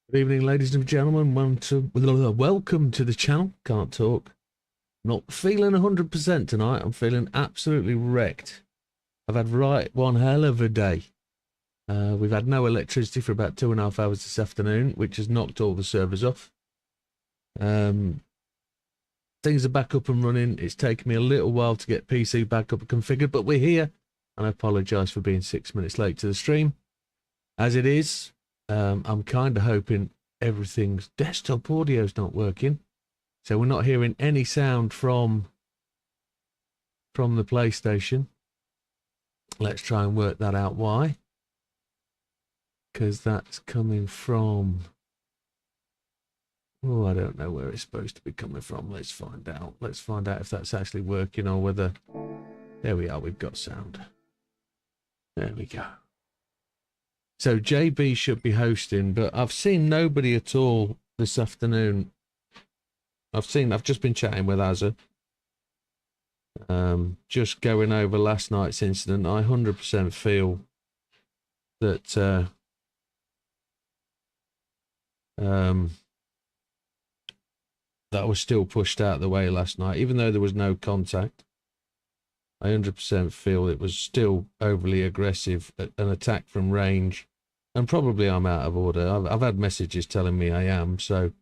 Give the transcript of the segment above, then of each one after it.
Good evening, ladies and gentlemen. Welcome to the channel. Can't talk. Not feeling 100% tonight. I'm feeling absolutely wrecked. I've had one hell of a day. We've had no electricity for about 2.5 hours this afternoon, which has knocked all the servers off. Things are back up and running. It's taken me a little while to get PC back up and configured, but we're here. And I apologise for being 6 minutes late to the stream. As it is, I'm kind of hoping everything's desktop audio's not working, so we're not hearing any sound from the PlayStation. Let's try and work that out. Why? Because that's coming from, oh, I don't know where it's supposed to be coming from. Let's find out. Let's find out if that's actually working or whether. There we are. We've got sound. There we go. So JB should be hosting, but I've seen nobody at all this afternoon. I've just been chatting with Azza. Just going over last night's incident. I 100% feel that that was still pushed out of the way last night, even though there was no contact. I 100% feel it was still overly aggressive, an attack from range, and probably I'm out of order. I've had messages telling me I am, so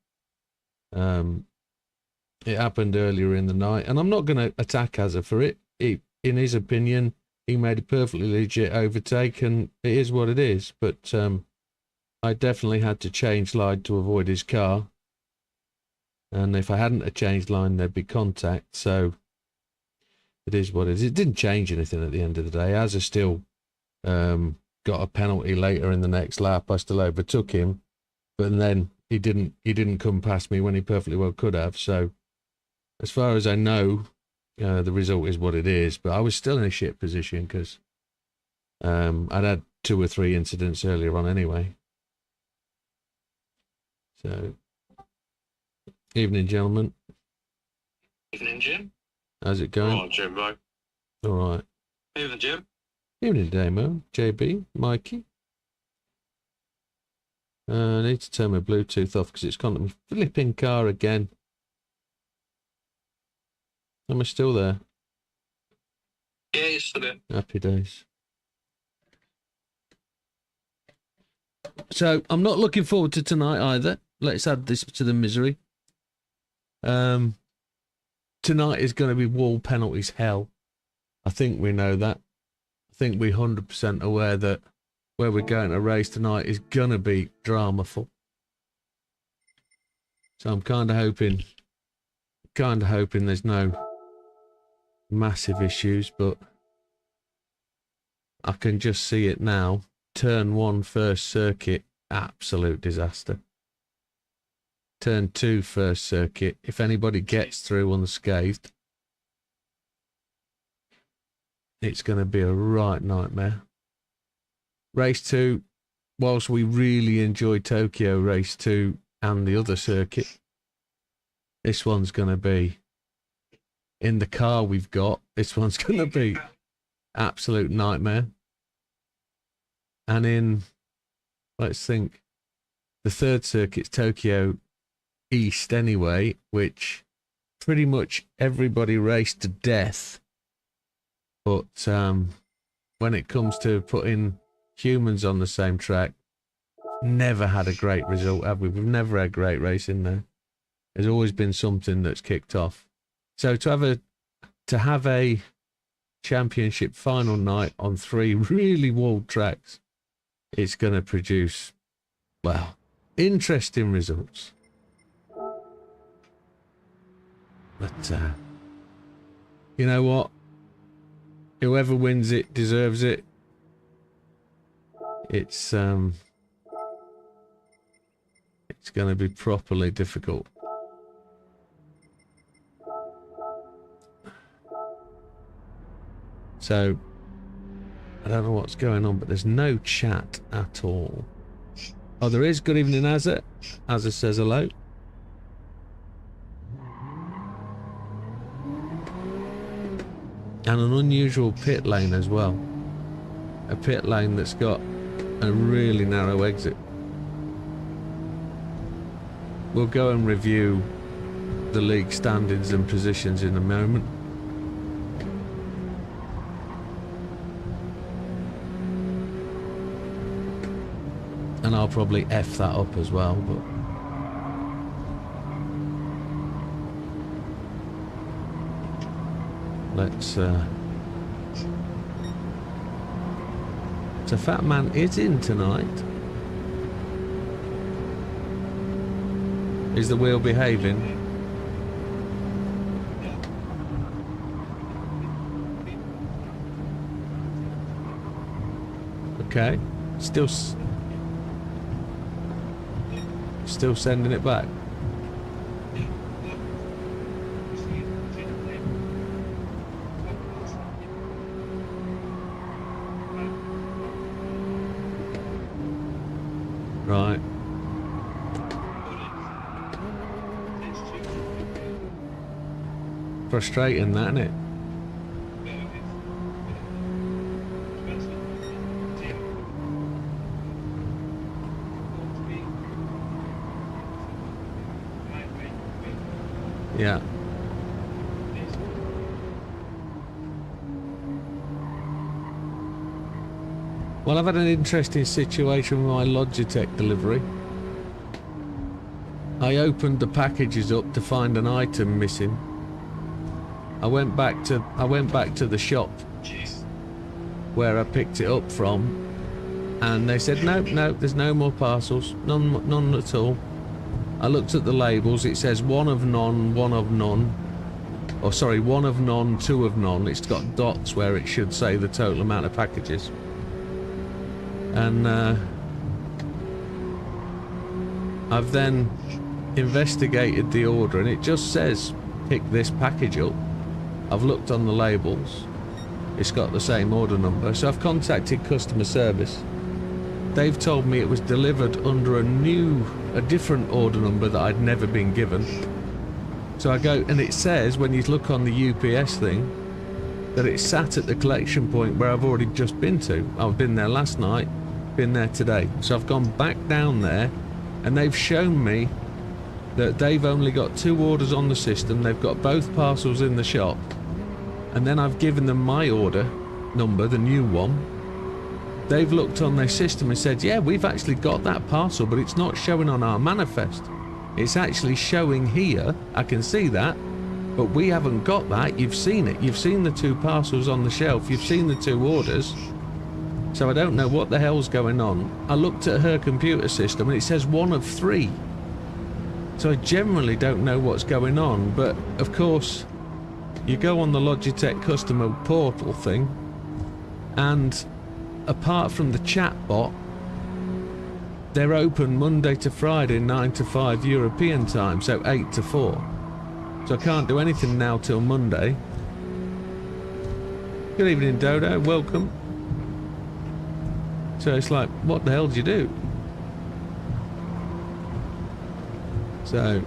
it happened earlier in the night, and I'm not going to attack Azza for it. In his opinion, he made a perfectly legit overtake, and it is what it is, but I definitely had to change line to avoid his car, and if I hadn't changed line, there'd be contact, so it is what it is. It didn't change anything at the end of the day. Azza still got a penalty later in the next lap. I still overtook him, but then he didn't come past me when he perfectly well could have. So as far as I know, the result is what it is. But I was still in a shit position because I'd had 2 or 3 incidents earlier on anyway. So evening, gentlemen. Evening, Jim. How's it going? Oh, Jim, right. All right. Evening, Jim. Evening, Damo. JB, Mikey. I need to turn my Bluetooth off because it's gone to my flipping car again. Am I still there? Yeah, you're still there. Happy days. So I'm not looking forward to tonight either. Let's add this to the misery. Tonight is going to be wall penalties hell. I think we know that. I think we're 100% aware that where we're going to race tonight is going to be dramaful. So I'm kind of hoping there's no massive issues, but I can just see it now. Turn 1 first circuit, absolute disaster. Turn 2 first circuit, if anybody gets through unscathed, it's going to be a right nightmare. Race 2, whilst we really enjoy Tokyo Race 2 and the other circuit, this one's going to be, in the car we've got, this one's going to be absolute nightmare. And in, let's think, the third circuit's Tokyo East anyway, which pretty much everybody raced to death. But when it comes to putting humans on the same track, never had a great result, have we? We've never had great racing there. There's always been something that's kicked off. So to have a championship final night on 3 really walled tracks, it's going to produce, well, interesting results. But you know what? Whoever wins it deserves it. It's going to be properly difficult. So I don't know what's going on, but there's no chat at all. Oh, there is. Good evening, Azza. Azza says hello. And an unusual pit lane as well. A pit lane that's got a really narrow exit. we'll go and review the league standings and positions in a moment. And I'll probably F that up as well, but let's so Fat Man is in tonight. Is the wheel behaving? Okay, still sending it back. Right. Frustrating, that, isn't it? Yeah. Well, I've had an interesting situation with my Logitech delivery. I opened the packages up to find an item missing. I went back to the shop where I picked it up from, and they said no, there's no more parcels, none at all. I looked at the labels. It says one of none, one of none. Or sorry, one of none, two of none. It's got dots where it should say the total amount of packages. And I've then investigated the order, and it just says pick this package up. I've looked on the labels. It's got the same order number. So I've contacted customer service. They've told me it was delivered under a different order number that I'd never been given. So I go, and it says when you look on the UPS thing that it's sat at the collection point where I've already just been to. I've been there last night, been there today. So I've gone back down there, and they've shown me that they've only got 2 orders on the system. They've got both parcels in the shop, and then I've given them my order number, the new one. They've looked on their system and said, yeah, we've actually got that parcel, but it's not showing on our manifest. It's actually showing here. I can see that, but we haven't got that. You've seen it. You've seen the 2 parcels on the shelf. You've seen the 2 orders. So I don't know what the hell's going on. I looked at her computer system and it says 1 of 3. So I generally don't know what's going on, but of course you go on the Logitech customer portal thing, and apart from the chat bot, they're open Monday to Friday 9 to 5 European time, so 8 to 4. So I can't do anything now till Monday. Good evening, Dodo, welcome. So it's like, what the hell do you do? So,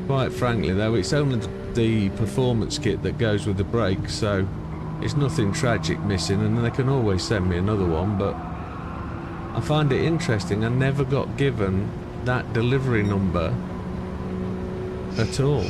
quite frankly though, it's only the performance kit that goes with the brakes, so it's nothing tragic missing, and they can always send me another one. But I find it interesting, I never got given that delivery number at all.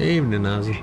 Evening, Nazi.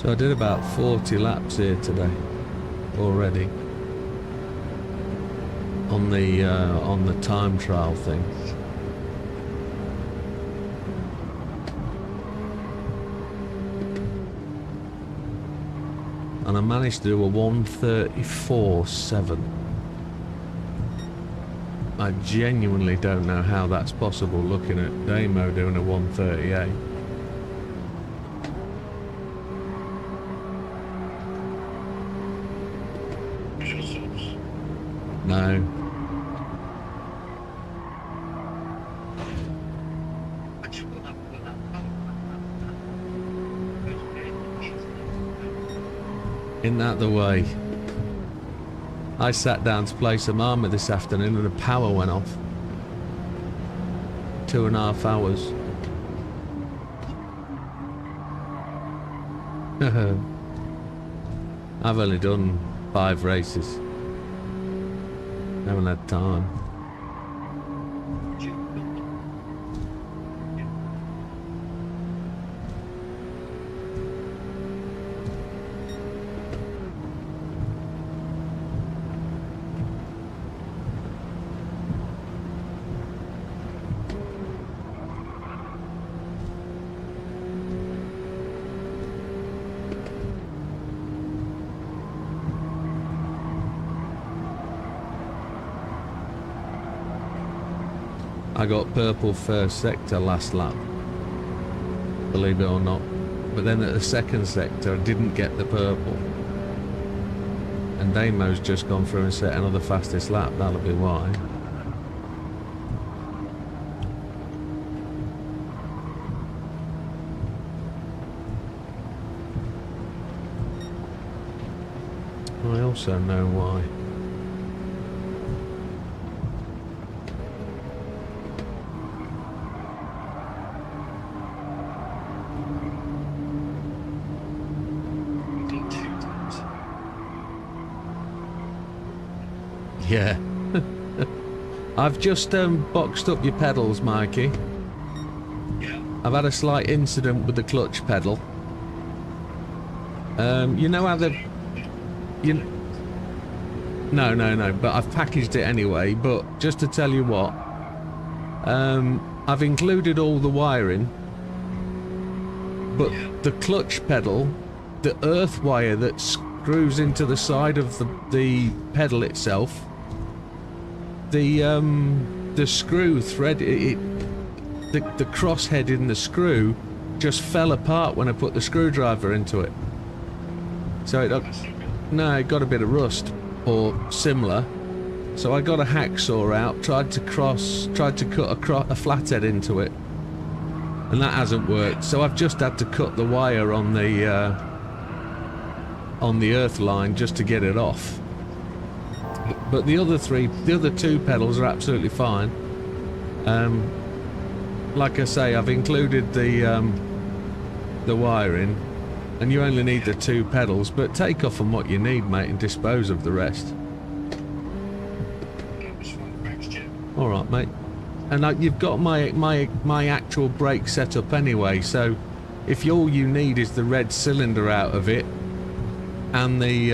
So I did about 40 laps here today already on the time trial thing. And I managed to do a 1:34.7. I genuinely don't know how that's possible looking at Damo doing a 1:38. No. Isn't that the way? I sat down to play some Armour this afternoon and the power went off. 2.5 hours. I've only done 5 races. Haven't had time. I got purple first sector last lap, believe it or not. But then at the second sector I didn't get the purple. And Damo's just gone through and set another fastest lap, that'll be why. I also know why. Yeah. I've just boxed up your pedals, Mikey. Yeah. I've had a slight incident with the clutch pedal. You know how the... No, but I've packaged it anyway, but just to tell you what, I've included all the wiring, but the clutch pedal, the earth wire that screws into the side of the pedal itself, the screw thread, the crosshead in the screw just fell apart when I put the screwdriver into it. So it got a bit of rust or similar. So I got a hacksaw out, tried to cut a flathead into it, and that hasn't worked. So I've just had to cut the wire on the earth line just to get it off. But the other two pedals are absolutely fine. Like I say, I've included the wiring, and you only need the 2 pedals, but take off on what you need, mate, and dispose of the rest. All right, mate. And you've got my actual brake set up anyway, so if all you need is the red cylinder out of it and the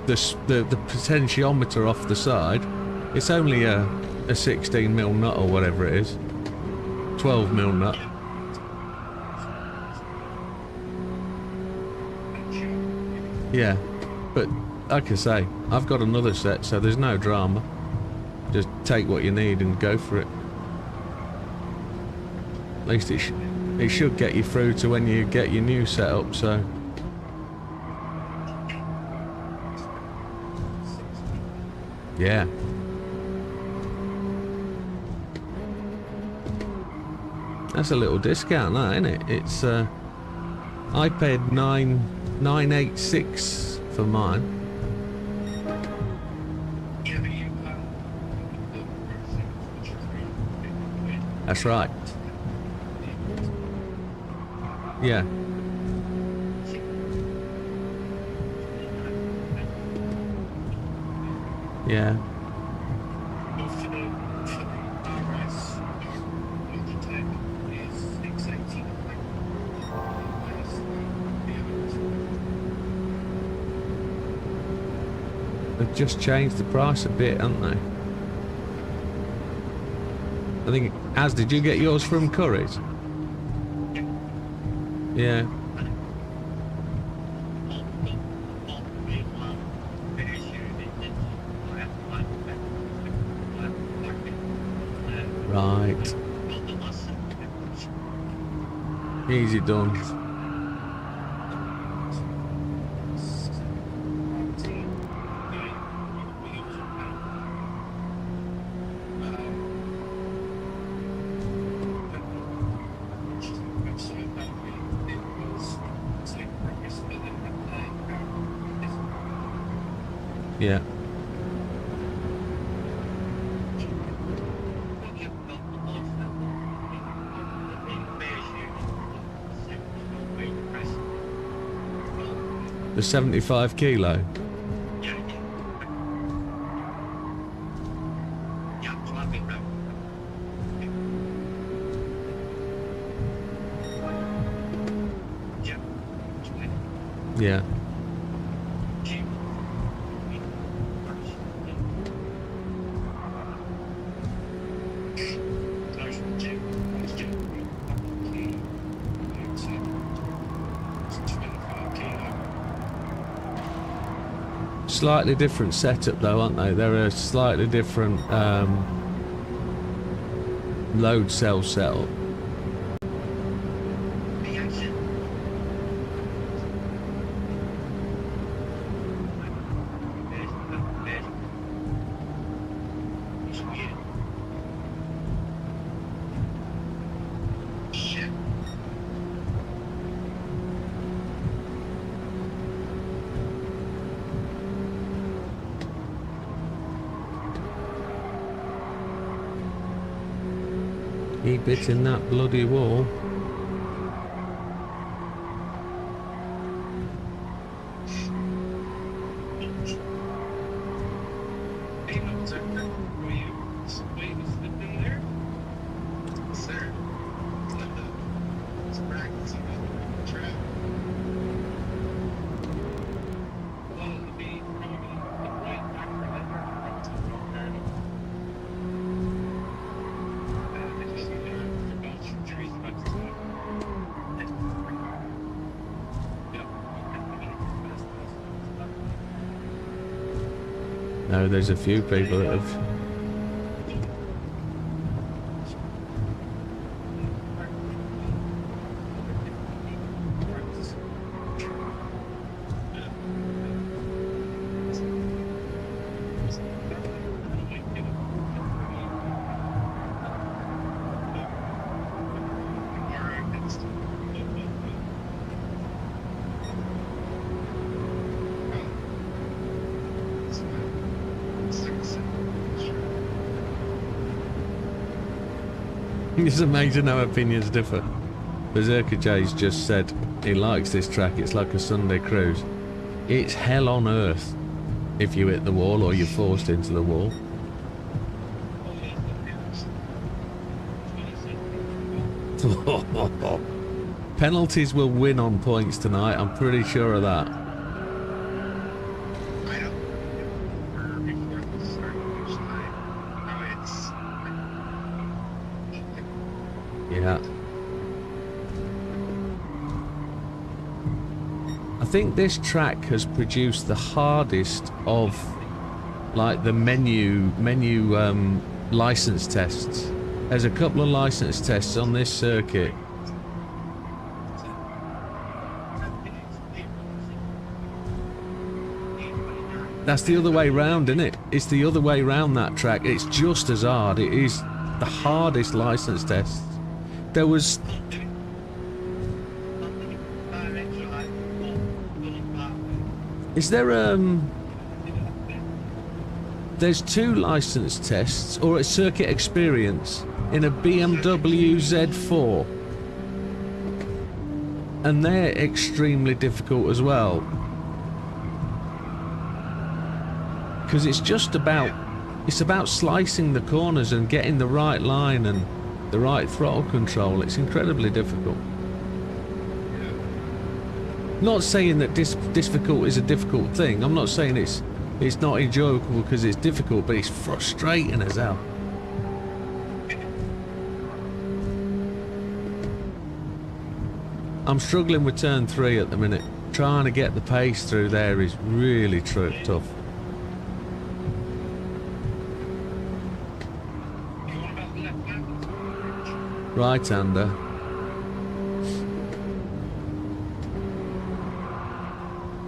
potentiometer off the side, it's only a 16mm nut or whatever it is, 12mm nut. Yeah, but like I say, I've got another set, so there's no drama. Just take what you need and go for it. At least it should get you through to when you get your new setup, so... Yeah. That's a little discount, that, isn't it? It's I paid $986 for mine. That's right. Yeah. Yeah. They've just changed the price a bit, haven't they? I think, as did you get yours from Curry's? Yeah. Right. Easy done. Yeah. The 75 kilo. Yeah. Slightly different setup though, aren't they? They're a slightly different load cell setup. Keep hitting that bloody wall. No, there's a few people that have. It's amazing how opinions differ. Berserker Jay's just said he likes this track, it's like a Sunday cruise. It's hell on earth if you hit the wall or you're forced into the wall. Penalties will win on points tonight, I'm pretty sure of that. Yeah. I think this track has produced the hardest of like the menu license tests. There's a couple of license tests on this circuit. That's the other way round, isn't it? It's the other way round that track. It's just as hard. It is the hardest license test. There was... Is there there's 2 license tests or a circuit experience in a BMW Z4. And they're extremely difficult as well. Because it's just about... It's about slicing the corners and getting the right line and the right throttle control. It's incredibly difficult. Not saying that difficult is a difficult thing. I'm not saying it's It's not enjoyable because it's difficult, but it's frustrating as hell. I'm struggling with turn 3 at the minute. Trying to get the pace through there is really tough. You want about the left hand? Right-hander.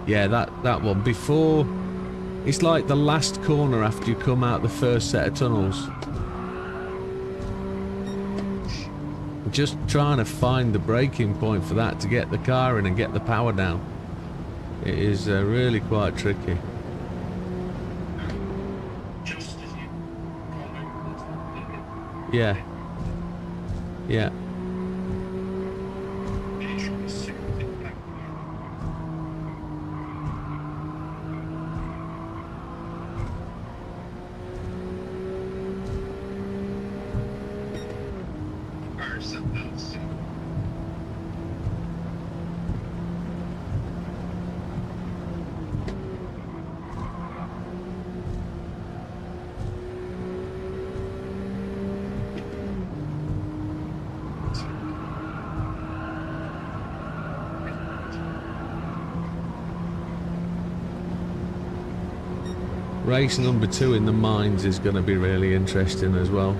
Yeah, that one. Before... It's like the last corner after you come out the first set of tunnels. Just trying to find the braking point for that to get the car in and get the power down. It is really quite tricky. Just as you come over. Yeah. Yeah. Race number 2 in the mines is going to be really interesting as well.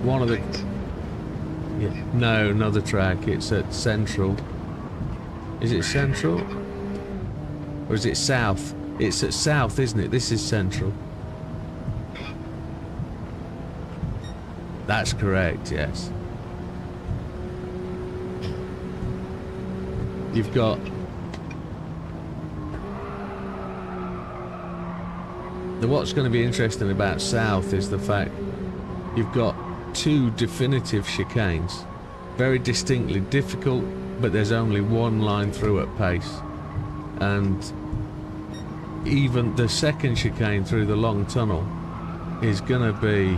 One of the... Yeah, no, another track. It's at Central. Is it Central? Or is it South? It's at South, isn't it? This is Central. That's correct, yes. You've got... What's going to be interesting about South is the fact you've got 2 definitive chicanes. Very distinctly difficult, but there's only one line through at pace. And even the second chicane through the long tunnel is going to be...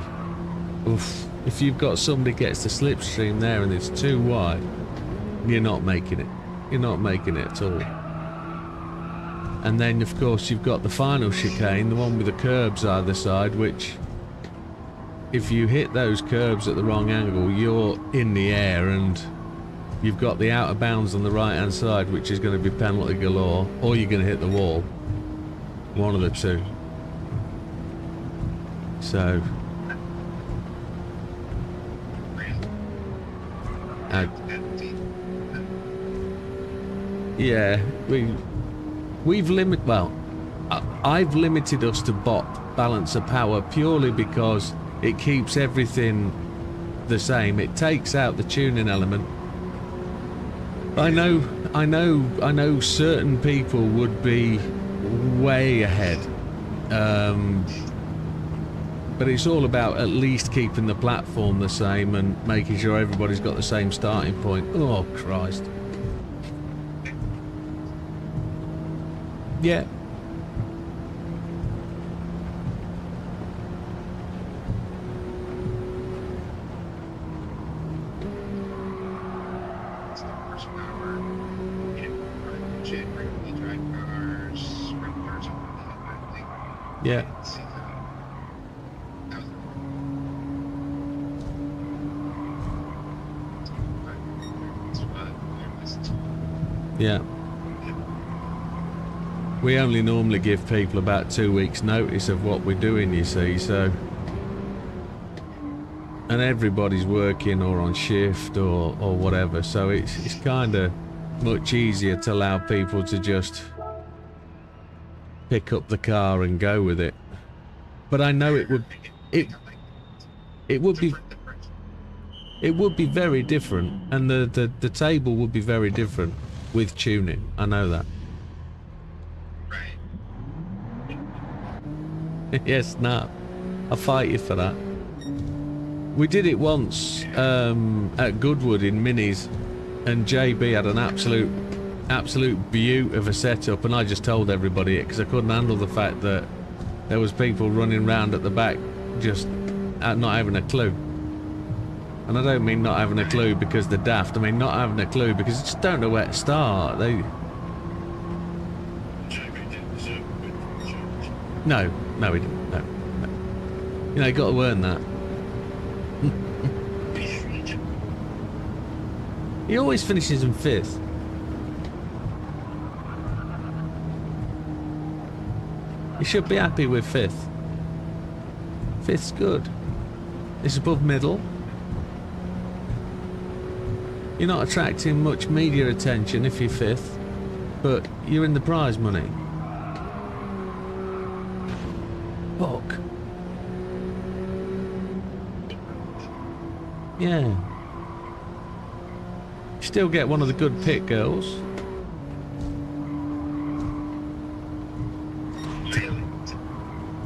Oof. If you've got somebody gets the slipstream there and it's too wide, you're not making it. You're not making it at all. And then, of course, you've got the final chicane, the one with the curbs either side, which, if you hit those curbs at the wrong angle, you're in the air, and you've got the out of bounds on the right-hand side, which is going to be penalty galore, or you're going to hit the wall. One of the two. So... yeah, We've I've limited us to bot balance of power purely because it keeps everything the same. It takes out the tuning element. I know certain people would be way ahead. But it's all about at least keeping the platform the same and making sure everybody's got the same starting point. Oh, Christ. Yeah. Yeah. Yeah. We only normally give people about 2 weeks notice of what we're doing, you see, so... And everybody's working or on shift or whatever, so it's kind of much easier to allow people to just pick up the car and go with it. But I know it would be very different, and the table would be very different with tuning. I know that. Yes, nah. I'll fight you for that. We did it once at Goodwood in Minis, and JB had an absolute beaut of a setup, and I just told everybody it because I couldn't handle the fact that there was people running around at the back just not having a clue. And I don't mean not having a clue because they're daft. I mean not having a clue because they just don't know where to start. They... JB did deserve No, no, he didn't. No, no. You know, you got to earn that. He always finishes in 5th. You should be happy with 5th. 5th's good. It's above middle. You're not attracting much media attention if you're 5th, but you're in the prize money. Fuck. Yeah. Still get one of the good pit girls.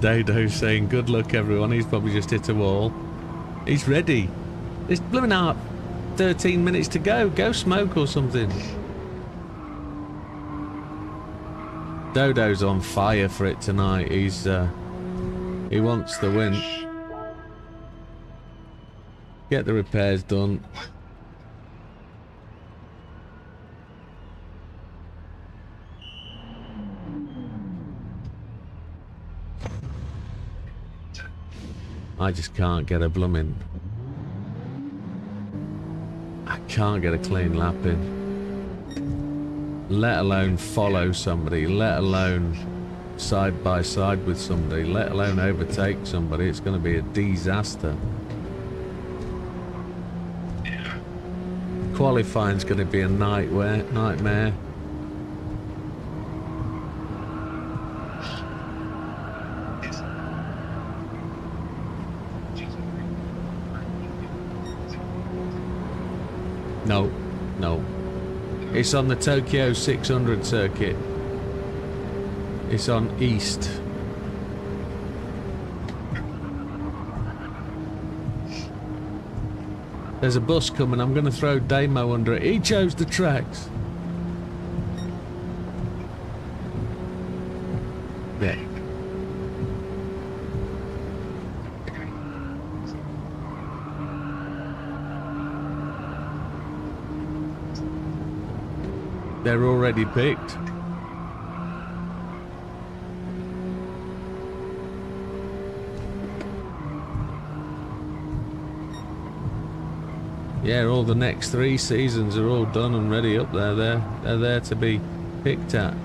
Dodo's saying good luck everyone. He's probably just hit a wall. He's ready. It's blooming out. 13 minutes to go. Go smoke or something. Dodo's on fire for it tonight. He's he wants the win. Get the repairs done. I just can't get a blooming... I can't get a clean lap in. Let alone follow somebody, let alone side by side with somebody, let alone overtake somebody. It's going to be a disaster. Qualifying's going to be a nightmare. No, no. It's on the Tokyo 600 circuit. It's on East. There's a bus coming. I'm going to throw Damo under it. He chose the tracks. Yeah. They're already picked. Yeah, all the next 3 seasons are all done and ready up there. They're there to be picked at.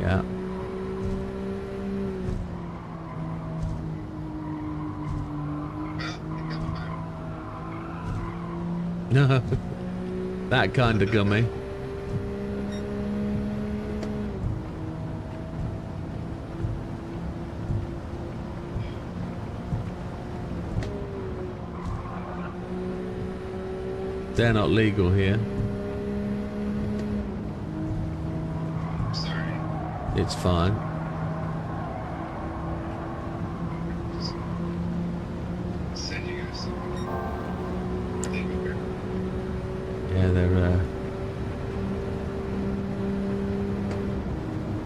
Yeah. No, that kind of gummy. They're not legal here. Sorry. It's fine. Send you guys. Yeah, they're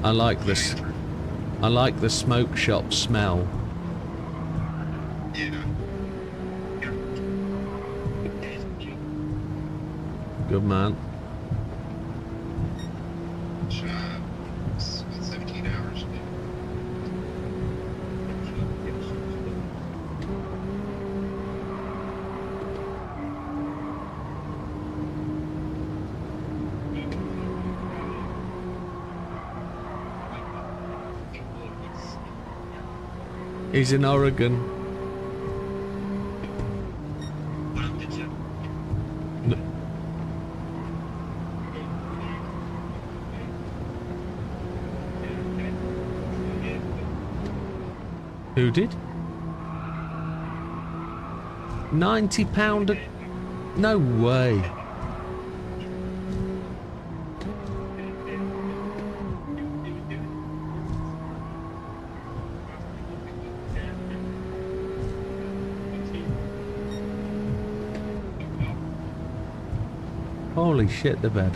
I like the smoke shop smell. Yeah. Good man. 17 hours. He's in Oregon. No. Who did? £90 a... No way. Holy shit, the bed.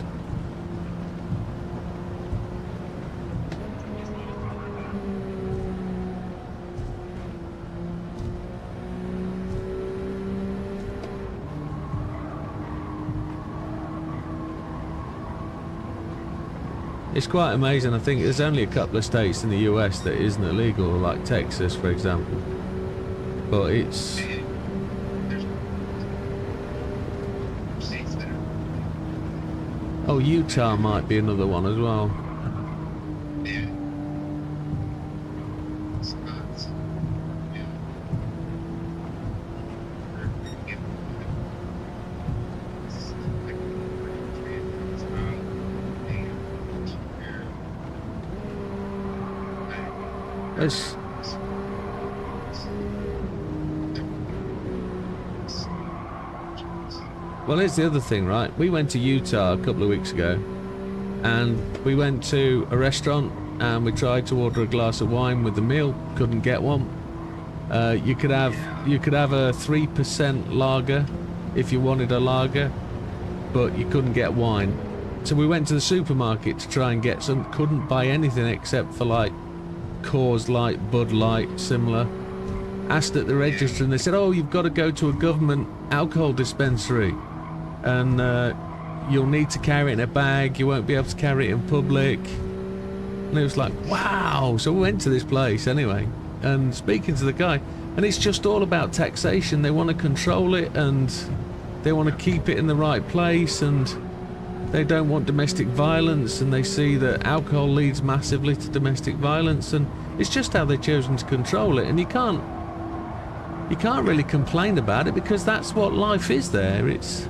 It's quite amazing. I think there's only a couple of states in the US that isn't illegal, like Texas, for example. But it's... There's states that are. Oh, Utah might be another one as well. Yeah. It's not. Yeah. It's... Well, here's the other thing, right? We went to Utah a couple of weeks ago, and we went to a restaurant, and we tried to order a glass of wine with the meal. Couldn't get one. You could have a 3% lager if you wanted a lager, but you couldn't get wine. So we went to the supermarket to try and get some. Couldn't buy anything except for like Coors Light, Bud Light, similar. Asked at the register, and they said, "Oh, you've got to go to a government alcohol dispensary, and you'll need to carry it in a bag. You won't be able to carry it in public." And it was like, wow. So we went to this place anyway, and speaking to the guy, and it's just all about taxation. They want to control it, and they want to keep it in the right place, and they don't want domestic violence, and they see that alcohol leads massively to domestic violence, and it's just how they've chosen to control it. And you can't really complain about it, because that's what life is there. It's,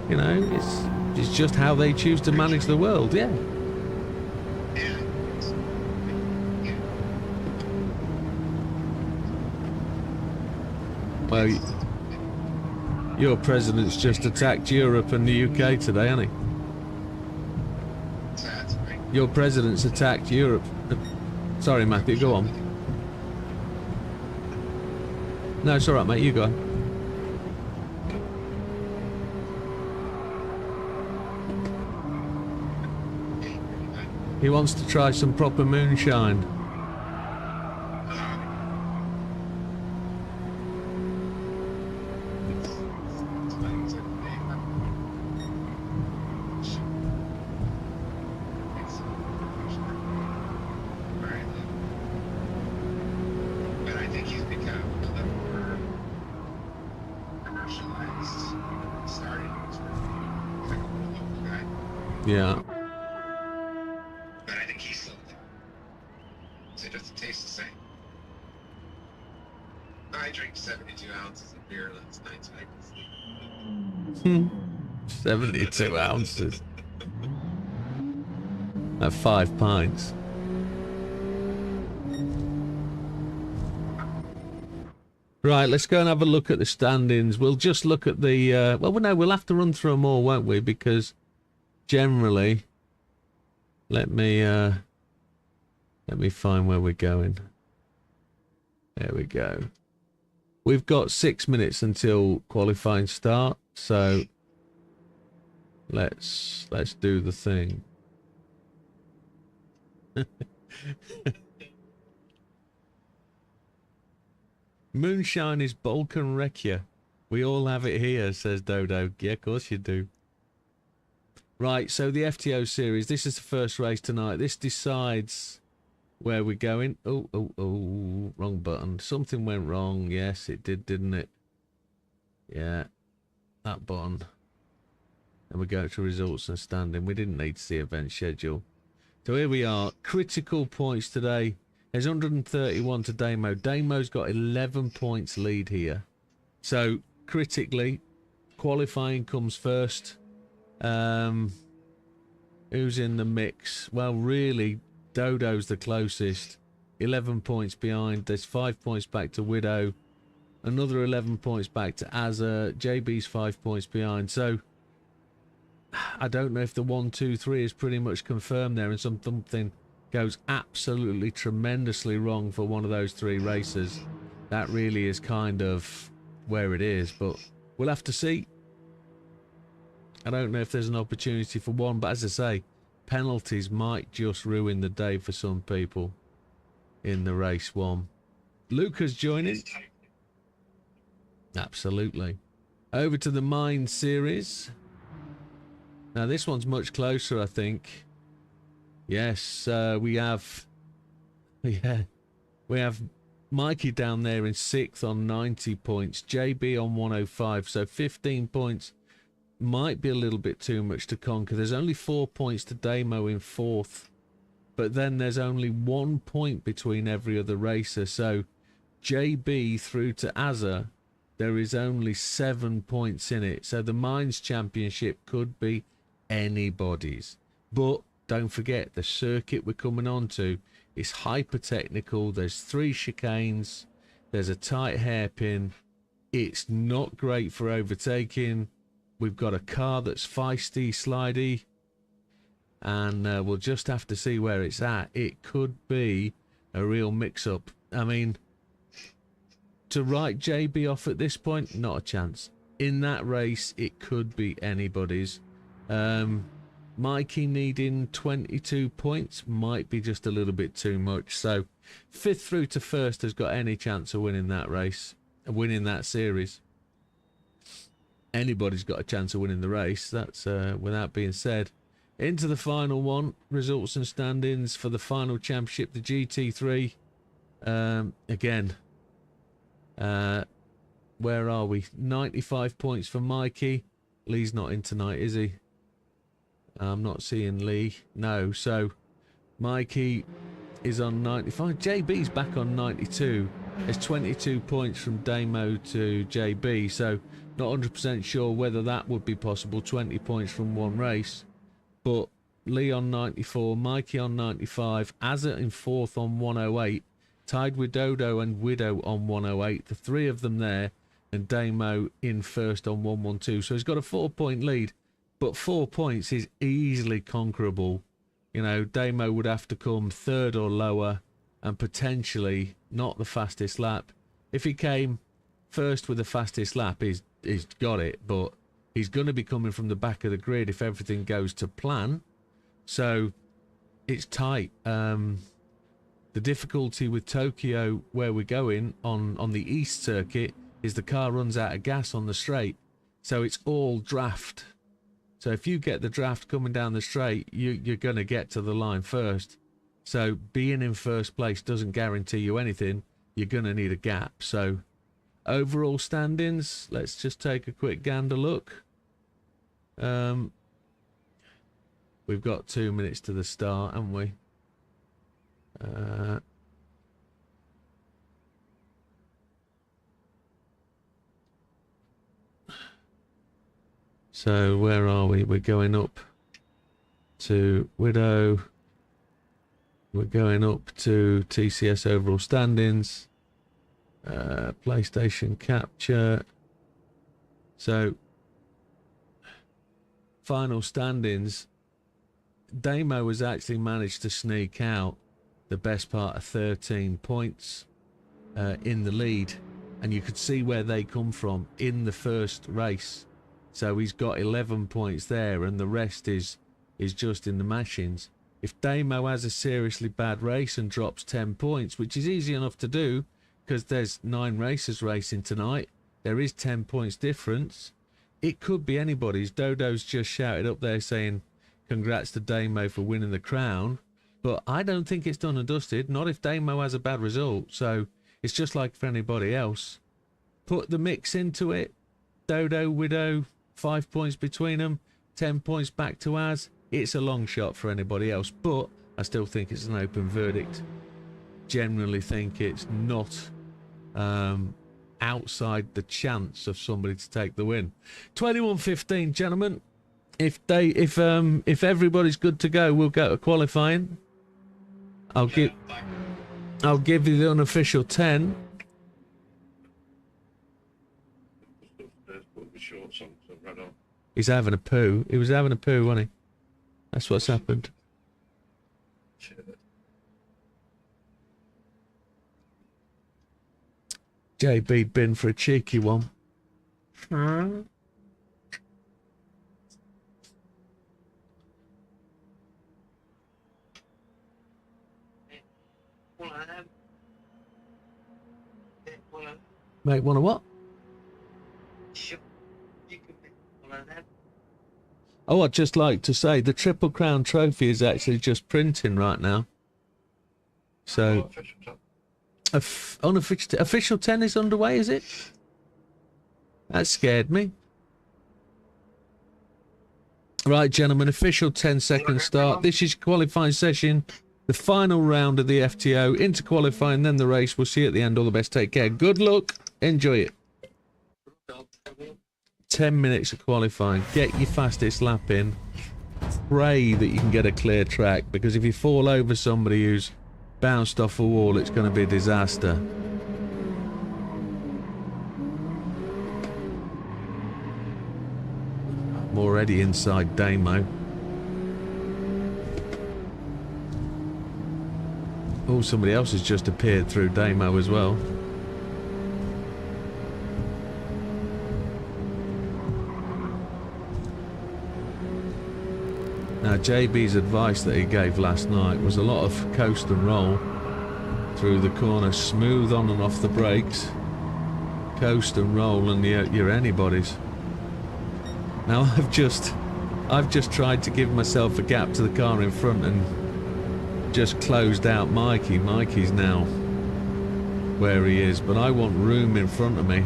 you know, it's just how they choose to manage the world. Yeah. Well, your president's just attacked Europe and the UK today, hasn't he? Your president's attacked Europe. Sorry, Matthew, go on. No, it's alright, mate, you go on. He wants to try some proper moonshine. Yeah. But I think he's still there. So it doesn't taste the same. I drank 72 ounces of beer last night, so I can sleep. 72 ounces. At 5 pints. Right, let's go and have a look at the standings. We'll just look at the... well, no, we'll have to run through them all, won't we? Because... generally, let me find where we're going. There we go. We've got 6 minutes until qualifying start, so let's do the thing. Moonshine is Balkan Rekia. We all have it here, says Dodo. Yeah, of course you do. Right, so the FTO series, this is the first race tonight. This decides where we're going. Oh, wrong button. Something went wrong. Yes, it did, didn't it? Yeah, that button. And we go to results and standing. We didn't need to see event schedule. So here we are. Critical points today. There's 131 to Damo. Damo's got 11 points lead here. So, critically, qualifying comes first. Who's in the mix? Well, really, Dodo's the closest. 11 points behind. There's 5 points back to Widow. Another 11 points back to Azza. JB's 5 points behind. So, I don't know if the 1, 2, 3 is pretty much confirmed there, and something goes absolutely tremendously wrong for one of those 3 races. That really is kind of where it is, but we'll have to see. I don't know if there's an opportunity for one, but as I say, penalties might just ruin the day for some people in the race 1. Luca's joining. Absolutely. Over to the Mine series. Now this one's much closer, I think. Yes, we have, yeah, we have Mikey down there in 6th on 90 points, JB on 105, so 15 points might be a little bit too much to conquer. There's only 4 points to Damo in 4th, but then there's only 1 point between every other racer, so JB through to Azza, there is only 7 points in it, so the Mines Championship could be anybody's. But don't forget, the circuit we're coming on to is hyper technical. There's 3 chicanes, there's a tight hairpin, it's not great for overtaking. We've got a car that's feisty, slidey, and we'll just have to see where it's at. It could be a real mix-up. I mean, to write JB off at this point, not a chance. In that race, it could be anybody's. Mikey needing 22 points might be just a little bit too much. So 5th through to 1st has got any chance of winning that race, winning that series. Anybody's got a chance of winning the race. That's without being said. Into the final one, results and standings for the final championship, the GT3. Again, where are we? 95 points for Mikey. Lee's not in tonight, is he? I'm not seeing Lee. No, so Mikey is on 95. JB's back on 92. There's 22 points from Damo to JB, so not 100% sure whether that would be possible. 20 points from one race. But Lee on 94, Mikey on 95, Azza in 4th on 108, tied with Dodo and Widow on 108. The 3 of them there, and Damo in 1st on 112. So he's got a 4-point lead, but 4 points is easily conquerable. You know, Damo would have to come 3rd or lower and potentially not the fastest lap. If he came 1st with the fastest lap, he's got it, but he's going to be coming from the back of the grid if everything goes to plan. So it's tight. The difficulty with Tokyo, where we're going on the East circuit, is the car runs out of gas on the straight. So it's all draft. So if you get the draft coming down the straight, you're going to get to the line first. So being in 1st place doesn't guarantee you anything. You're going to need a gap. So overall standings, let's just take a quick gander look. We've got 2 minutes to the start, haven't we? So where are we? We're going up to Widow. We're going up to TCS overall standings. PlayStation capture. So final standings. Damo has actually managed to sneak out the best part of 13 points in the lead, and you could see where they come from in the first race. So he's got 11 points there, and the rest is just in the mashings. If Damo has a seriously bad race and drops 10 points, which is easy enough to do because there's 9 racers racing tonight, there is 10 points difference. It could be anybody's. Dodo's just shouted up there saying congrats to Damo for winning the crown, but I don't think it's done and dusted, not if Damo has a bad result. So it's just like for anybody else. Put the mix into it. Dodo, Widow, 5 points between them, 10 points back to us. It's a long shot for anybody else, but I still think it's an open verdict. Generally think it's not outside the chance of somebody to take the win. 21-15, gentlemen. If everybody's good to go, we'll go to qualifying. I'll give you the unofficial 10. He's having a poo. He was having a poo, wasn't he? That's what's happened. JB bin for a cheeky one. Mate, want a what? Sure. You can make one of them. Oh, I'd just like to say the Triple Crown trophy is actually just printing right now. So, official 10 is underway, is it? That scared me. Right, gentlemen, official 10-second start. This is qualifying session. The final round of the FTO. Into qualifying, then the race. We'll see you at the end. All the best. Take care. Good luck. Enjoy it. 10 minutes of qualifying. Get your fastest lap in. Pray that you can get a clear track, because if you fall over somebody who's bounced off a wall, it's going to be a disaster. I'm already inside Damo. Oh, somebody else has just appeared through Damo as well. Now, JB's advice that he gave last night was a lot of coast and roll through the corner, smooth on and off the brakes, coast and roll, and you're anybody's. Now, I've just tried to give myself a gap to the car in front and just closed out Mikey. Mikey's now where he is, but I want room in front of me.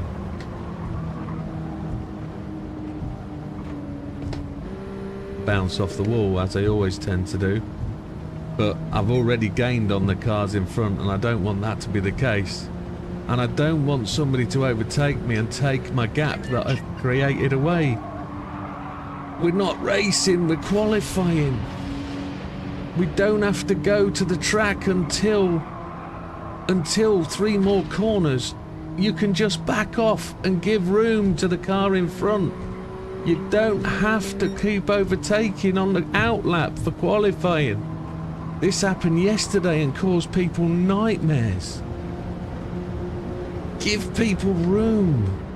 Bounce off the wall, as I always tend to do, but I've already gained on the cars in front, and I don't want that to be the case, and I don't want somebody to overtake me and take my gap that I've created away. We're not racing, we're qualifying. We don't have to go to the track until 3 more corners. You can just back off and give room to the car in front. You don't have to keep overtaking on the outlap for qualifying. This happened yesterday and caused people nightmares. Give people room.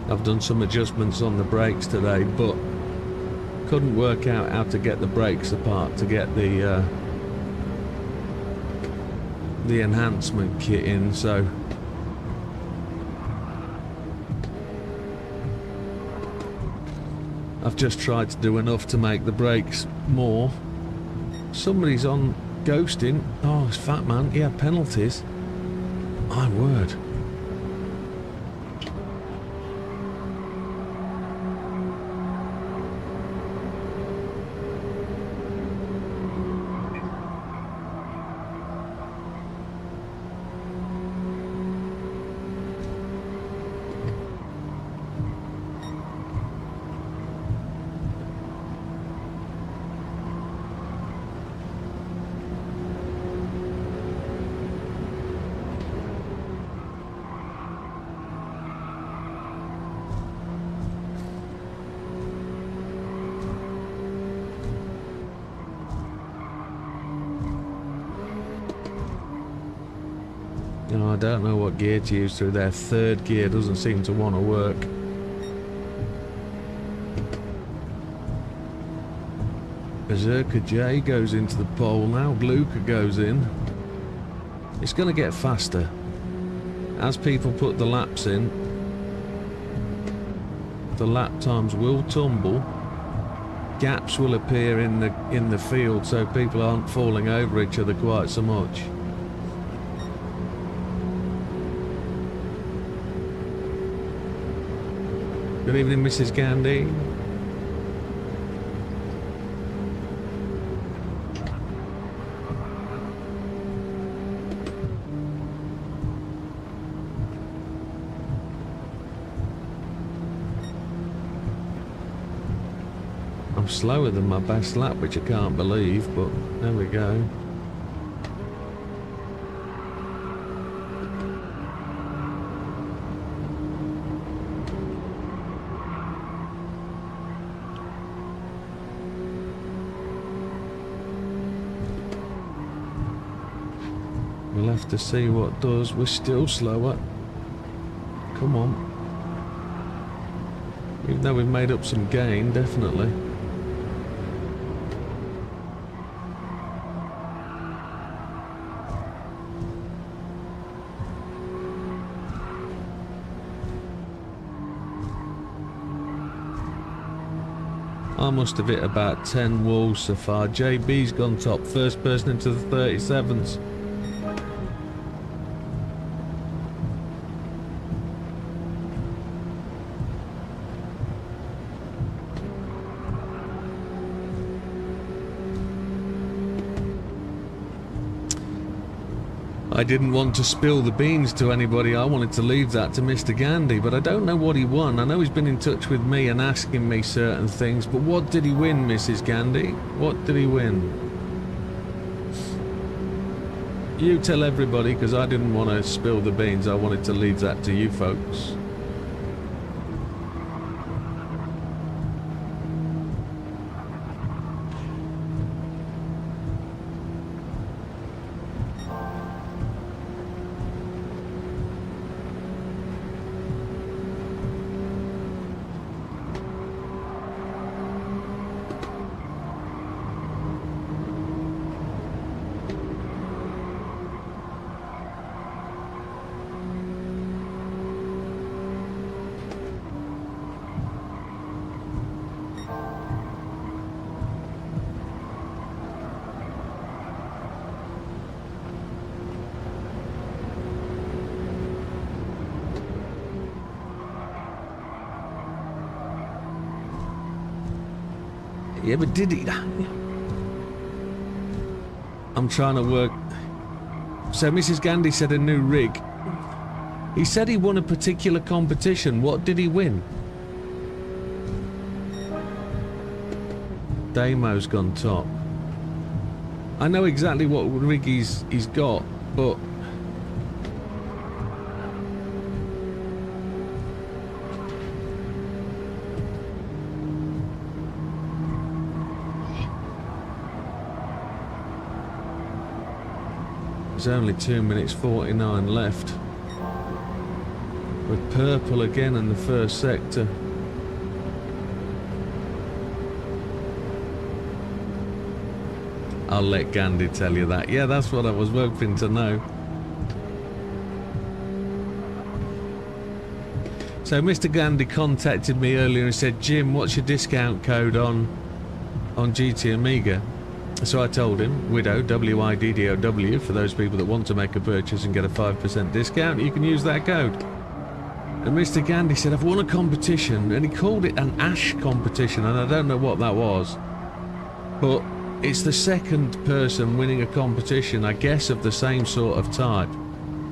I've done some adjustments on the brakes today, but couldn't work out how to get the brakes apart to get the enhancement kit in, so I've just tried to do enough to make the brakes more. Somebody's on ghosting. Oh, it's Fat Man. He had penalties. My word. You know, I don't know what gear to use through there. Third gear doesn't seem to want to work. Berserker J goes into the pole now. Luca goes in. It's going to get faster as people put the laps in. The lap times will tumble. Gaps will appear in the field, so people aren't falling over each other quite so much. Good evening, Mrs. Gandhi. I'm I'm slower than my best lap, which I can't believe, but there we go. We'll have to see what does. We're still slower. Come on. Even though we've made up some gain, definitely. I must have hit about 10 walls so far. JB's gone top, first person into the 37s. I didn't want to spill the beans to anybody. I wanted to leave that to Mr. Gandhi, but I don't know what he won. I know he's been in touch with me and asking me certain things, but what did he win, Mrs. Gandhi? What did he win? You tell everybody, because I didn't want to spill the beans. I wanted to leave that to you folks. Yeah, but did he? I'm trying to work. So Mrs. Gandhi said a new rig. He said he won a particular competition. What did he win? Damo's gone top. I know exactly what rig he's got, but there's only 2 minutes 49 left. With purple again in the first sector. I'll let Gandhi tell you that. Yeah, that's what I was hoping to know. So Mr. Gandhi contacted me earlier and said, Jim, what's your discount code on GT Amiga? So I told him, Widow, W-I-D-D-O-W, for those people that want to make a purchase and get a 5% discount, you can use that code. And Mr. Gandhi said, I've won a competition, and he called it an Ash competition, and I don't know what that was. But it's the second person winning a competition, I guess, of the same sort of type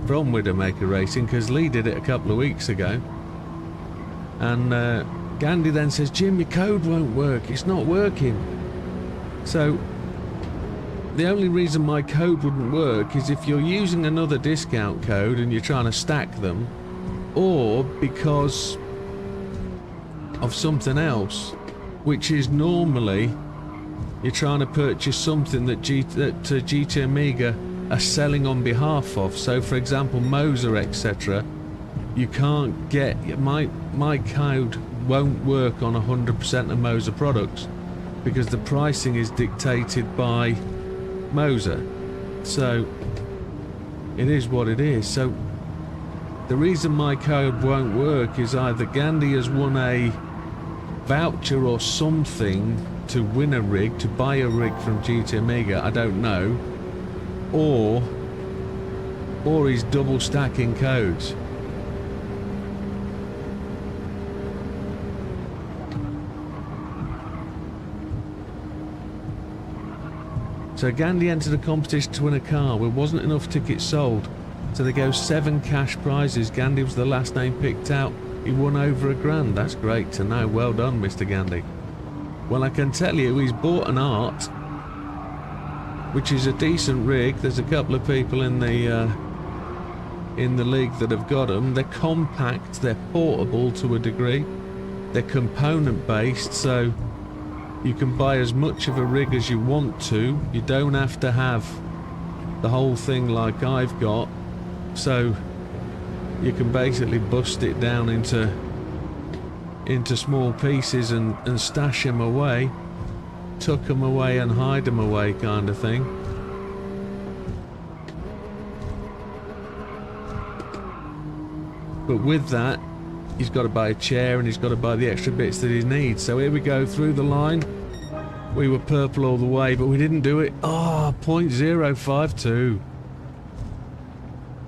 from Widdowmaker Racing, because Lee did it a couple of weeks ago. And Gandhi then says, Jim, your code won't work, it's not working. So the only reason my code wouldn't work is if you're using another discount code and you're trying to stack them, or because of something else, which is normally you're trying to purchase something that GT Amiga are selling on behalf of. So for example, Moser, etc., you can't get, my code won't work on 100% of Moser products because the pricing is dictated by Moser. So it is what it is. So the reason my code won't work is either Gandhi has won a voucher or something to win a rig, to buy a rig from GT Amiga, I don't know, or he's double stacking codes. So Gandhi entered a competition to win a car. There wasn't enough tickets sold. So they go 7 cash prizes. Gandhi was the last name picked out. He won over £1,000. That's great to know. Well done, Mr. Gandhi. Well, I can tell you he's bought an Art, which is a decent rig. There's a couple of people in the league that have got them. They're compact, they're portable to a degree. They're component based, so you can buy as much of a rig as you want to. You don't have to have the whole thing like I've got. So you can basically bust it down into small pieces and stash them away, tuck them away and hide them away kind of thing. But with that, he's got to buy a chair and he's got to buy the extra bits that he needs. So here we go through the line. We were purple all the way, but we didn't do it. Oh, 0.052.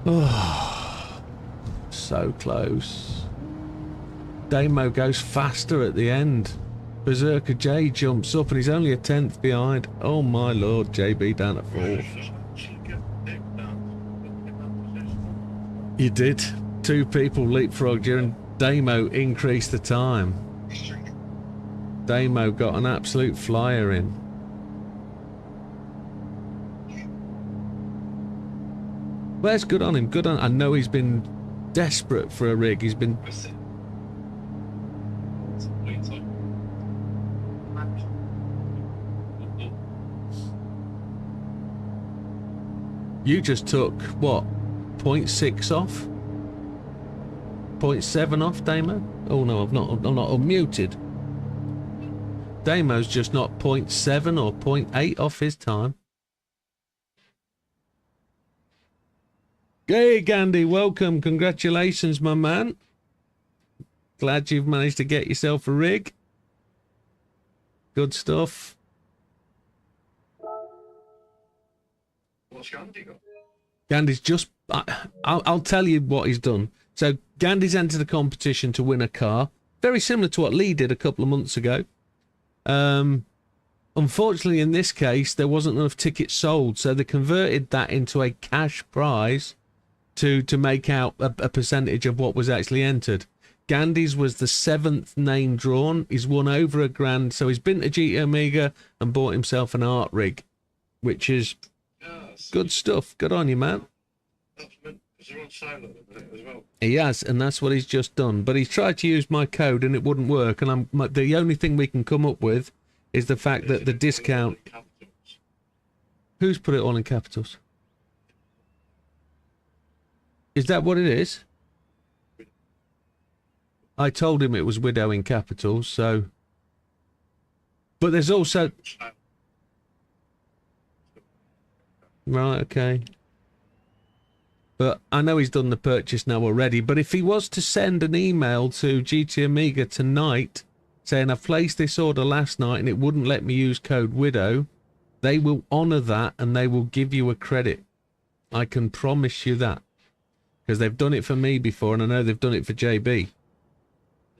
Oh, so close. Damo goes faster at the end. Berserker J jumps up and he's only a 10th behind. Oh my lord, JB down at 4th. You did. 2 people leapfrogged you and Damo increased the time. Damo got an absolute flyer in. Well, that's good on him. Good on. I know he's been desperate for a rig. He's been. You just took what? 0.6 off? 0.7 off, Damo? Oh no, I'm not unmuted. Damo's just not 0.7 or 0.8 off his time. Hey Gandhi, welcome. Congratulations, my man. Glad you've managed to get yourself a rig. Good stuff. What's Gandhi got? Gandhi's just... I'll tell you what he's done. So Gandhi's entered a competition to win a car. Very similar to what Lee did a couple of months ago. Unfortunately, in this case, there wasn't enough tickets sold, so they converted that into a cash prize to make out a percentage of what was actually entered. Gandhi's was the 7th name drawn. He's won over £1,000, so he's been to GT Omega and bought himself an art rig, which is good stuff. Good on you, man. They're on silent at the minute as well. He has, and that's what he's just done. But he's tried to use my code and it wouldn't work. And the only thing we can come up with is the fact that the discount. Who's put it all in capitals? Is that what it is? I told him it was Widow in capitals, so. But there's also. Right, okay. But I know he's done the purchase now already. But if he was to send an email to GT Amiga tonight saying I've placed this order last night and it wouldn't let me use code Widow, they will honour that and they will give you a credit. I can promise you that. Because they've done it for me before and I know they've done it for JB. Has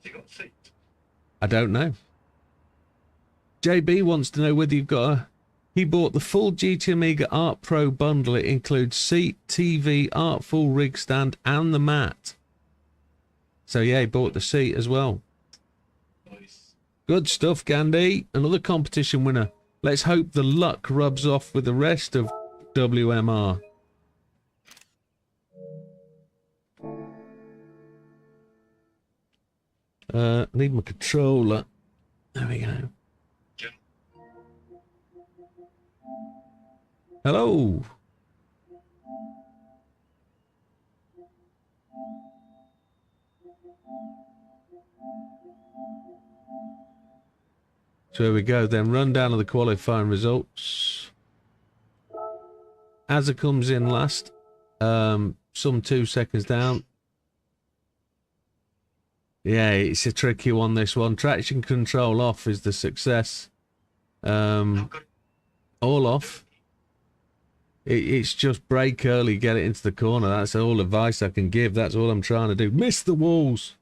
he got a seat? I don't know. JB wants to know whether you've got a... He bought the full GT Amiga Art Pro bundle. It includes seat, TV, art full rig stand, and the mat. So yeah, he bought the seat as well. Nice. Good stuff, Gandhi. Another competition winner. Let's hope the luck rubs off with the rest of WMR. Need my controller. There we go. Hello. So here we go then. Rundown of the qualifying results. Azza comes in last. Some 2 seconds down. Yeah, it's a tricky one, this one. Traction control off is the success. All off. It's just brake early, get it into the corner. That's all advice I can give. That's all I'm trying to do. Miss the walls.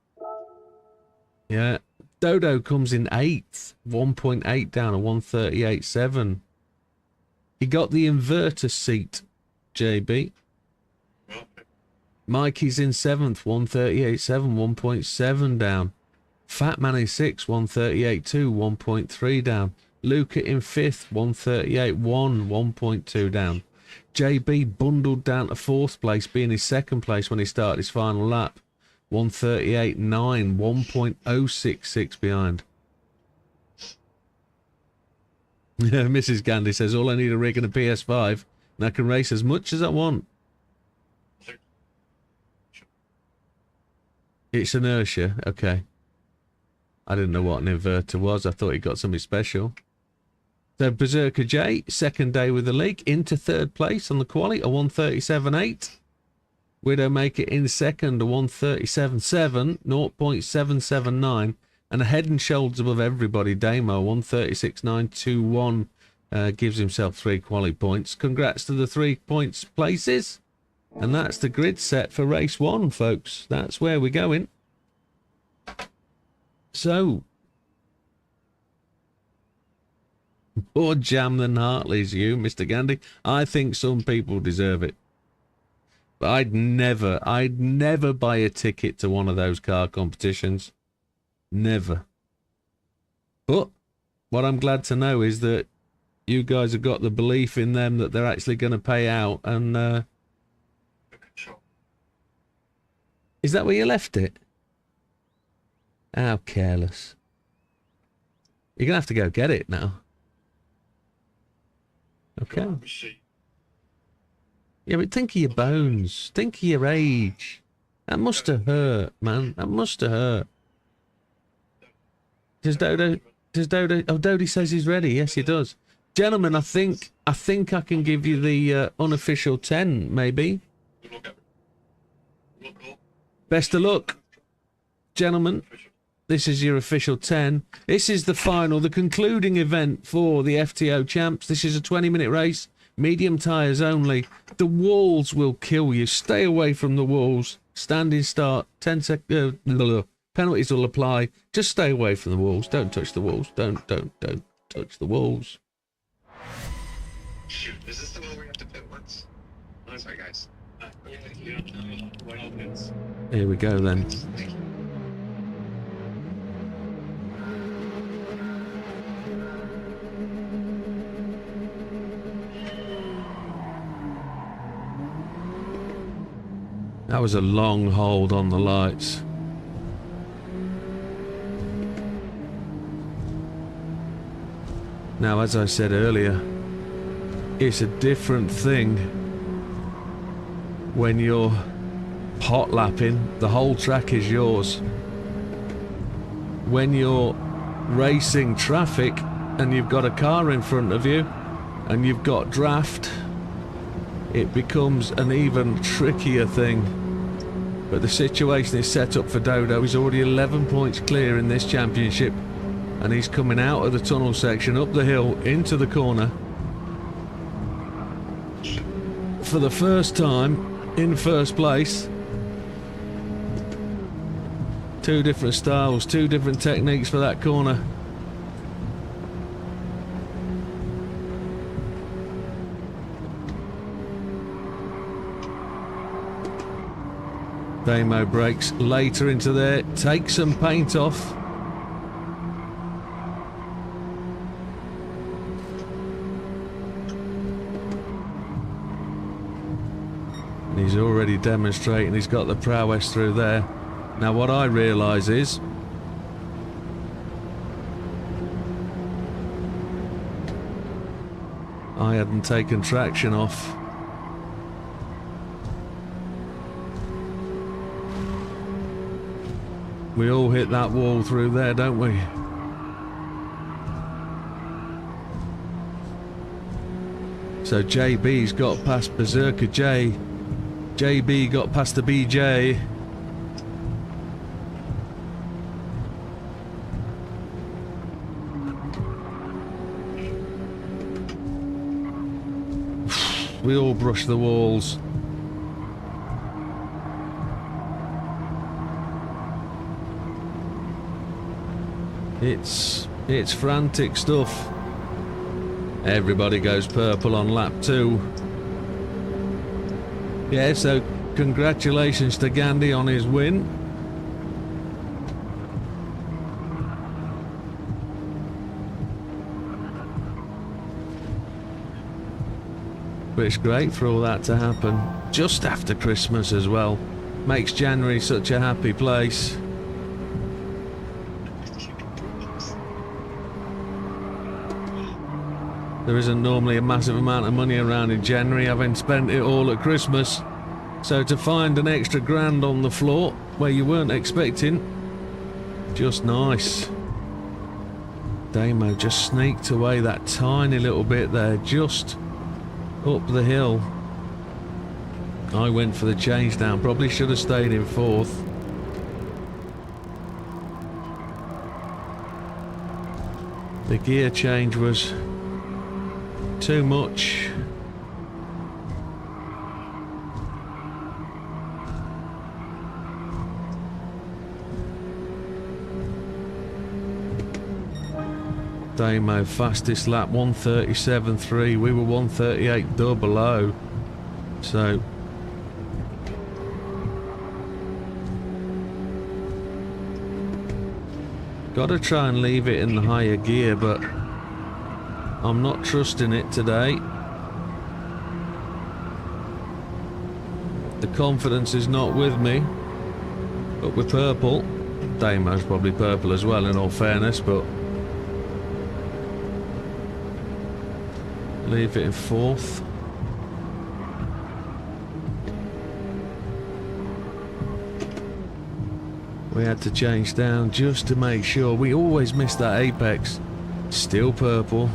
Yeah. Dodo comes in 8th. 1.8 down, a 138.7. He got the inverter seat, JB. Mikey's in 7th. 138.7, 1.7 down. Fat Man in 6th, 138.2, 1.3 down. Luca in 5th, 138.1, 1.2 down. JB bundled down to 4th place, being in 2nd place when he started his final lap. 138.9, 1.066 behind. Mrs. Gandhi says, all I need a rig and a PS5, and I can race as much as I want. It's inertia, okay. I didn't know what an inverter was. I thought he got something special. So Berserker J, second day with the league, into 3rd place on the quali, a 137.8. Widdowmaker in 2nd, a 137.7, 0.779. And a head and shoulders above everybody, Damo, 136.921, gives himself 3 quali points. Congrats to the 3 points places. And that's the grid set for race 1, folks. That's where we're going. So, more jam than Hartley's, you, Mr. Gandhi. I think some people deserve it. But I'd never buy a ticket to one of those car competitions. Never. But what I'm glad to know is that you guys have got the belief in them that they're actually going to pay out. And is that where you left it? How careless. You're going to have to go get it now. Okay. Yeah, but think of your bones. Think of your age. That must have hurt, man. That must have hurt. Does Dodo... Oh, Dodie says he's ready. Yes, he does. Gentlemen, I think I can give you the unofficial 10, maybe. Best of luck. Gentlemen, this is your official 10. This is the final, the concluding event for the FTO Champs. This is a 20-minute race. Medium tyres only. The walls will kill you. Stay away from the walls. Standing start. 10 seconds. Penalties will apply. Just stay away from the walls. Don't touch the walls. Don't touch the walls. Shoot, is this the one we have to pit once? Oh, sorry, guys. Here we go then. Thank you. That was a long hold on the lights. Now, as I said earlier, it's a different thing when you're hot lapping. The whole track is yours. When you're racing traffic and you've got a car in front of you and you've got draft, it becomes an even trickier thing. But the situation is set up for Dodo. He's already 11 points clear in this championship, and he's coming out of the tunnel section, up the hill, into the corner. For the first time in first place. Two different styles, two different techniques for that corner. Damo breaks later into there, takes some paint off. And he's already demonstrating he's got the prowess through there. Now what I realise is I hadn't taken traction off. We all hit that wall through there, don't we? So JB's got past Berserker J. JB got past the BJ. We all brush the walls. It's frantic stuff. Everybody goes purple on lap 2. Yeah, so congratulations to Gandhi on his win. But it's great for all that to happen just after Christmas as well. Makes January such a happy place. There isn't normally a massive amount of money around in January, having spent it all at Christmas. So to find an extra grand on the floor where you weren't expecting, just nice. Damo just sneaked away that tiny little bit there, just up the hill. I went for the change down, probably should have stayed in fourth. The gear change was too much. Damo fastest lap 1:37.3. We were 1:38.00. So gotta try and leave it in the higher gear, but I'm not trusting it today. The confidence is not with me. But we're purple. Damo's probably purple as well, in all fairness, but leave it in fourth. We had to change down just to make sure. We always miss that apex. Still purple.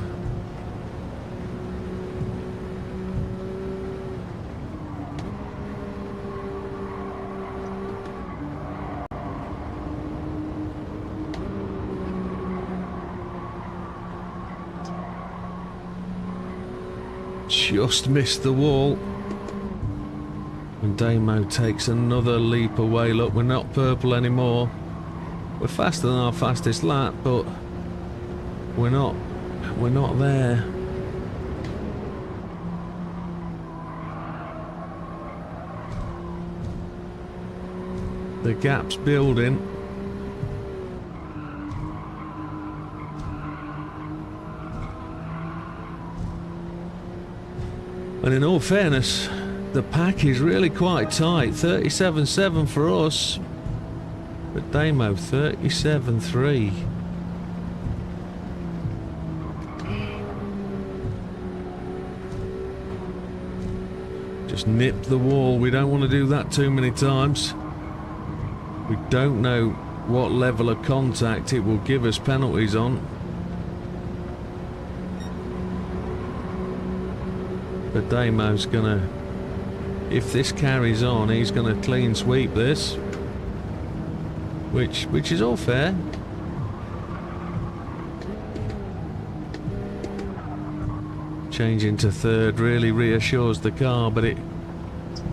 Just missed the wall. And Damo takes another leap away. Look, we're not purple anymore. We're faster than our fastest lap, but we're not there. The gap's building. And in all fairness, the pack is really quite tight. 37.7 for us, but Damo 37.3. Just nip the wall. We don't want to do that too many times. We don't know what level of contact it will give us penalties on. But Damo's gonna, if this carries on, he's gonna clean sweep this, which is all fair. Changing to third really reassures the car, but it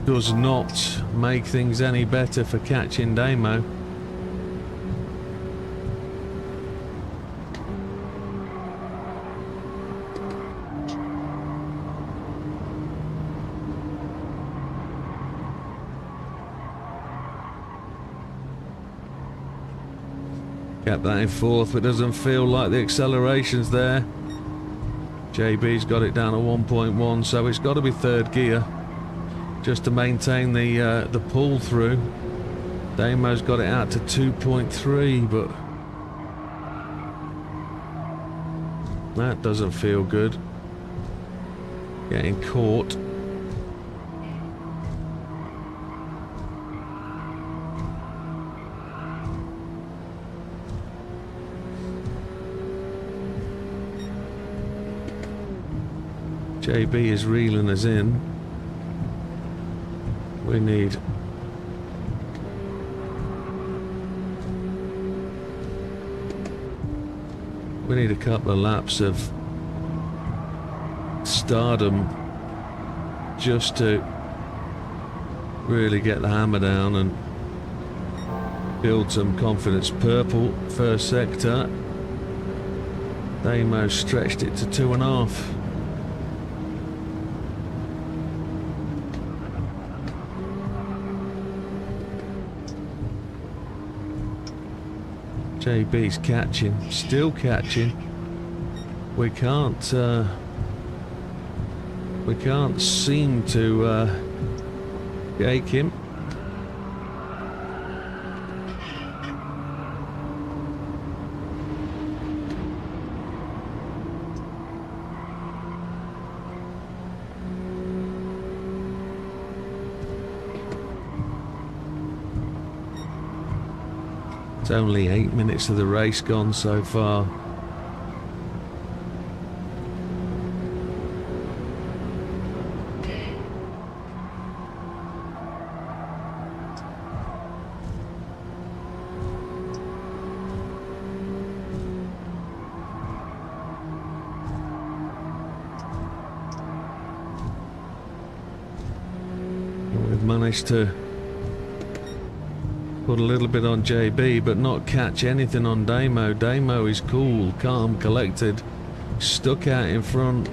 does not make things any better for catching Damo. Kept that in fourth, but doesn't feel like the acceleration's there. JB's got it down to 1.1, so it's got to be third gear just to maintain the pull through. Damo's got it out to 2.3, but that doesn't feel good. Getting caught. JB is reeling us in. We need a couple of laps of stardom just to really get the hammer down and build some confidence. Purple first sector. Damo stretched it to 2.5. JB's catching, still catching. We can't We can't seem to jake him. It's only 8 minutes of the race gone so far. We've managed to put a little bit on JB, but not catch anything on Damo. Damo is cool, calm, collected, stuck out in front.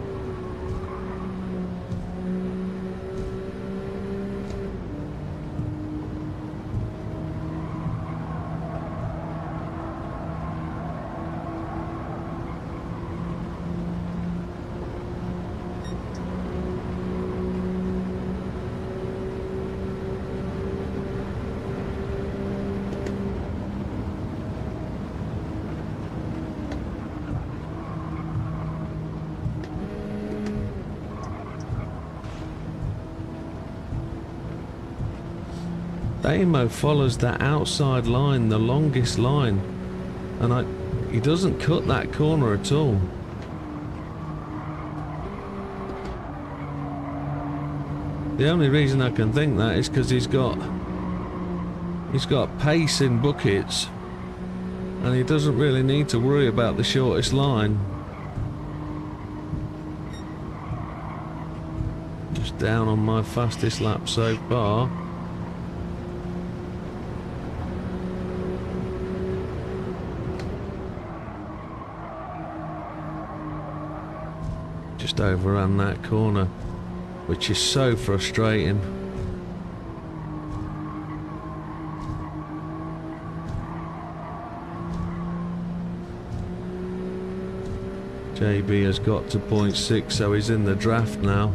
Damo follows that outside line, the longest line, and he doesn't cut that corner at all. The only reason I can think that is because he's got pace in buckets, and he doesn't really need to worry about the shortest line. Just down on my fastest lap so far. Just overran that corner, which is so frustrating. JB has got to 0.6, so he's in the draft now.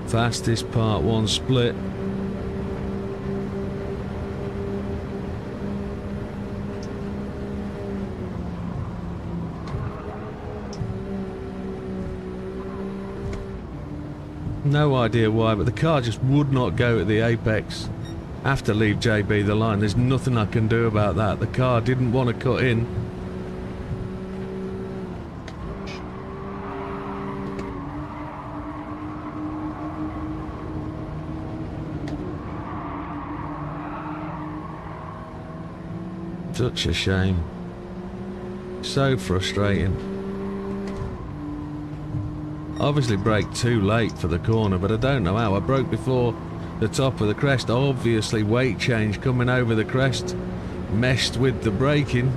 Fastest part 1 split. No idea why, but the car just would not go at the apex. I have to leave JB the line. There's nothing I can do about that. The car didn't want to cut in. Such a shame. So frustrating. Obviously braked too late for the corner, but I don't know how. I broke before the top of the crest. Obviously weight change coming over the crest messed with the braking.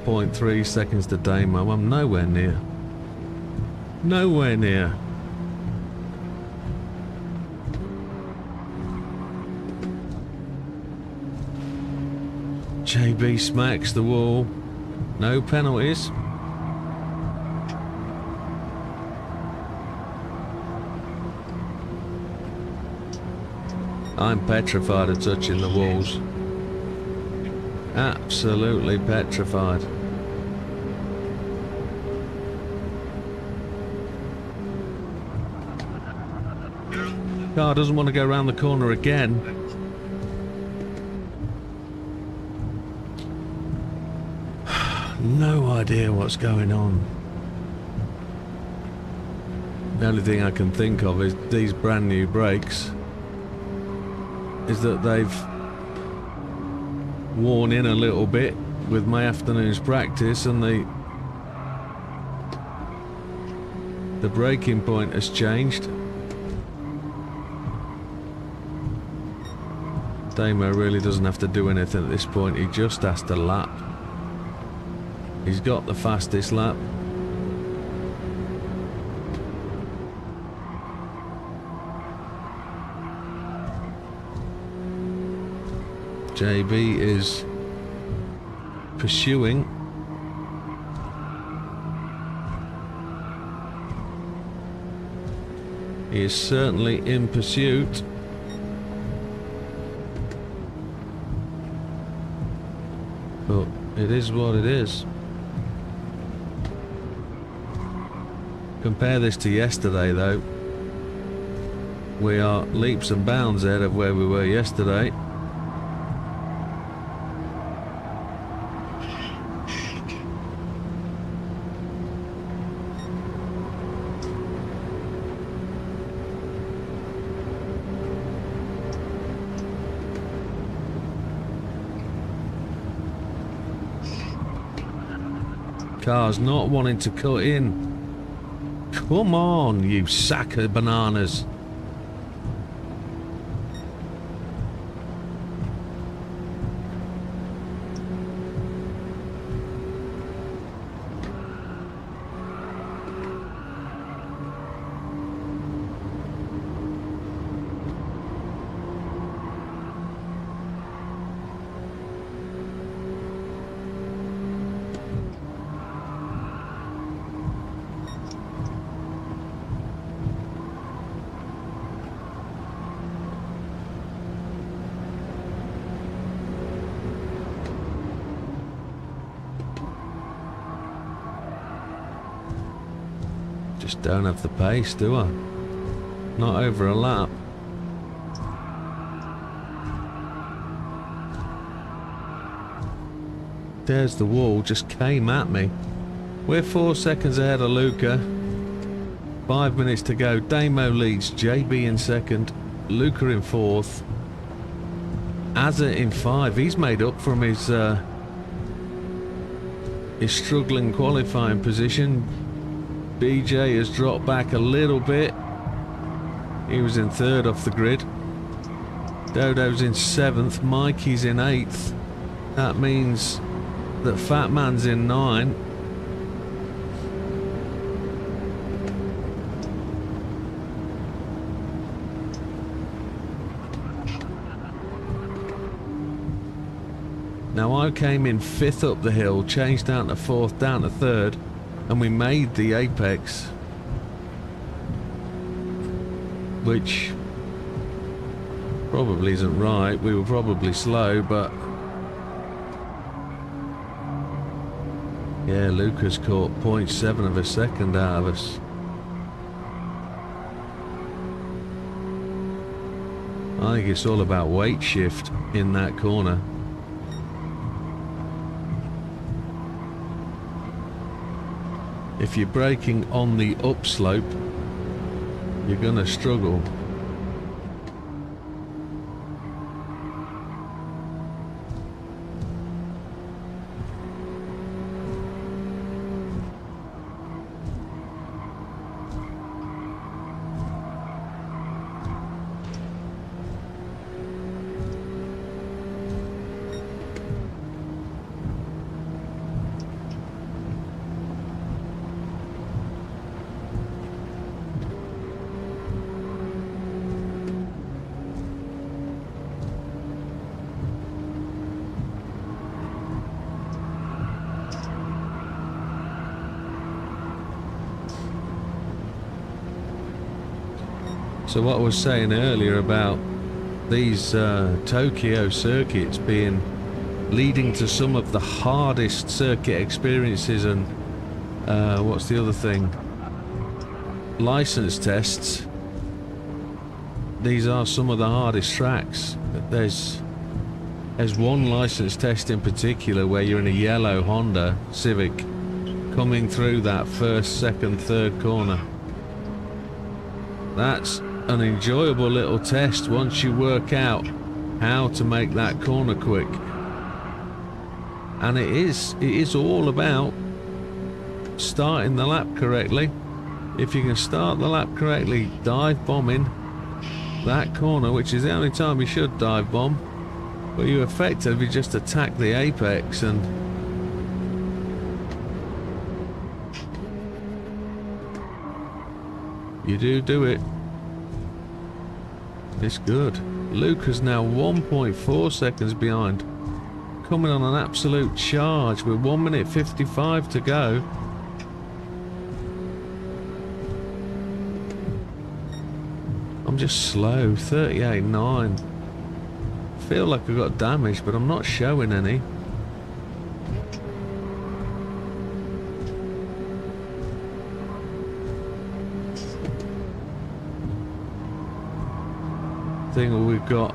.3 seconds to Damo. I'm nowhere near. Nowhere near. JB smacks the wall. No penalties. I'm petrified of touching the walls. Absolutely petrified. Car doesn't want to go around the corner again. No idea what's going on. The only thing I can think of is these brand new brakes is that they've worn in a little bit with my afternoon's practice, and the braking point has changed. Damo really doesn't have to do anything at this point, he just has to lap. He's got the fastest lap. JB is pursuing. He is certainly in pursuit. But it is what it is. Compare this to yesterday though. We are leaps and bounds ahead of where we were yesterday. Car's not wanting to cut in. Come on, you sack of bananas. Just don't have the pace, do I? Not over a lap. There's the wall, just came at me. We're 4 seconds ahead of Luca. 5 minutes to go. Damo leads, JB in second, Luca in fourth, Azza in 5. He's made up from his struggling qualifying position. BJ has dropped back a little bit. He was in 3rd off the grid. Dodo's in 7th. Mikey's in 8th. That means that Fat Man's in 9. Now I came in 5th up the hill, changed down to 4th, down to 3rd. And we made the apex, which probably isn't right. We were probably slow, but yeah, Luca's caught 0.7 of a second out of us. I think it's all about weight shift in that corner. If you're braking on the upslope, you're gonna struggle. So what I was saying earlier about these Tokyo circuits leading to some of the hardest circuit experiences, and what's the other thing? License tests. These are some of the hardest tracks. There's one license test in particular where you're in a yellow Honda Civic coming through that first, second, third corner. That's an enjoyable little test once you work out how to make that corner quick. And it is all about starting the lap correctly. If you can start the lap correctly, dive bombing that corner, which is the only time you should dive bomb, but you effectively just attack the apex and you do it. It's good. Luke is now 1.4 seconds behind. Coming on an absolute charge with 1 minute 55 to go. I'm just slow, 38.9. Feel like I got damage, but I'm not showing any. I think we've got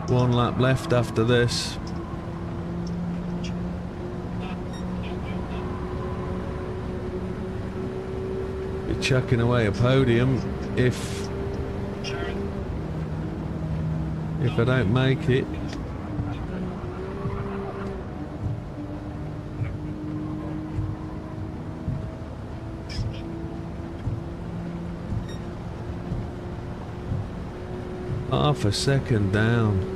1 lap left after this. Be chucking away a podium if I don't make it. Half a second down.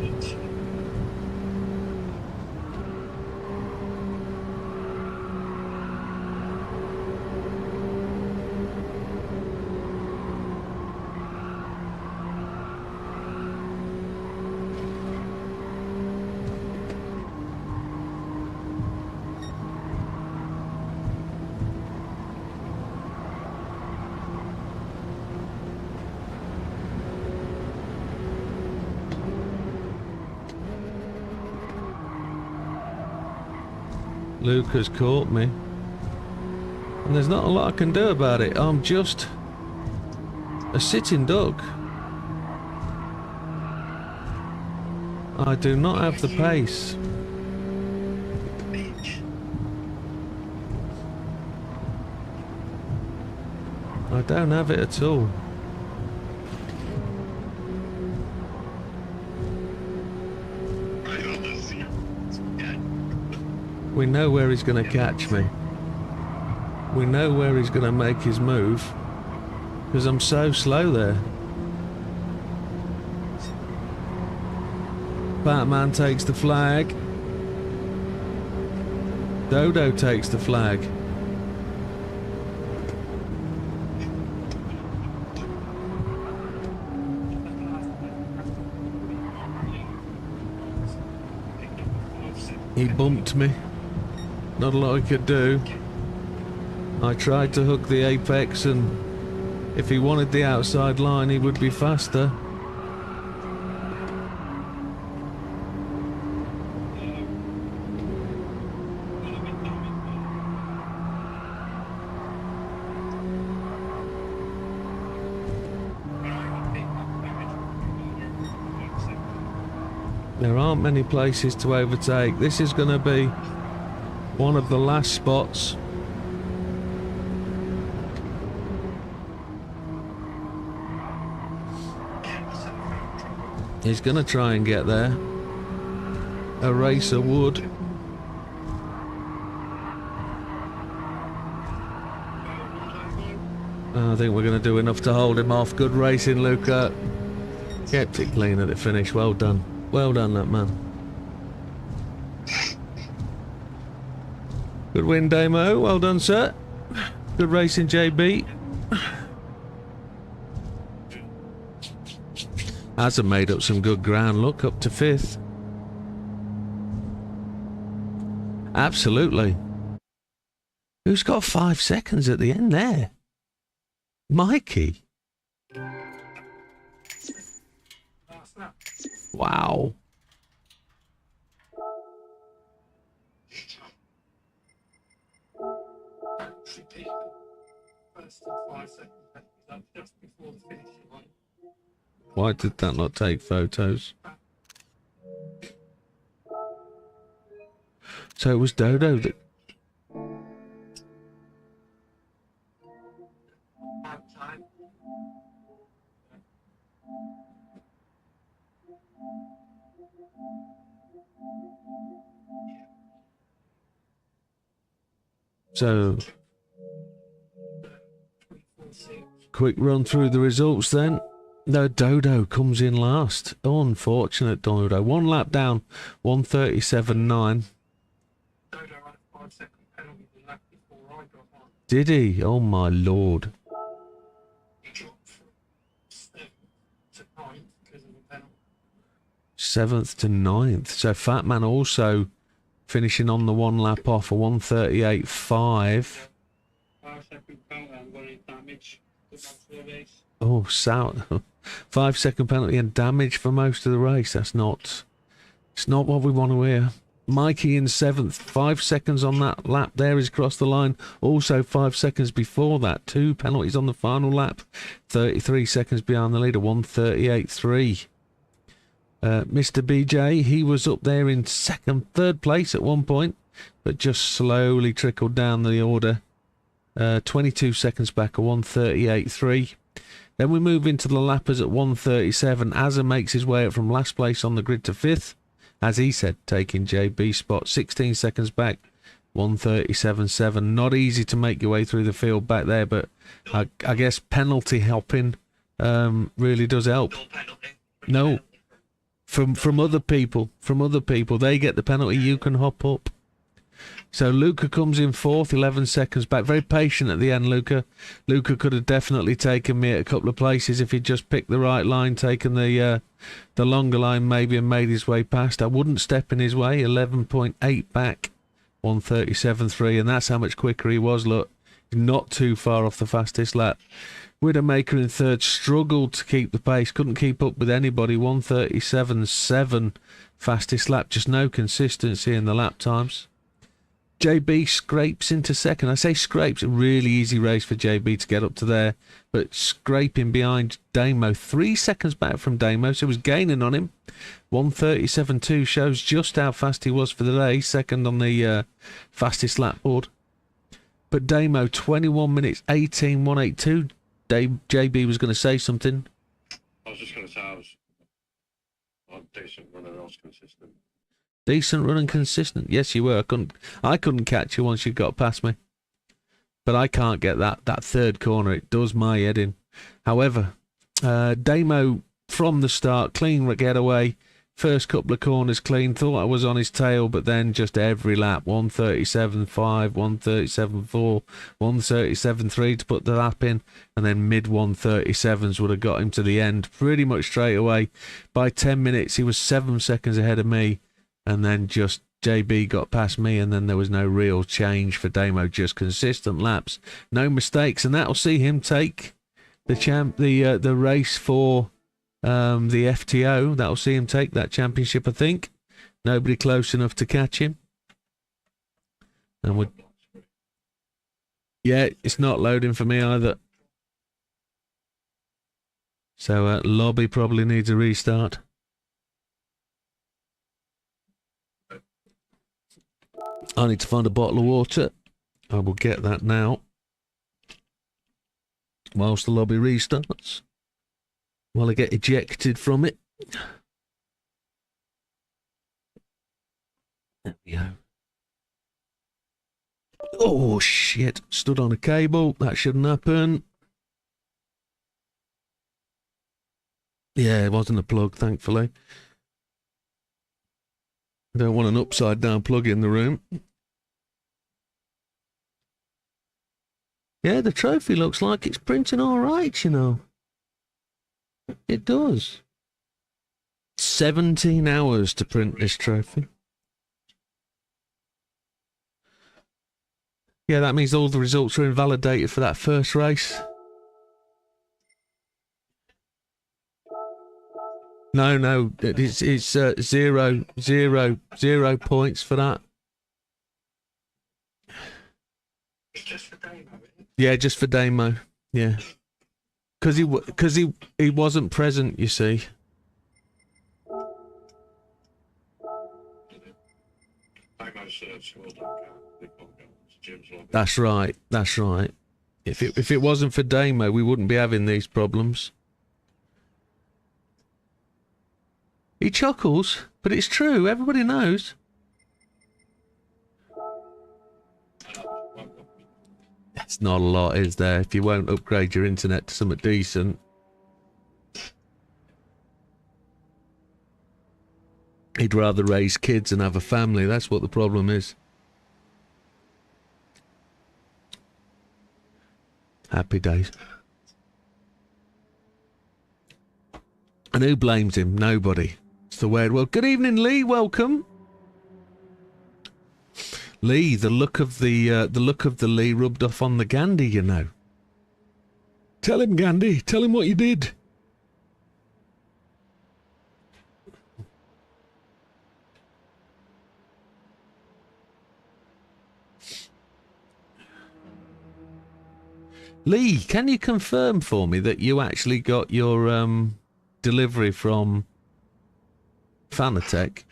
Luke has caught me. And there's not a lot I can do about it. I'm just a sitting duck. I do not have the pace. I don't have it at all. We know where he's going to catch me. We know where he's going to make his move. Because I'm so slow there. Batman takes the flag. Dodo takes the flag. He bumped me. Not a lot I could do. I tried to hook the apex, and if he wanted the outside line, he would be faster. There aren't many places to overtake. This is going to be one of the last spots. He's going to try and get there. A racer would. I think we're going to do enough to hold him off. Good racing, Luca. Kept it clean at the finish. Well done. Well done, that man. Good win, Damo. Well done, sir. Good racing, JB. Hasn't made up some good ground. Look, up to 5th. Absolutely. Who's got 5 seconds at the end there? Mikey. Wow. Why did that not take photos? So it was Dodo that... So, quick run through the results then. No, Dodo comes in last. Unfortunate Dodo. One lap down, 1:37.9. Dodo had a 5-second penalty the lap before I got on. Did he? Oh my lord. He dropped from 7th to 9th because of the penalty. 7th to 9th. So Fatman also finishing on the one lap off, a 1:38.5. 5-second penalty and got any damage for most of the race. Oh, 5-second penalty and damage for most of the race. It's not what we want to hear. Mikey in 7th, 5 seconds on that lap there. He's crossed the line. Also 5 seconds before that, 2 penalties on the final lap. 33 seconds behind the leader, 1:38.3. Mr. BJ, he was up there in third place at one point, but just slowly trickled down the order. 22 seconds back, a 1:38.3. Then we move into the lappers at 1:37. Azza makes his way up from last place on the grid to 5th. As he said, taking JB's spot, 16 seconds back, 1:37.7. Not easy to make your way through the field back there, but I guess penalty helping really does help. No, from other people, they get the penalty, you can hop up. So Luca comes in 4th, 11 seconds back. Very patient at the end, Luca. Luca could have definitely taken me at a couple of places if he'd just picked the right line, taken the longer line maybe and made his way past. I wouldn't step in his way. 11.8 back, 1:37.3, and that's how much quicker he was. Look, not too far off the fastest lap. Widdowmaker in 3rd struggled to keep the pace, couldn't keep up with anybody. 1:37.7 fastest lap, just no consistency in the lap times. JB scrapes into 2nd. I say scrapes, a really easy race for JB to get up to there, but scraping behind Damo, 3 seconds back from Damo, so he was gaining on him. 1:37.2 shows just how fast he was for the day, 2nd on the fastest lap board. But Damo, 21 minutes 18, 1:82. JB was going to say something. I was just going to say I'm decent runner, I was consistent. Decent run and consistent. Yes, you were. I couldn't catch you once you got past me. But I can't get that 3rd corner. It does my head in. However, Damo from the start, clean getaway. First couple of corners clean. Thought I was on his tail, but then just every lap. 1:37.5, 1:37.4, 1:37.3 to put the lap in. And then mid 1:37s would have got him to the end pretty much straight away. By 10 minutes, he was 7 seconds ahead of me. And then just JB got past me, and then there was no real change for Damo, just consistent laps, no mistakes, and that'll see him take the race for the FTO. That'll see him take that championship, I think. Nobody close enough to catch him. And yeah, it's not loading for me either. So lobby probably needs a restart. I need to find a bottle of water. I will get that now. Whilst the lobby restarts. While I get ejected from it. There we go. Oh, shit. Stood on a cable. That shouldn't happen. Yeah, it wasn't a plug, thankfully. I don't want an upside down plug in the room. Yeah, the trophy looks like it's printing all right, you know. It does. 17 hours to print this trophy. Yeah, that means all the results are invalidated for that first race. No, it's 0 points for that. It's just for Damo, isn't it? Yeah, just for Damo. Yeah, because he wasn't present. You see. Damo's score don't count. Big one counts. Jim's lobby. That's right. That's right. If it wasn't for Damo, we wouldn't be having these problems. He chuckles, but it's true. Everybody knows. It's not a lot, is there? If you won't upgrade your internet to something decent. He'd rather raise kids and have a family. That's what the problem is. Happy days. And who blames him? Nobody. It's the weird world. Good evening, Lee. Welcome. Lee, the look of the Lee rubbed off on the Gandhi, you know. Tell him, Gandhi. Tell him what you did. Lee, can you confirm for me that you actually got your delivery from Fanatec?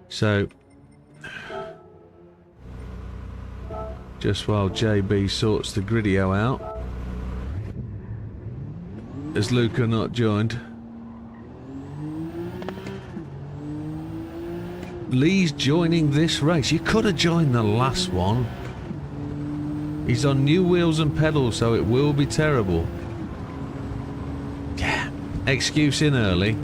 So, just while JB sorts the Gridio out, has Luca not joined? Lee's joining this race. You could have joined the last one. He's on new wheels and pedals, so it will be terrible. Yeah, excuse in early.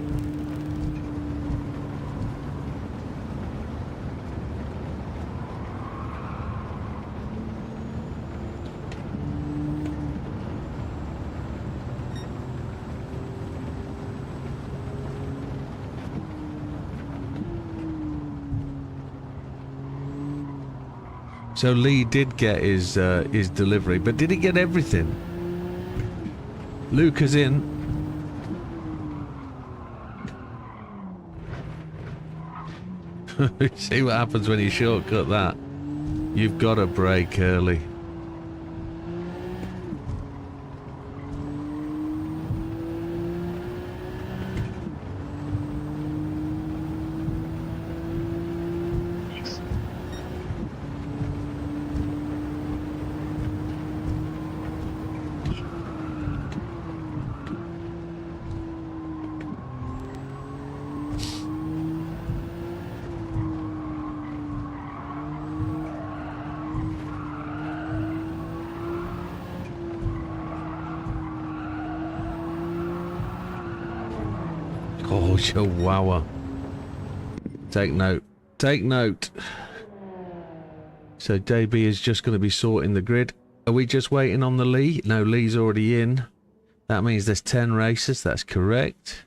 So Lee did get his delivery, but did he get everything? Luca's in. See what happens when you shortcut that. You've got to brake early. Oh, chihuahua. Take note. Take note. So JB is just going to be sorting the grid. Are we just waiting on the Lee? No, Lee's already in. That means there's 10 races. That's correct.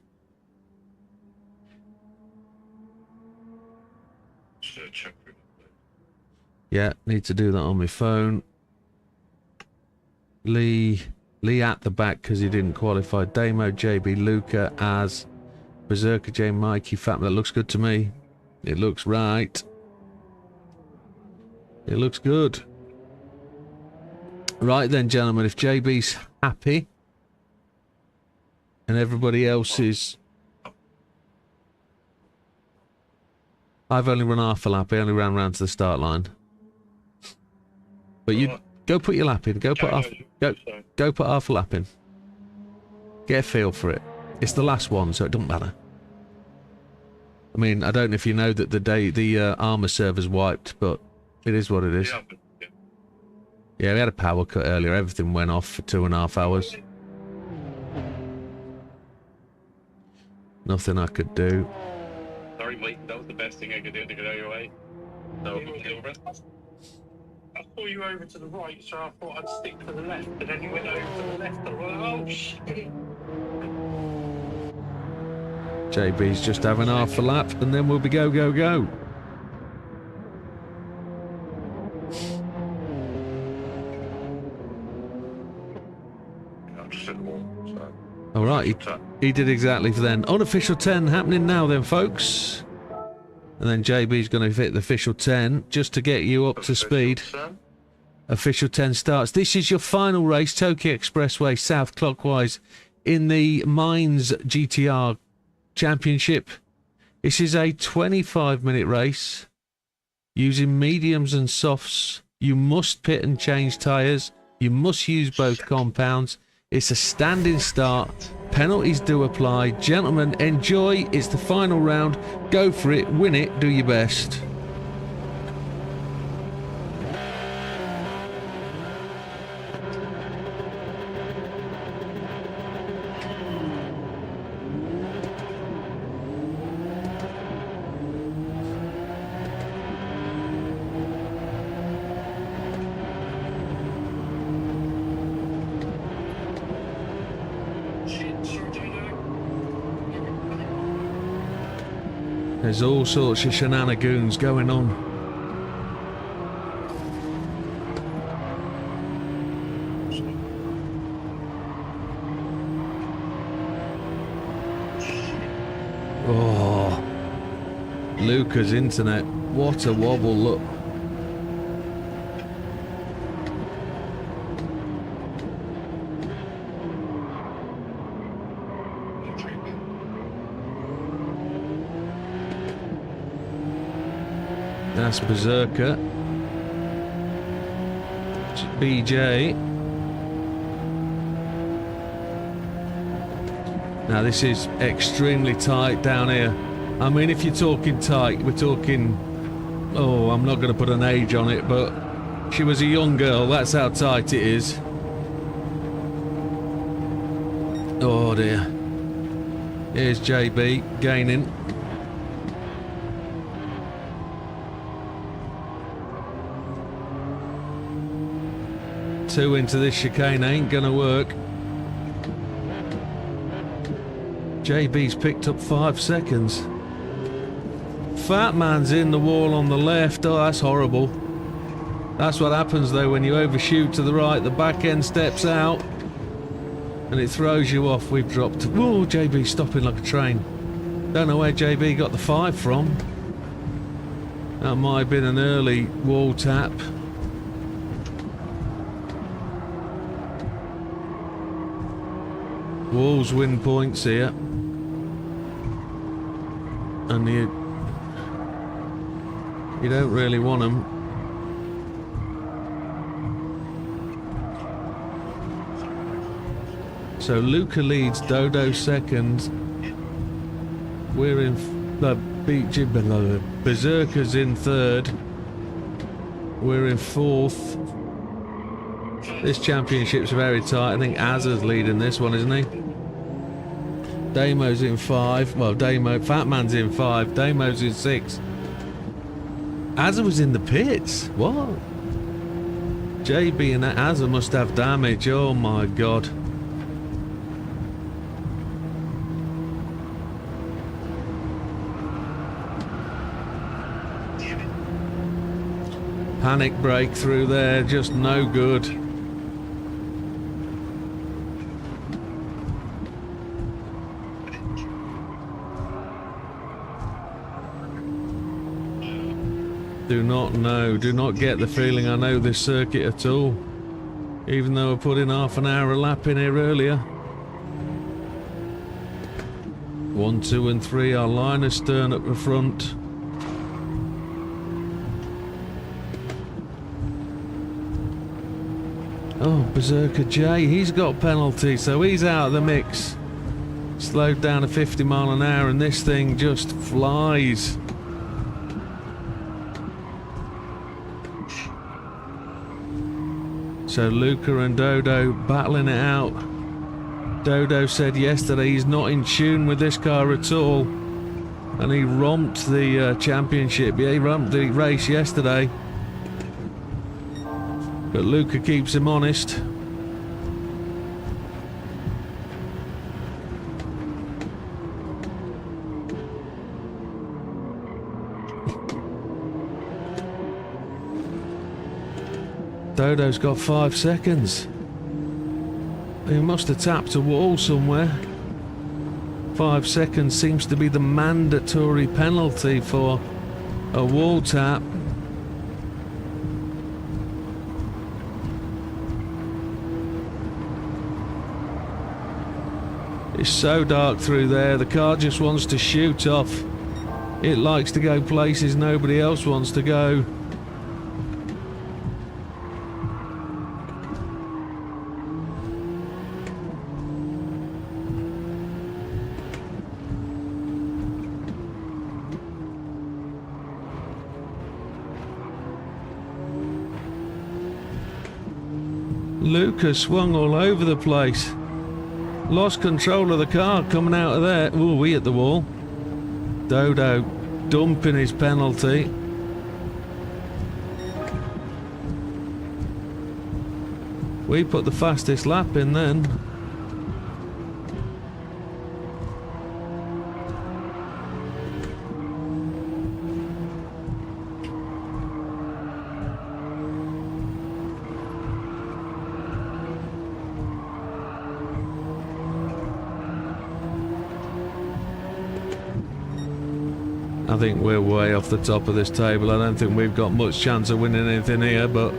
Yeah, need to do that on my phone. Lee at the back because he didn't qualify. Damo, JB, Luca, Az, Berserker, J, Mikey, Fatman. That looks good to me. It looks right. It looks good. Right then, gentlemen, if JB's happy and everybody else is... I've only run half a lap. I only ran round to the start line. But you go put your lap in. Go put half a lap in. Get a feel for it. It's the last one, so it doesn't matter. I mean, I don't know if you know that the armor server's wiped, but it is what it is. Yeah, we had a power cut earlier. Everything went off for 2.5 hours. Nothing I could do. Sorry, mate. That was the best thing I could do to get out of your way. No, I saw you over to the right, so I thought I'd stick to the left, and then you went over to the left, and I was like, oh, shit. JB's just having half a lap, and then we'll be go, go, go. I'm just at the wall, so. All right, he did exactly for then. Unofficial 10 happening now then, folks. And then JB's going to hit the official 10 just to get you up to speed. Official 10 starts. This is your final race, Tokyo Expressway south clockwise in the Mines GTR Championship. This is a 25-minute race using mediums and softs. You must pit and change tyres. You must use both compounds. It's a standing start. Penalties do apply. Gentlemen, enjoy. It's the final round. Go for it. Win it. Do your best. There's all sorts of shenanigans going on. Oh, Luca's internet. What a wobble, look. That's Berserker. BJ. Now this is extremely tight down here. I mean, if you're talking tight, we're talking... Oh, I'm not going to put an age on it, but she was a young girl. That's how tight it is. Oh dear. Here's JB gaining. Two into this chicane ain't gonna work. JB's picked up 5 seconds. Fat man's in the wall on the left. Oh, that's horrible. That's what happens though when you overshoot to the right. The back end steps out and it throws you off. We've dropped. Whoa, JB's stopping like a train. Don't know where JB got the 5 from. That might have been an early wall tap. Wolves win points here, and you don't really want them. So Luca leads, Dodo second. We're in Berserker's in third. We're in fourth. This championship's very tight. I think Azza's leading this one, isn't he? Damo's in 5. Well, Fat Man's in 5. Damo's in 6. Azza was in the pits. What? JB and Azza must have damage. Oh my god. Panic breakthrough there. Just no good. Do not know, do not get the feeling I know this circuit at all. Even though I put in half an hour a lap in here earlier. 1, 2 and 3 are line astern up the front. Oh, Berserker J, he's got penalty, so he's out of the mix. Slowed down to 50 mile an hour and this thing just flies. So Luca and Dodo battling it out. Dodo said yesterday he's not in tune with this car at all. And he romped the championship. Yeah, he romped the race yesterday. But Luca keeps him honest. Dodo's got 5 seconds. He must have tapped a wall somewhere. 5 seconds seems to be the mandatory penalty for a wall tap. It's so dark through there, the car just wants to shoot off. It likes to go places nobody else wants to go. Lucas swung all over the place. Lost control of the car coming out of there. Ooh, we hit the wall. Dodo dumping his penalty. We put the fastest lap in then. I think we're way off the top of this table. I don't think we've got much chance of winning anything here, but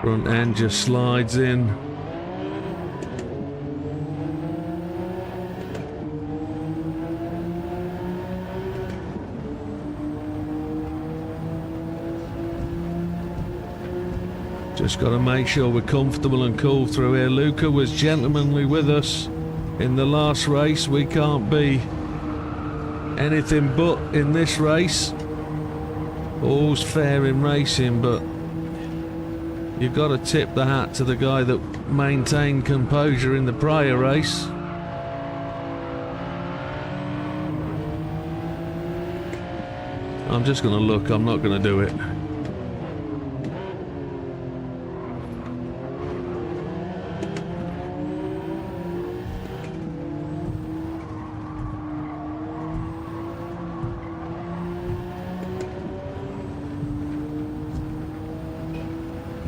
front end just slides in. Just got to make sure we're comfortable and cool through here. Luca was gentlemanly with us in the last race. We can't be anything but in this race. All's fair in racing, but you've got to tip the hat to the guy that maintained composure in the prior race. I'm just going to look, I'm not going to do it.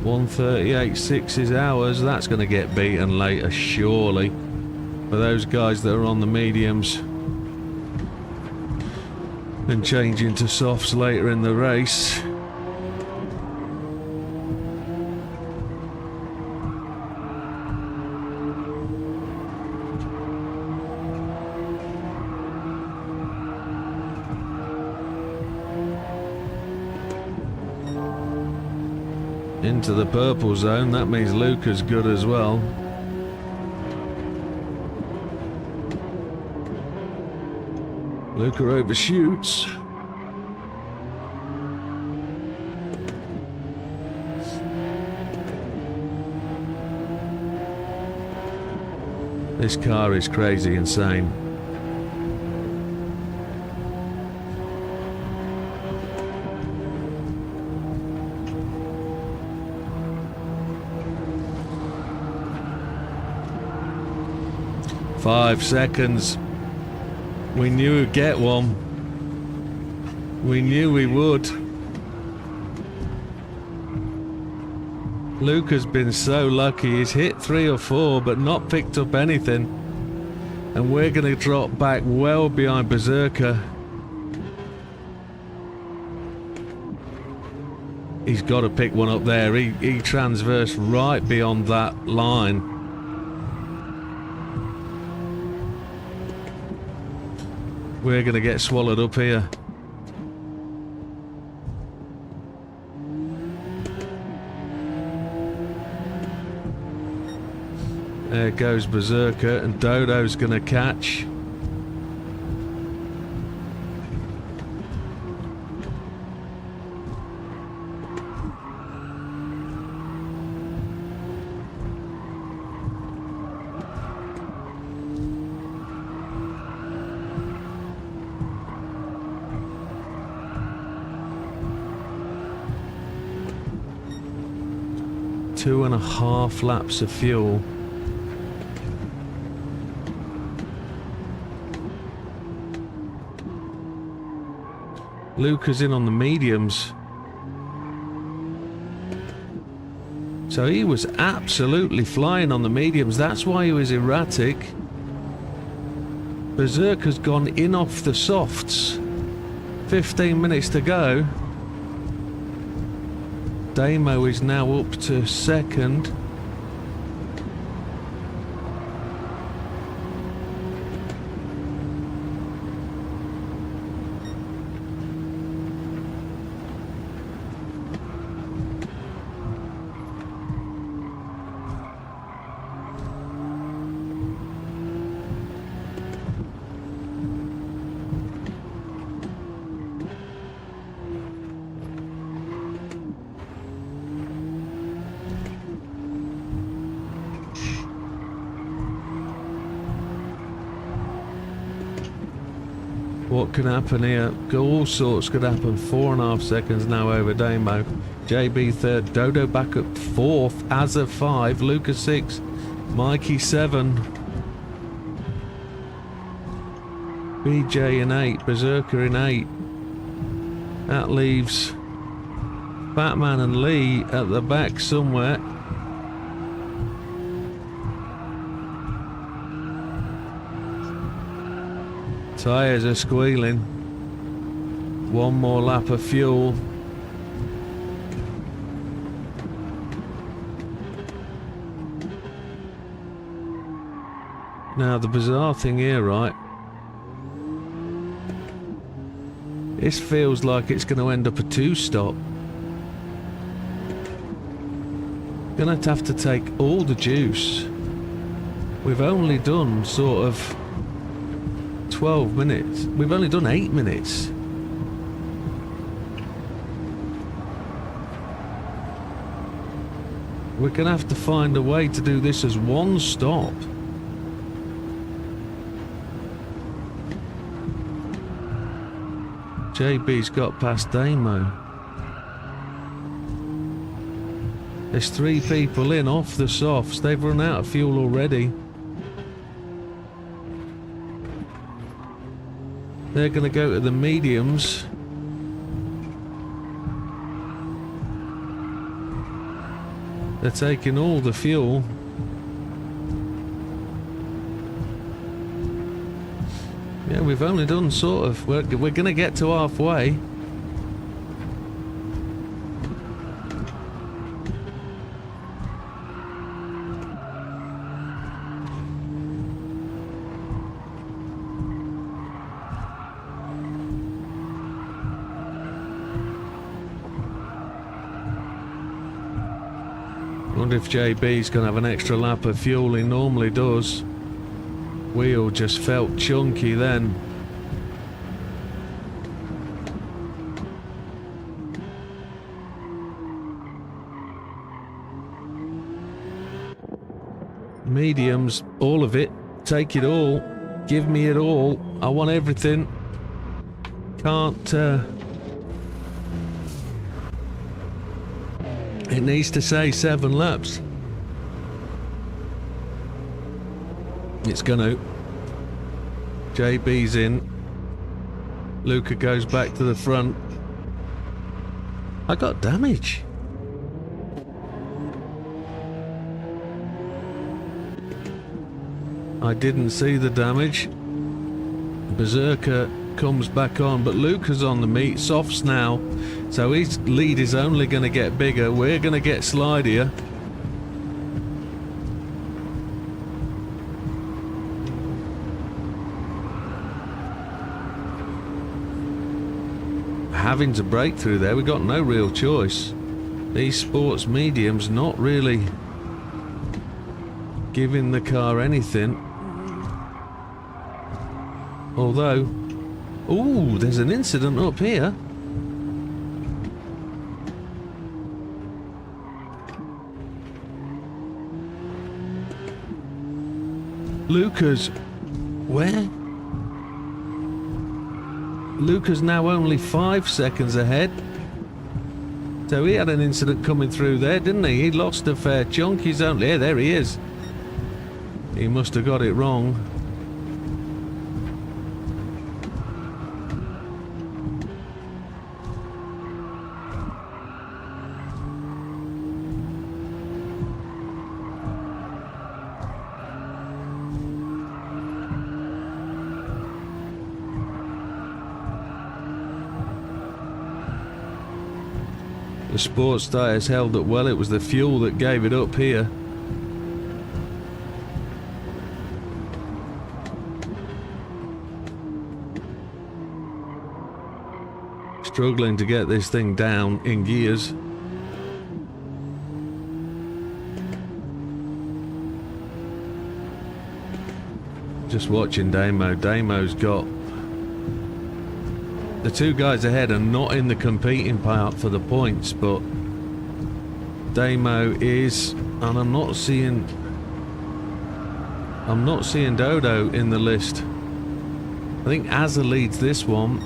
.138.6 is ours. That's going to get beaten later, surely. For those guys that are on the mediums and change into softs later in the race. Into the purple zone. That means Luca's good as well. Luca overshoots. This car is crazy insane. Five seconds. We knew we'd get one. We knew we would. Luca's been so lucky. He's hit 3 or 4 but not picked up anything. And we're going to drop back well behind Berserker. He's got to pick one up there. He transversed right beyond that line. We're going to get swallowed up here. There goes Berserker, and Dodo's going to catch. Two and a half laps of fuel. Luca's in on the mediums. So he was absolutely flying on the mediums. That's why he was erratic. Berserker's gone in off the softs. 15 minutes to go. Damo is now up to second. What could happen here? All sorts could happen. 4.5 seconds now over Damo. JB third. Dodo back up fourth. Azza 5. Lucas 6. Mikey 7. BJ in 8. Berserker in 8. That leaves Batman and Lee at the back somewhere. Tyres are squealing. One more lap of fuel. Now the bizarre thing here, right? This feels like it's going to end up a 2-stop. Gonna have to take all the juice. We've only done sort of 12 minutes. We've only done 8 minutes. We're gonna have to find a way to do this as one stop. JB's got past Damo. There's 3 people in off the softs. They've run out of fuel already. They're going to go to the mediums. They're taking all the fuel. Yeah, we've only done sort of... We're going to get to halfway. Wonder if JB's going to have an extra lap of fuel. He normally does. Wheel just felt chunky then. Mediums, all of it. Take it all. Give me it all. I want everything. Can't... It needs to say 7 laps. It's gonna. JB's in. Luca goes back to the front. I got damage. I didn't see the damage. Berserker comes back on, but Luca's on the meat. Softs now. So his lead is only going to get bigger. We're going to get slidier. Having to break through there, we got no real choice. These sports mediums not really giving the car anything. Although, ooh, there's an incident up here. Luca's... where? Luca's now only 5 seconds ahead. So he had an incident coming through there, didn't he? He lost a fair chunk. He's only... yeah, there he is. He must have got it wrong. The sports tyres held up well. It was the fuel that gave it up here. Struggling to get this thing down in gears. Just watching Damo. Damo's got... the 2 guys ahead are not in the competing part for the points, but Damo is, and I'm not seeing Dodo in the list. think Azza leads this one.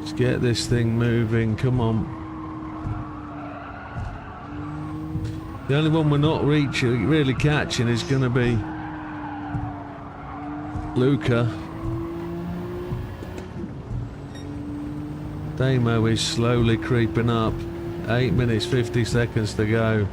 Let's get this thing moving, come on. The only one we're not really catching is going to be Luca. Damo is slowly creeping up. 8 minutes 50 seconds to go.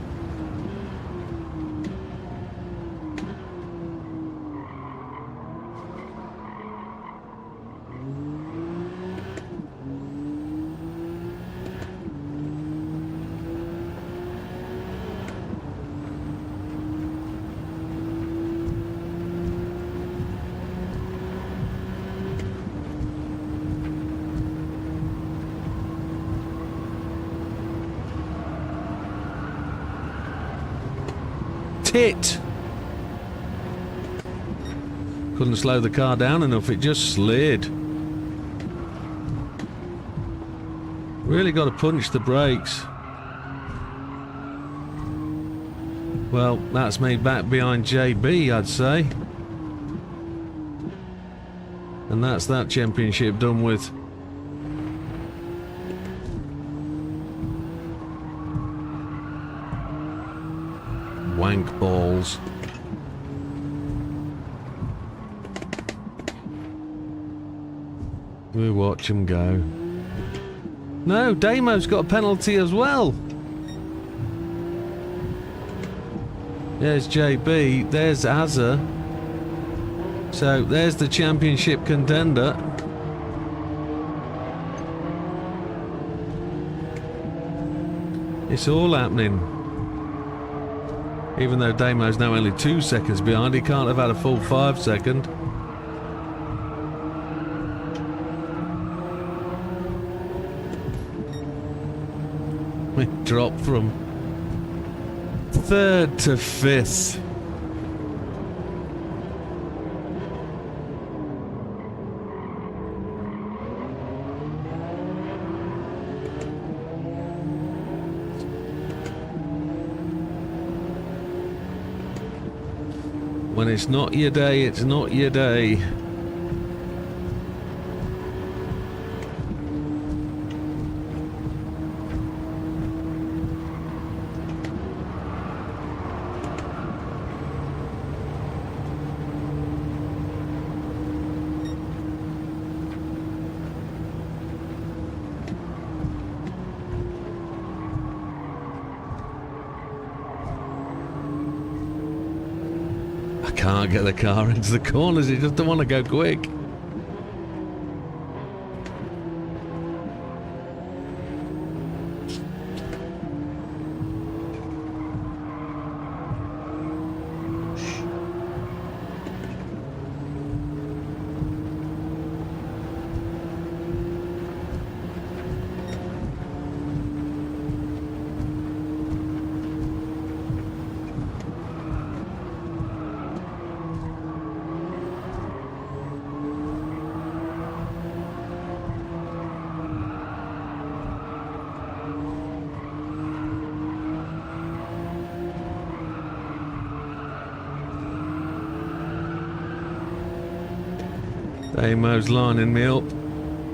Tit! Couldn't slow the car down enough, it just slid. Really got to punch the brakes. Well, that's me back behind JB, I'd say. And that's that championship done with. Wank balls. We watch them go. No, Damo's got a penalty as well. There's JB, there's Azza. So there's the championship contender. It's all happening. Even though Damo's now only 2 seconds behind, he can't have had a full 5 second. We dropped from 3rd to 5th. When it's not your day, it's not your day. Can't get the car into the corners, it just don't want to go quick. Damo's lining me up.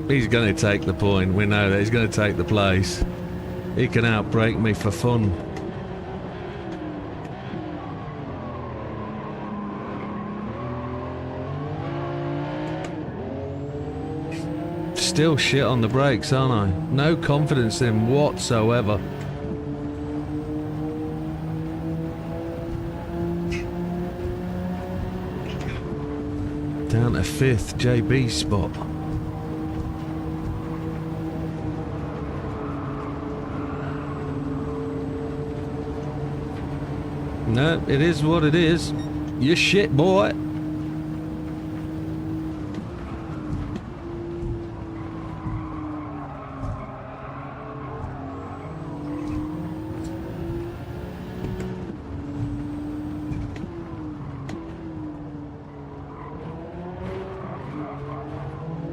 He's going to take the point. We know that he's going to take the place. He can outbrake me for fun. Still shit on the brakes, aren't I? No confidence in him whatsoever. Down to 5th, JB spot. No, it is what it is. You shit, boy.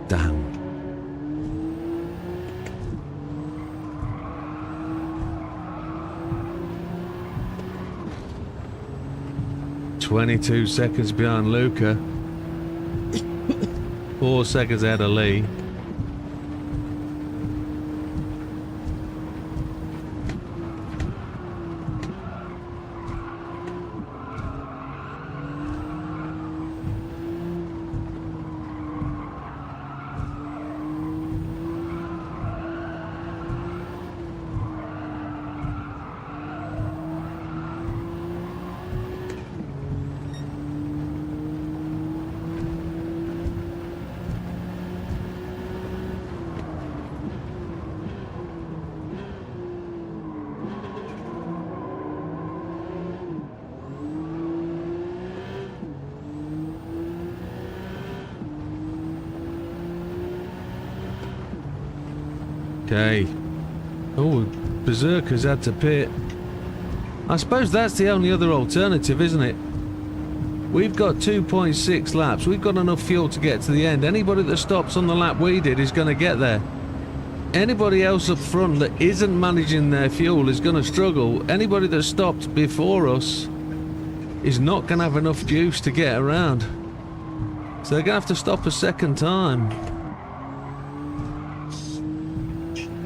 Damn. "22 seconds behind Luca. 4 seconds ahead of Lee. Okay. Oh, Berserker's had to pit. I suppose that's the only other alternative, isn't it? We've got 2.6 laps. We've got enough fuel to get to the end. Anybody that stops on the lap we did is going to get there. Anybody else up front that isn't managing their fuel is going to struggle. Anybody that stopped before us is not going to have enough juice to get around. So they're going to have to stop a second time.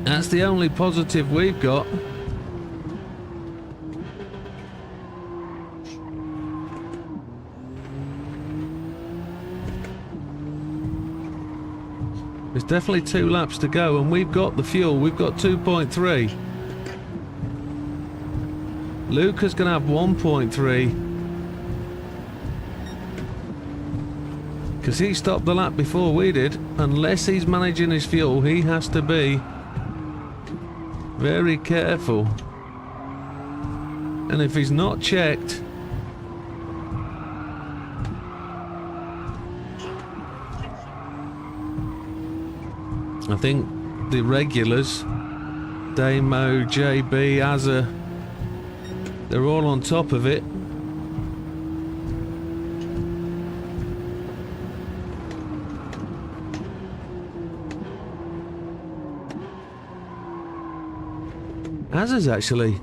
That's the only positive we've got. There's definitely 2 laps to go, and we've got the fuel. We've got 2.3. Luca's going to have 1.3. Because he stopped the lap before we did. Unless he's managing his fuel, he has to be very careful. And if he's not checked, I think the regulars, Damo, JB, Azza, they're all on top of it. Azza's actually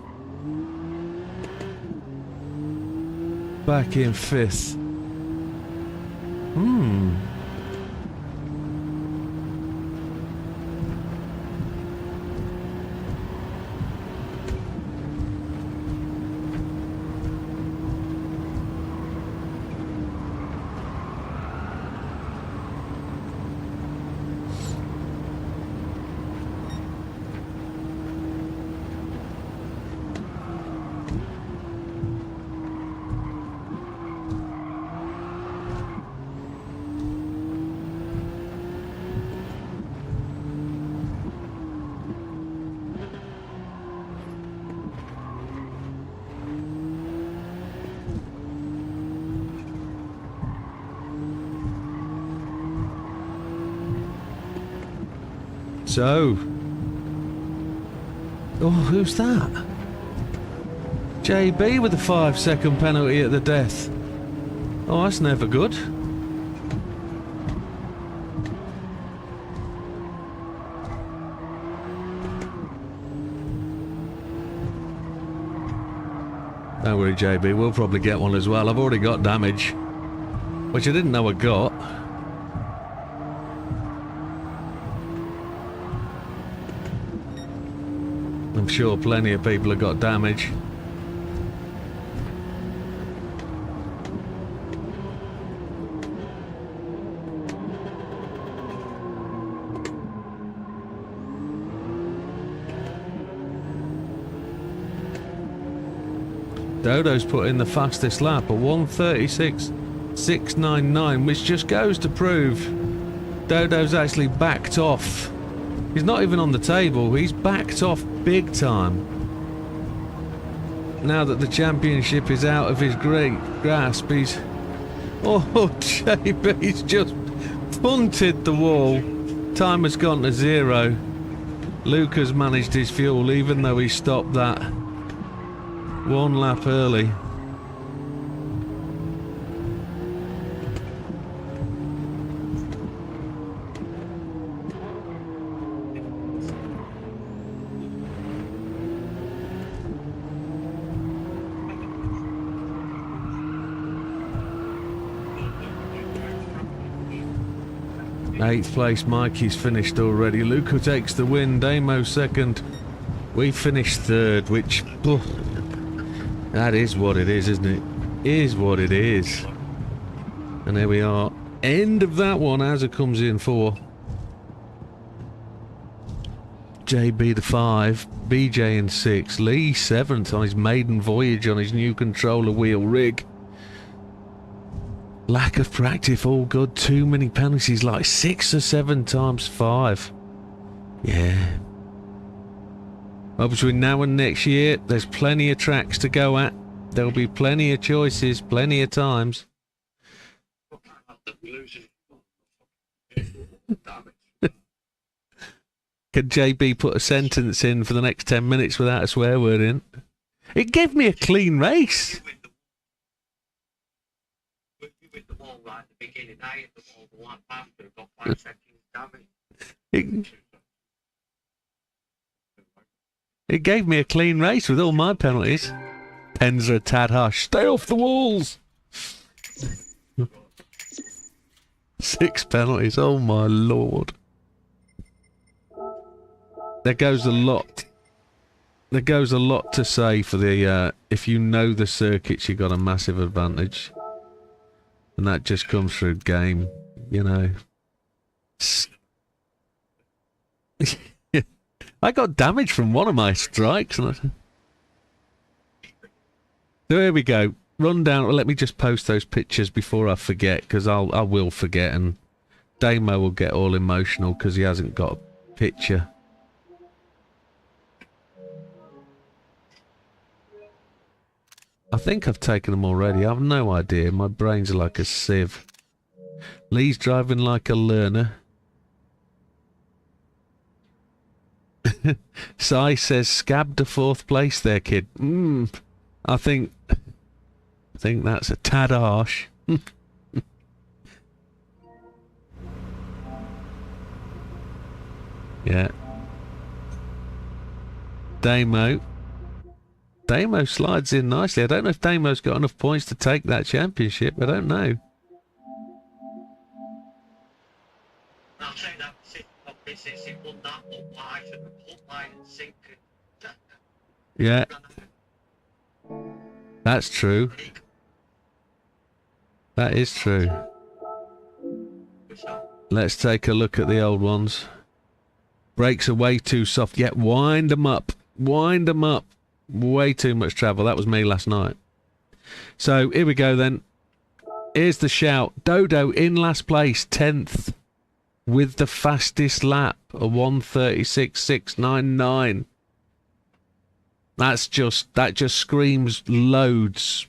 back in 5th. So, oh, who's that? JB with a 5-second penalty at the death. Oh, that's never good. Don't worry, JB, we'll probably get one as well. I've already got damage, which I didn't know I got. I'm sure plenty of people have got damage. Dodo's put in the fastest lap, a 1:36.699, which just goes to prove Dodo's actually backed off. He's not even on the table, he's backed off big time. now that the championship is out of his great grasp, he's... Oh, JB's just punted the wall. Time has gone to 0. Luke has managed his fuel, even though he stopped that 1 lap early. Eighth place, Mikey's finished already. Luca takes the win, Damo second. We finished third, which... Oh, that is what it is, isn't it? Is what it is. And there we are. End of that one. Azza comes in for JB the 5, BJ in 6, Lee 7th on his maiden voyage on his new controller wheel rig. Lack of practice, all good. Too many penalties, like 6 or 7 times 5. Yeah. Well, between now and next year, there's plenty of tracks to go at. There'll be plenty of choices, plenty of times. Could JB put a sentence in for the next 10 minutes without a swear word in? It gave me a clean race. It gave me a clean race with all my penalties. Pens are a tad harsh. Stay off the walls! 6 penalties, oh my lord. There goes a lot. There goes a lot to say for the, if you know the circuits, you got a massive advantage. And that just comes through game, you know. I got damage from one of my strikes. And so here we go. Run down. Let me just post those pictures before I forget, because I will forget, and Damo will get all emotional because he hasn't got a picture. I think I've taken them already. I've no idea. My brains are like a sieve. Lee's driving like a learner. Sai says, scabbed to 4th place there, kid. I think that's a tad harsh. Yeah. Damo slides in nicely. I don't know if Damo's got enough points to take that championship. I don't know. I'll say that it won that one, I should have put mine and sink it. Yeah. That's true. That is true. Let's take a look at the old ones. Brakes are way too soft. Yeah, wind them up. Wind them up. Way too much travel. That was me last night. So, here we go then. Here's the shout. Dodo in last place, 10th. With the fastest lap, a 1:36.699. That just screams loads.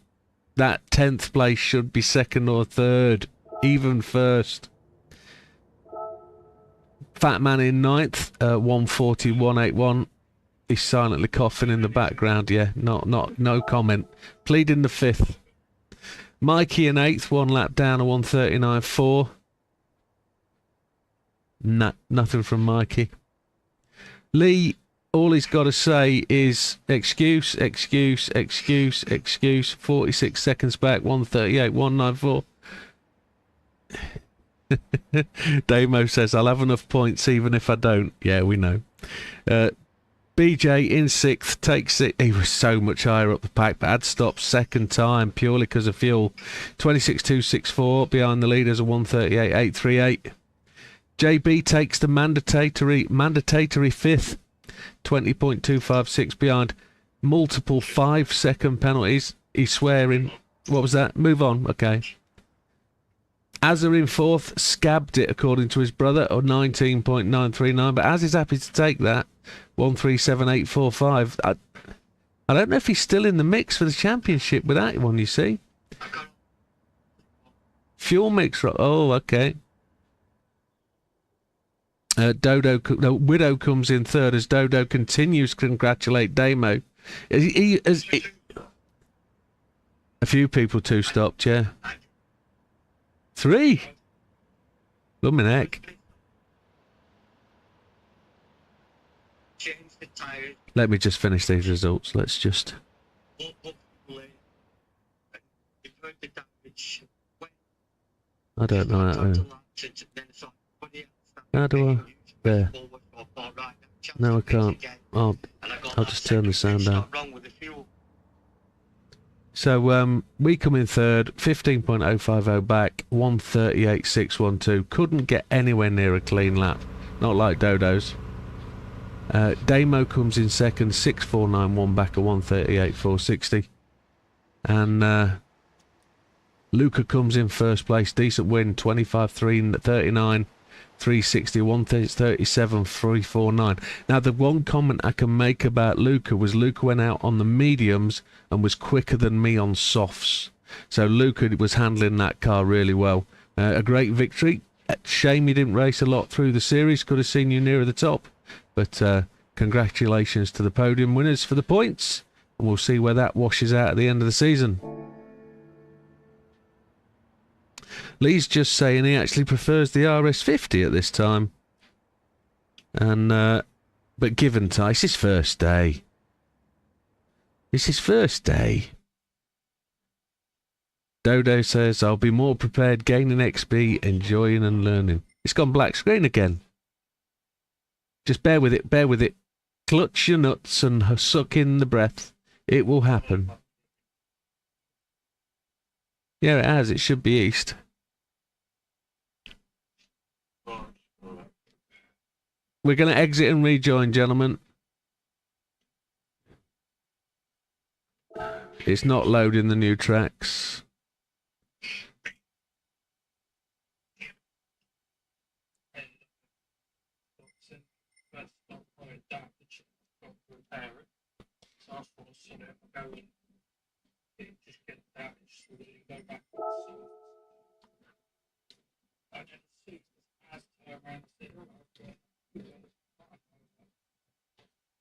That 10th place should be 2nd or 3rd, even 1st. Fat Man in 9th, 1:40.181. He's silently coughing in the background. Yeah, no comment. Pleading the 5th. Mikey in 8th, 1 lap down, a 1:39.4. Nothing from Mikey. Lee, all he's got to say is excuse. 46 seconds back, 1:38.194. Damo says, I'll have enough points even if I don't. Yeah, we know. BJ in 6th, takes it. He was so much higher up the pack, but had stopped 2nd time purely because of fuel. 26.264 behind the leaders, a 1:38.838. JB takes the mandatory 5th, 20.256 behind. Multiple 5-second penalties. He's swearing. What was that? Move on. Okay. Azza in 4th, scabbed it according to his brother, or 19.939, but Az is happy to take that. 1:37.845. I don't know if he's still in the mix for the championship with that one, you see. I got Fuel mix. Oh, okay. Widow comes in third as Dodo continues to congratulate Damo. A few people two-stopped, yeah. 3? Blooming heck. change the tires. Let me just finish these results. Let's just... Hopefully, divert the damage. I don't know how to... How do I... There. No, I can't. I'll just turn the sound down. So, we come in third, 15.050 back, 138.612. Couldn't get anywhere near a clean lap. Not like Dodo's. Damo comes in second, 6.491 back, a 138.460. And Luca comes in first place, decent win, 25.339. 360, 137, 349. Now, the one comment I can make about Luca was Luca went out on the mediums and was quicker than me on softs. So Luca was handling that car really well. A great victory. Shame you didn't race a lot through the series. Could have seen you nearer the top. But congratulations to the podium winners for the points. And we'll see where that washes out at the end of the season. Lee's just saying he actually prefers the RS50 at this time. And, but given time, it's his first day. It's his first day. Dodo says, I'll be more prepared, gaining XP, enjoying and learning. It's gone black screen again. Just bear with it, bear with it. Clutch your nuts and suck in the breath. It will happen. Yeah, it has. It should be east. We're going to exit and rejoin, gentlemen. It's not loading the new tracks.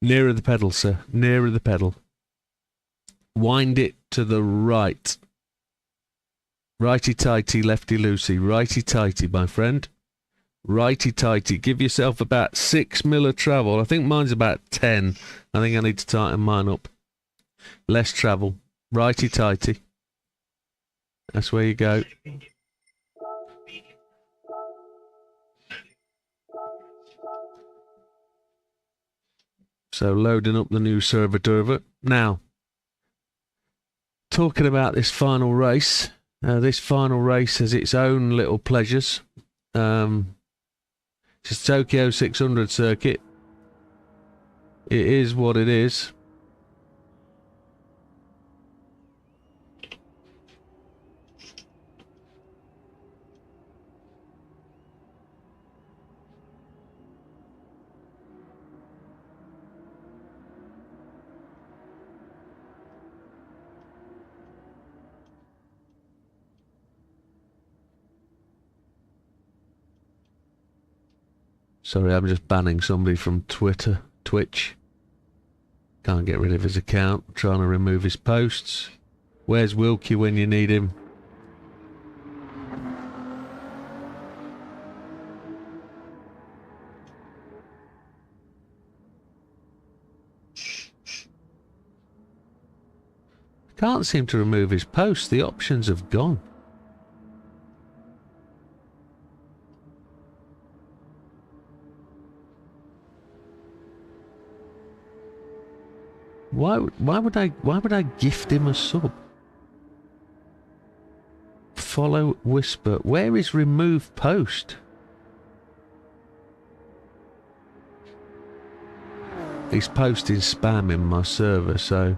Nearer the pedal, sir. Nearer the pedal. Wind it to the right. Righty-tighty, lefty-loosey. Righty-tighty, my friend. Righty-tighty. Give yourself about 6 mil of travel. I think mine's about 10. I think I need to tighten mine up. Less travel. Righty-tighty. That's where you go. So loading up the new server durver. Now, talking about this final race. This final race has its own little pleasures. It's a Tokyo 600 circuit. It is what it is. Sorry, I'm just banning somebody from Twitch. Can't get rid of his account. Trying to remove his posts. Where's Wilkie when you need him? Can't seem to remove his posts. The options have gone. Why would I gift him a sub? Follow whisper. Where is remove post? He's posting spam in my server, so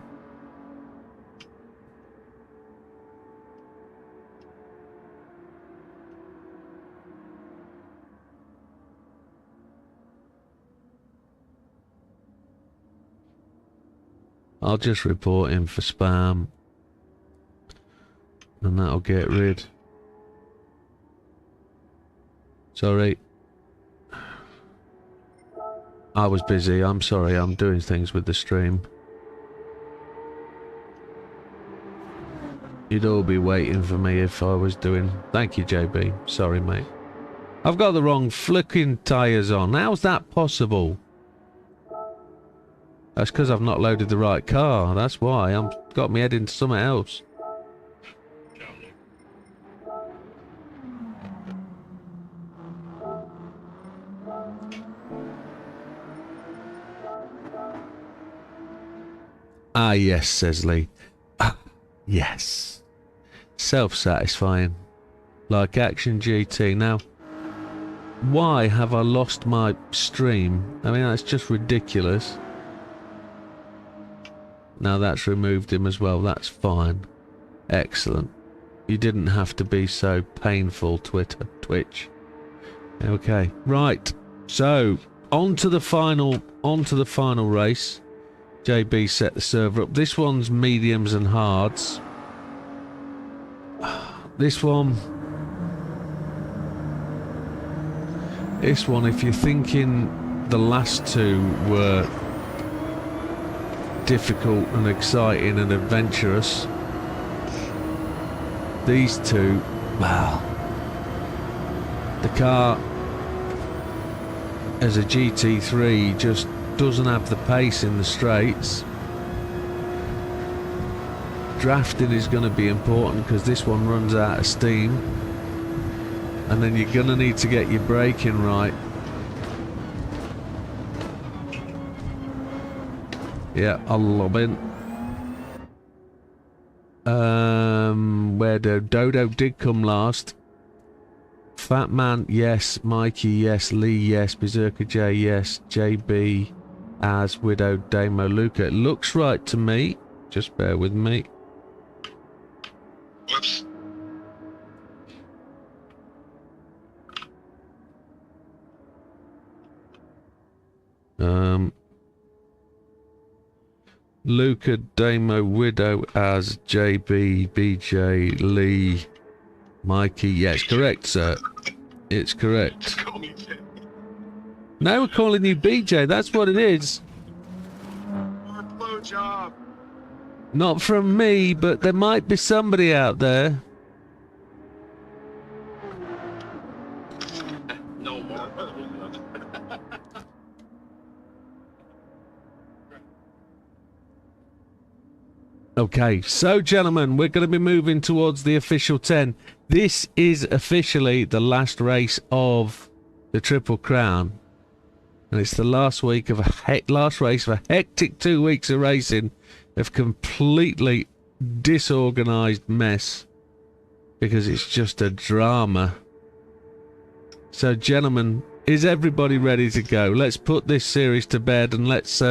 I'll just report him for spam. And that'll get rid. Sorry. I was busy. I'm sorry. I'm doing things with the stream. You'd all be waiting for me if I was doing... Thank you, JB. Sorry, mate. I've got the wrong flicking tyres on. How's that possible? That's because I've not loaded the right car. That's why. I'm got me head into something else. Ah, yes, says Lee. Ah, yes. Self-satisfying. Like Action GT. Now, why have I lost my stream? I mean, that's just ridiculous. Now that's removed him as well. That's fine. Excellent. You didn't have to be so painful, Twitch. Okay, right. So, on to the final race. JB set the server up. This one's mediums and hards. This one, if you're thinking the last two were difficult and exciting and adventurous, these two, wow. The car as a GT3 just doesn't have the pace in the straights. Drafting is going to be important because this one runs out of steam, and then you're going to need to get your braking right. Yeah, I love it. Where Dodo did come last. Fat Man, yes. Mikey, yes. Lee, yes. Berserker J, yes. JB, as Widow, Damo, Luca. It looks right to me. Just bear with me. Whoops. Luca, Damo, Widow, as JB, BJ, Lee, Mikey. Yes, correct, sir. It's correct. Call me Jay. Now we're calling you BJ. That's what it is. Or blowjob. Not from me, but there might be somebody out there. No more. Okay, so gentlemen, we're going to be moving towards the official 10. This is officially the last race of the Triple Crown, and it's the last week of last race of a hectic 2 weeks of racing of completely disorganized mess, because it's just a drama. So, gentlemen, is everybody ready to go? Let's put this series to bed and let's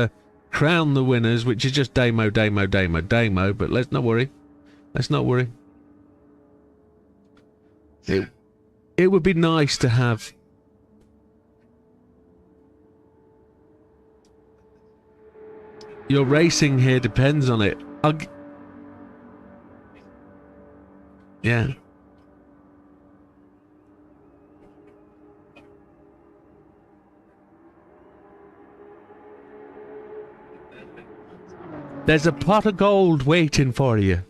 crown the winners, which is just Damo, but let's not worry. Let's not worry. It would be nice to have... Your racing here depends on it. Yeah. There's a pot of gold waiting for you.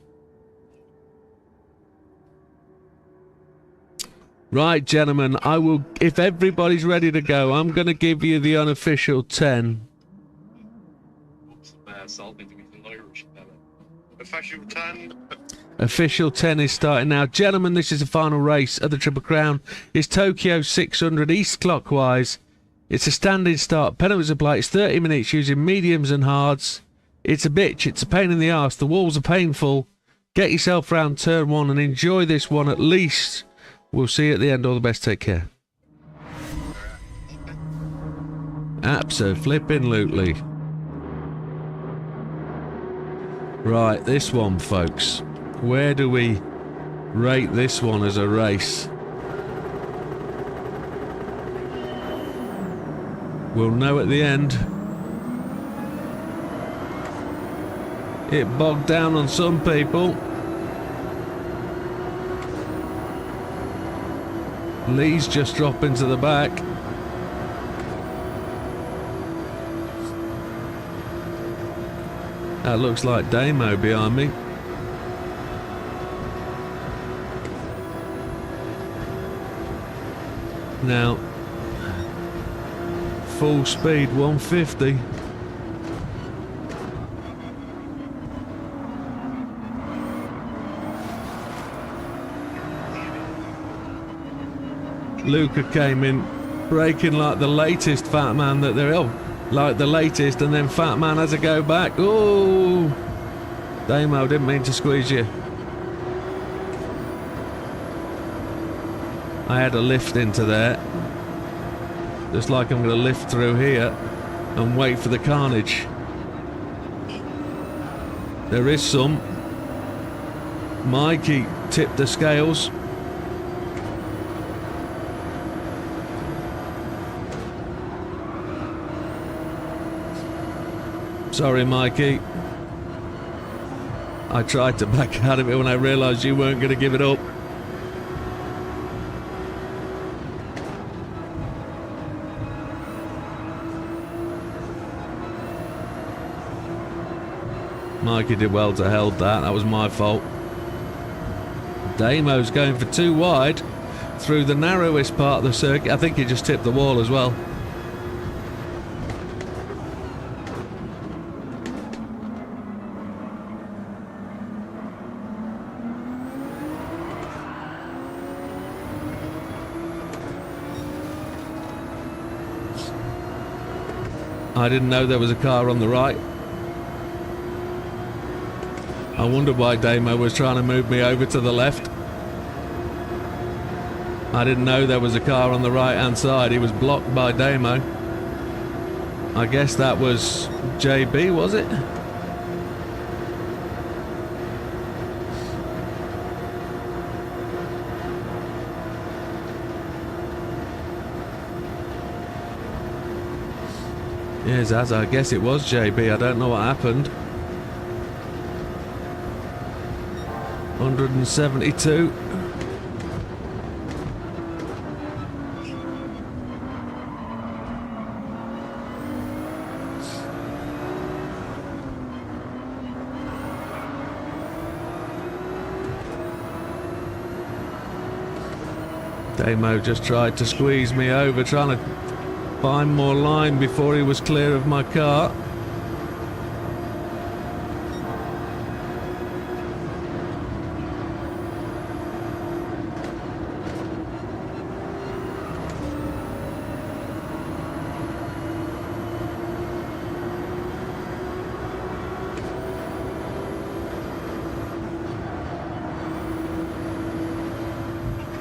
Right, gentlemen, I will... If everybody's ready to go, I'm going to give you the unofficial 10. Official 10. Official 10 is starting now. Gentlemen, this is the final race of the Triple Crown. It's Tokyo 600 east clockwise. It's a standing start. Penalties apply. It's 30 minutes using mediums and hards. It's a bitch. It's a pain in the arse. The walls are painful. Get yourself round turn one and enjoy this one at least. We'll see you at the end. All the best. Take care. Abso-flippin'-lutely. Right, this one, folks. Where do we rate this one as a race? We'll know at the end. It bogged down on some people. Lee's just dropping to the back. That looks like Damo behind me. Now, full speed 150. Luca came in braking like the latest fat man that there is. Like the latest, and then fat man has to go back. Oh, Damo, didn't mean to squeeze you. I had a lift into there. Just like I'm going to lift through here and wait for the carnage. There is some. Mikey tipped the scales. Sorry, Mikey. I tried to back out of it when I realised you weren't going to give it up. Mikey did well to hold that. That was my fault. Damo's going for too wide through the narrowest part of the circuit. I think he just tipped the wall as well. I didn't know there was a car on the right. I wondered why Damo was trying to move me over to the left. I didn't know there was a car on the right hand side. He was blocked by Damo. I guess that was JB, was it? Yes, as I guess it was JB. I don't know what happened. 172. Damo just tried to squeeze me over, trying to find more line before he was clear of my car.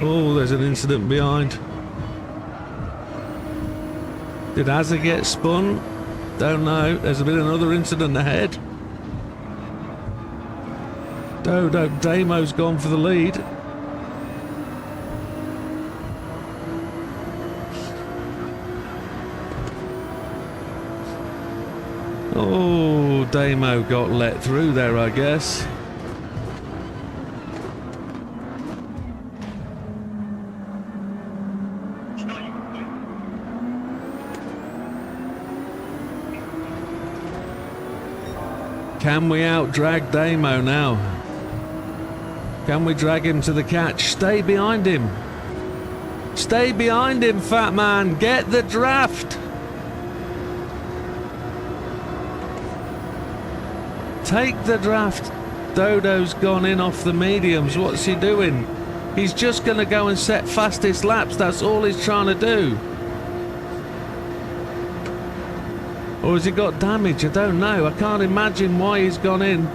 Oh, there's an incident behind. Did Azza get spun? Don't know. There's been another incident ahead. Dodo, Damo's gone for the lead. Oh, Damo got let through there, I guess. Can we out-drag Damo now? Can we drag him to the catch? Stay behind him. Stay behind him, fat man. Get the draft. Take the draft. Dodo's gone in off the mediums. What's he doing? He's just going to go and set fastest laps. That's all he's trying to do. Or has he got damage? I don't know. I can't imagine why he's gone in.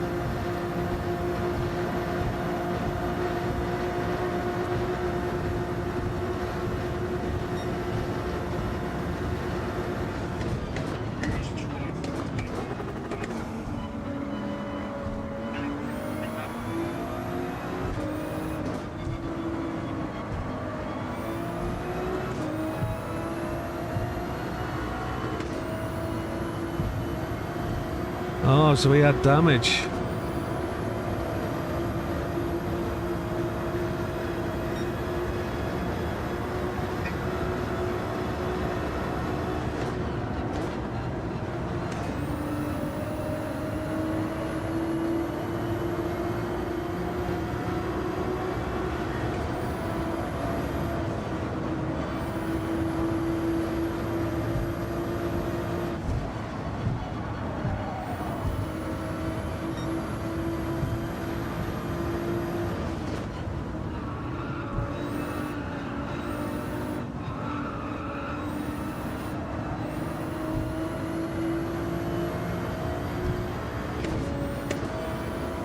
Oh, so he had damage.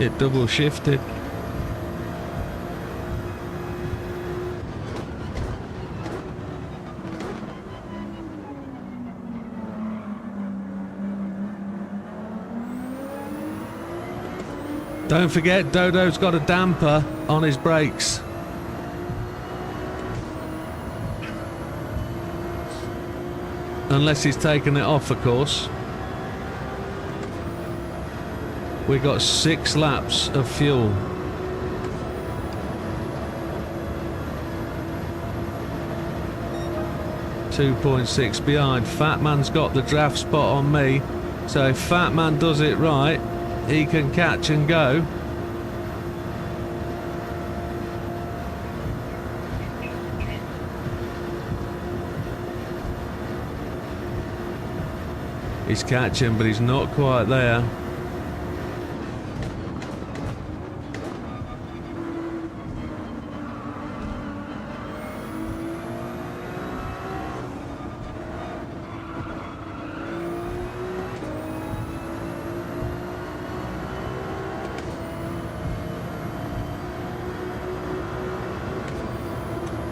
It double shifted. Don't forget, Dodo's got a damper on his brakes. Unless he's taken it off, of course. We got 6 laps of fuel. .6 behind. Fat Man's got the draft spot on me. So if Fat Man does it right, he can catch and go. He's catching, but he's not quite there.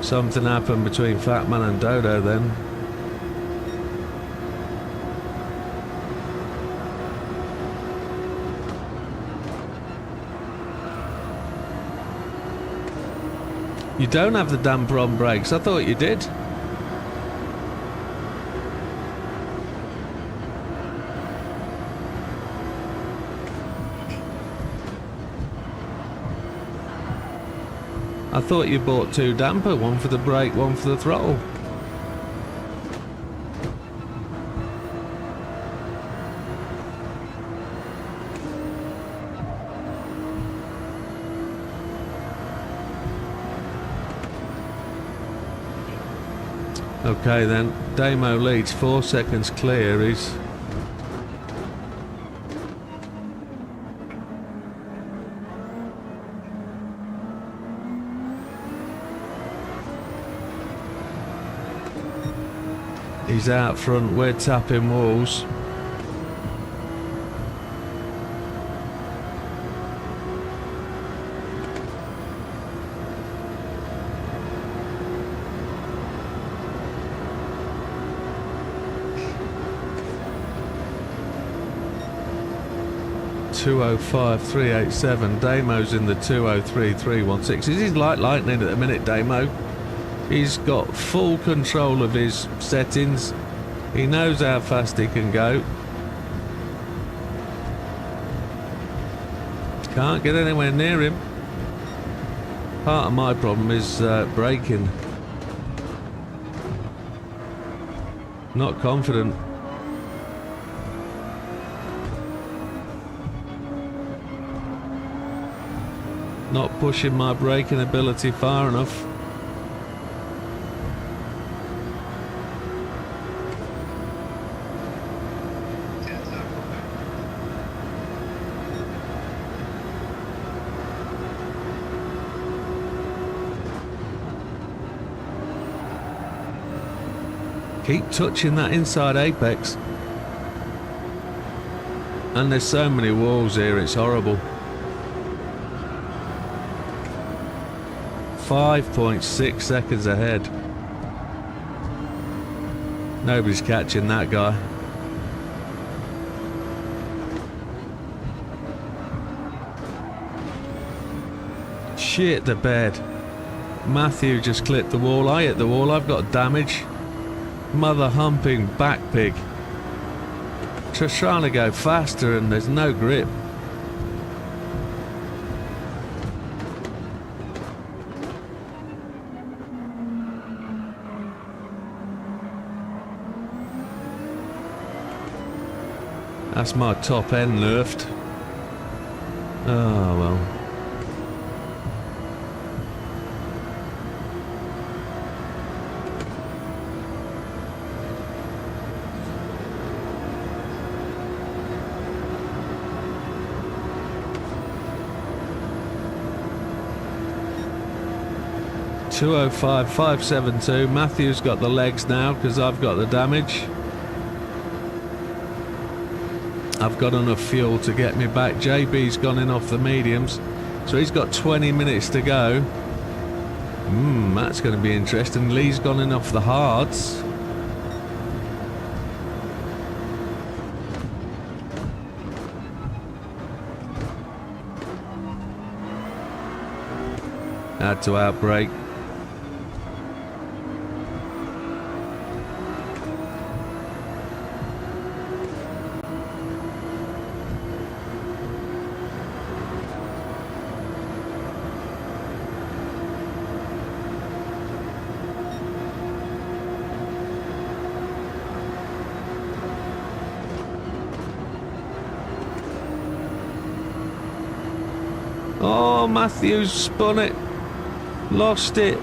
Something happened between Fat Man and Dodo then. You don't have the damper on brakes. I thought you did. I thought you bought 2 damper, one for the brake, one for the throttle. Okay then, Damo leads 4 seconds clear. He's out front, we're tapping walls. .205.387. Damo's in the 203.316. He's like lightning at the minute, Damo. He's got full control of his settings. He knows how fast he can go. Can't get anywhere near him. Part of my problem is braking. Not confident. Not pushing my braking ability far enough. Keep touching that inside apex. And there's so many walls here, it's horrible. 5.6 seconds ahead. Nobody's catching that guy. Shit the bed. Matthew just clipped the wall. I hit the wall. I've got damage. Mother humping back pig. Just trying to go faster and there's no grip. That's my top end nerfed. Oh well. .205.572. Matthew's got the legs now because I've got the damage. I've got enough fuel to get me back. JB's gone in off the mediums, so he's got 20 minutes to go. That's going to be interesting. Lee's gone in off the hards. Had to outbrake. Oh, Matthews spun it. Lost it.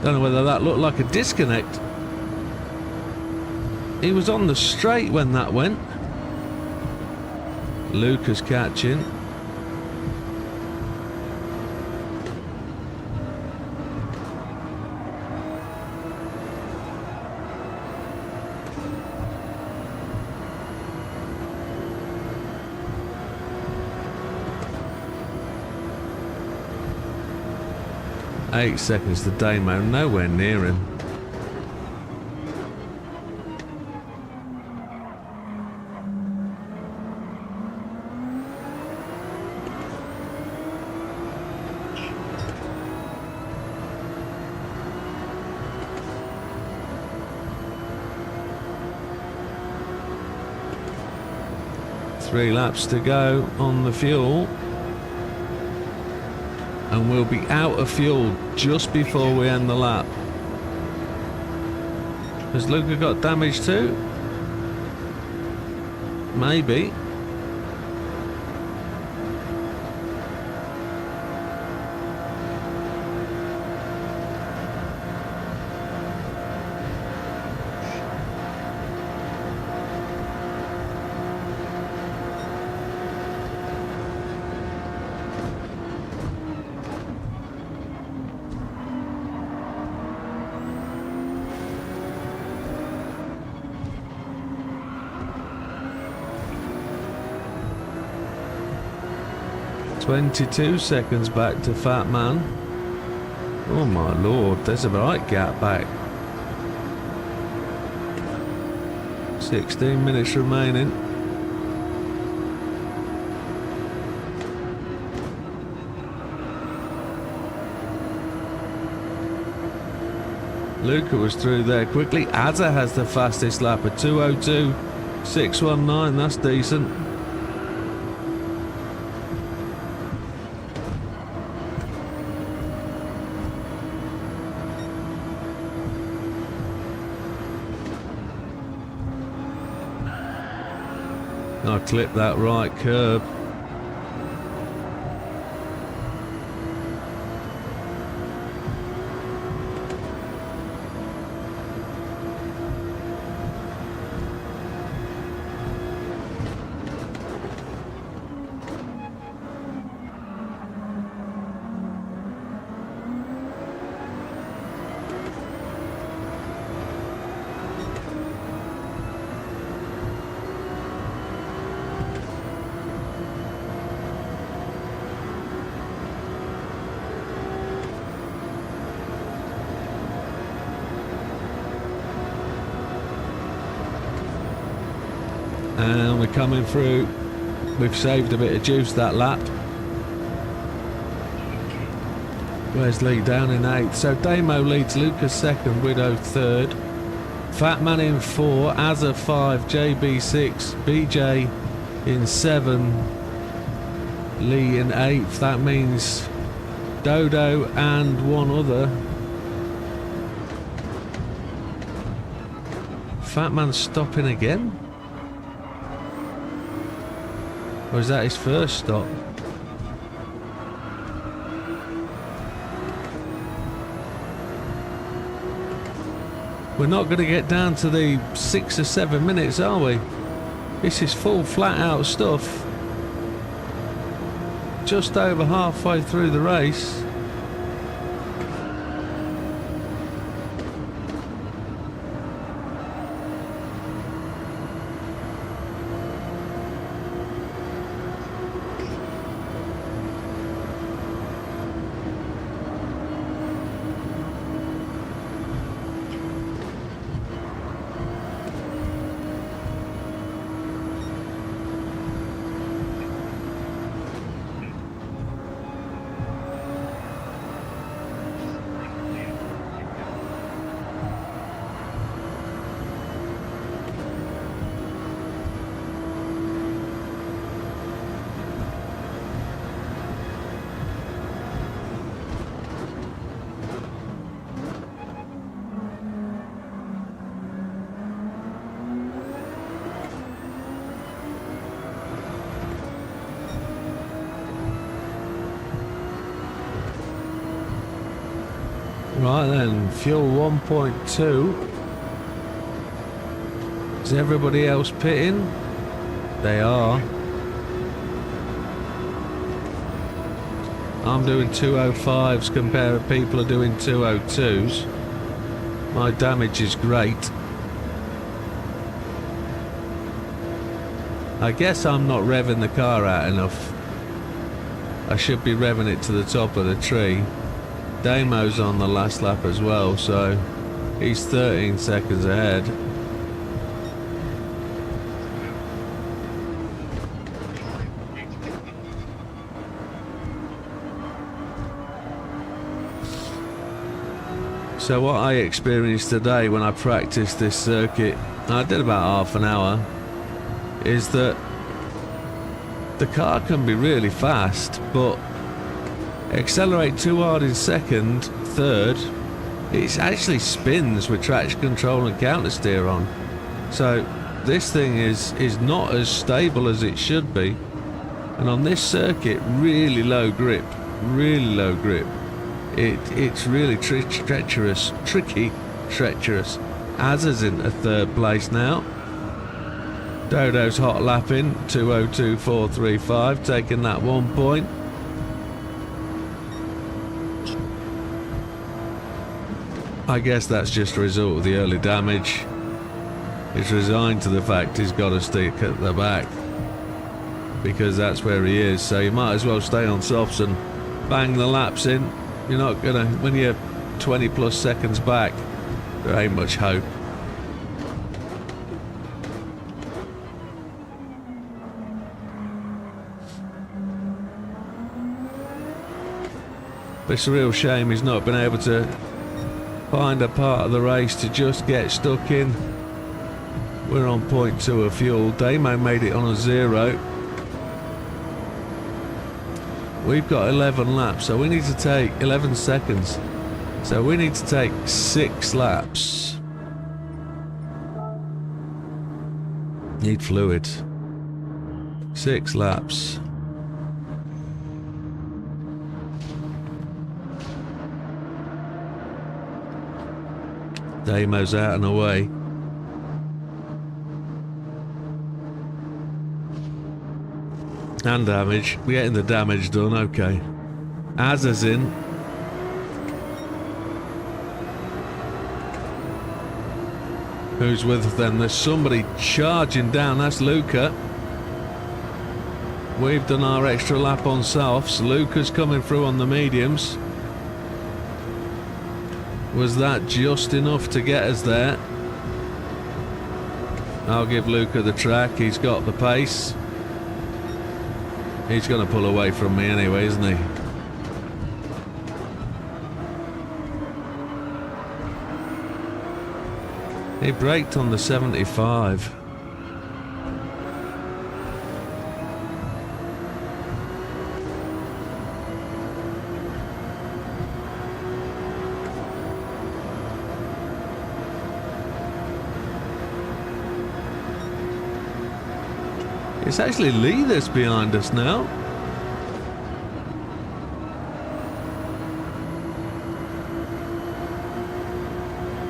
Don't know whether that looked like a disconnect. He was on the straight when that went. Lucas catching. Eight seconds to Damo, nowhere near him. Three laps to go on the fuel. And we'll be out of fuel just before we end the lap. Has Luca got damage too? Maybe. "22 seconds back to Fat Man." Oh my lord, there's a right gap back. 16 minutes remaining. Luca was through there quickly. Azza has the fastest lap at 2:02.619. That's decent. I clipped that right curb. And we're coming through. We've saved a bit of juice that lap. Where's Lee? Down in 8th. So Damo leads, Lucas 2nd, Widow 3rd. Fat Man in 4, Azza 5, JB 6, BJ in 7, Lee in 8th. That means Dodo and one other. Fat Man stopping again? Or is that his first stop? We're not going to get down to the 6 or 7 minutes, are we? This is full flat out stuff. Just over halfway through the race. Right then, fuel 1.2. Is everybody else pitting? They are. I'm doing 205s compared to people are doing 202s. My damage is great. I guess I'm not revving the car out enough. I should be revving it to the top of the tree. Damo's on the last lap as well, so he's 13 seconds ahead. So what I experienced today when I practiced this circuit, I did about half an hour, is that the car can be really fast, but accelerate too hard in second, third, it actually spins with traction control and counter steer on. So this thing is not as stable as it should be, and on this circuit, really low grip, really low grip. It's really treacherous. Azza's in a third place now. Dodo's hot lapping 202.435, taking that 1 point. I guess that's just a result of the early damage. He's resigned to the fact he's got to stick at the back because that's where he is. So you might as well stay on softs and bang the laps in. You're not gonna, when you're 20 plus seconds back, there ain't much hope. But it's a real shame he's not been able to find a part of the race to just get stuck in. We're on 0.2 of fuel. Damo made it on a 0. We've got 11 laps, so we need to take 11 seconds. So we need to take 6 laps. Need fluid. 6 laps. Damo's out and away. And damage. We're getting the damage done, okay. Azza's in. Who's with them? There's somebody charging down. That's Luca. We've done our extra lap on softs. Luca's coming through on the mediums. Was that just enough to get us there? I'll give Luca the track. He's got the pace. He's going to pull away from me anyway, isn't he? He braked on the 75. It's actually Lee that's behind us now.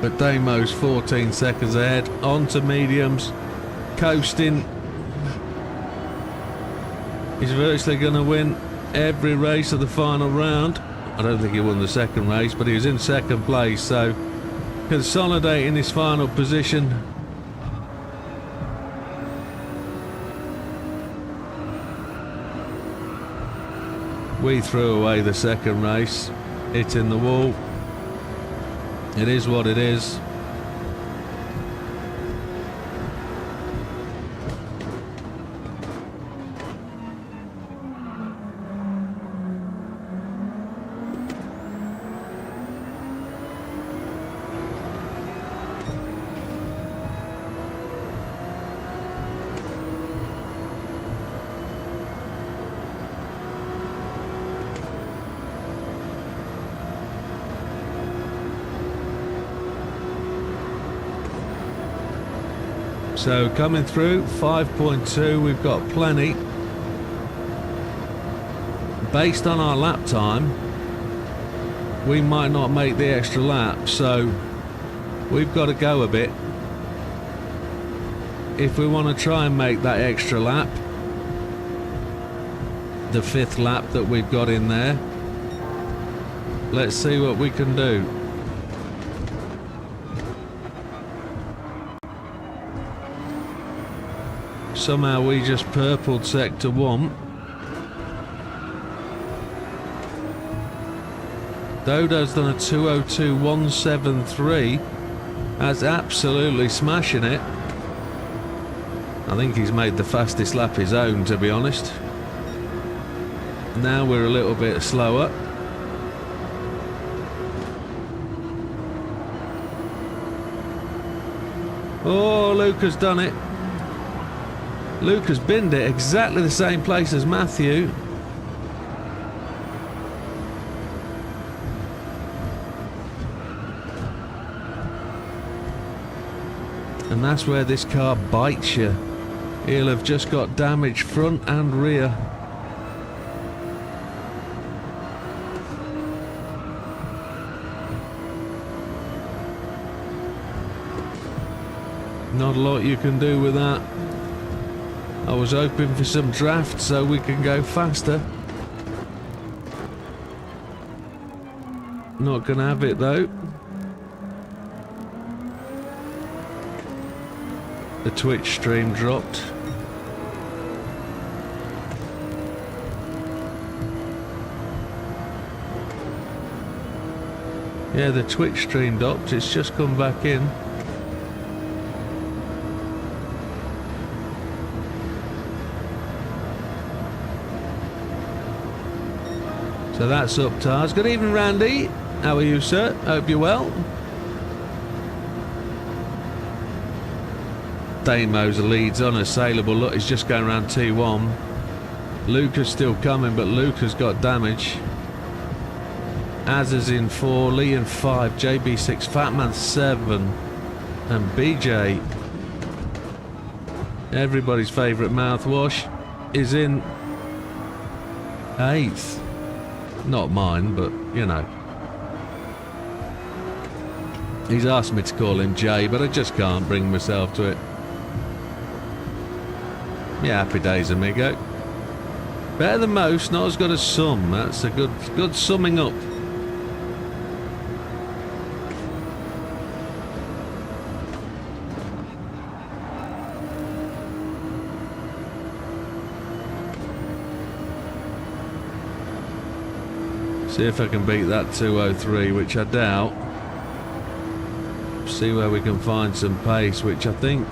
But Damo's 14 seconds ahead, onto mediums, coasting. He's virtually going to win every race of the final round. I don't think he won the second race, but he was in second place, so consolidating his final position. We threw away the second race, hitting the wall. It is what it is. So coming through 5.2, we've got plenty. Based on our lap time, we might not make the extra lap, so we've got to go a bit if we want to try and make that extra lap, the 5th lap that we've got in there. Let's see what we can do. Somehow we just purpled sector 1. Dodo's done a 2:02.173. That's absolutely smashing it. I think he's made the fastest lap his own, to be honest. Now we're a little bit slower. Oh, Luke has done it. Luke has binned it exactly the same place as Matthew. And that's where this car bites you. He'll have just got damage front and rear. Not a lot you can do with that. I was hoping for some draft so we can go faster. Not gonna have it though. The Twitch stream dropped. Yeah, the Twitch stream dropped. It's just come back in. So that's up, Tars. Good evening, Randy. How are you, sir? Hope you're well. Damo's leads unassailable. Look, he's just going around T1. Luca's still coming, but Luca's got damage. Az is in 4, Lee in 5, JB 6, Fatman 7, and BJ, everybody's favourite mouthwash, is in 8th. Not mine, but you know. He's asked me to call him Jay, but I just can't bring myself to it. Yeah, happy days, amigo. Better than most, not as good as some. That's a good summing up. See if I can beat that 2:03, which I doubt. See where we can find some pace, which I think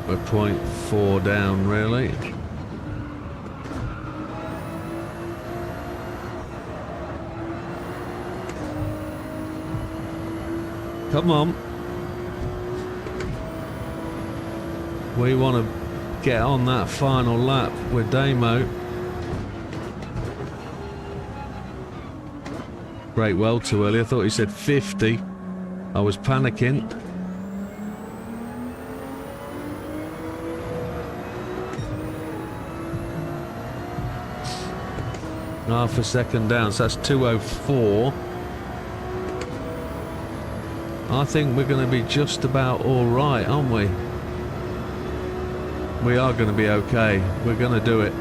we're 0.4 down, really. Come on. We want to get on that final lap with Damo. Brake well too early. I thought he said 50. I was panicking. Half a second down, so that's 2:04. I think we're going to be just about all right, aren't we? We are going to be okay. We're going to do it.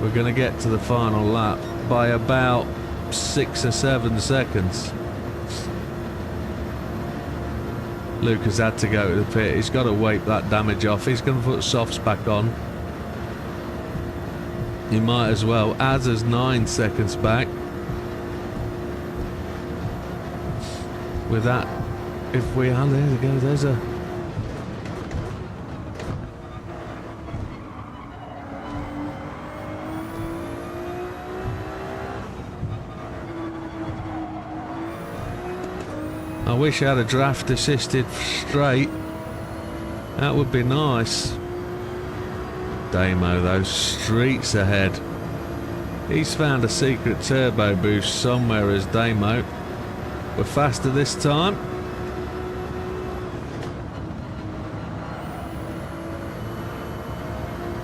We're going to get to the final lap by about 6 or 7 seconds. Luke has had to go to the pit. He's got to wipe that damage off. He's going to put softs back on. He might as well. Az is 9 seconds back. With that, if we are, there we go, there's a... I wish I had a draft assisted straight. That would be nice. Damo though, streets ahead. He's found a secret turbo boost somewhere as Damo. We're faster this time.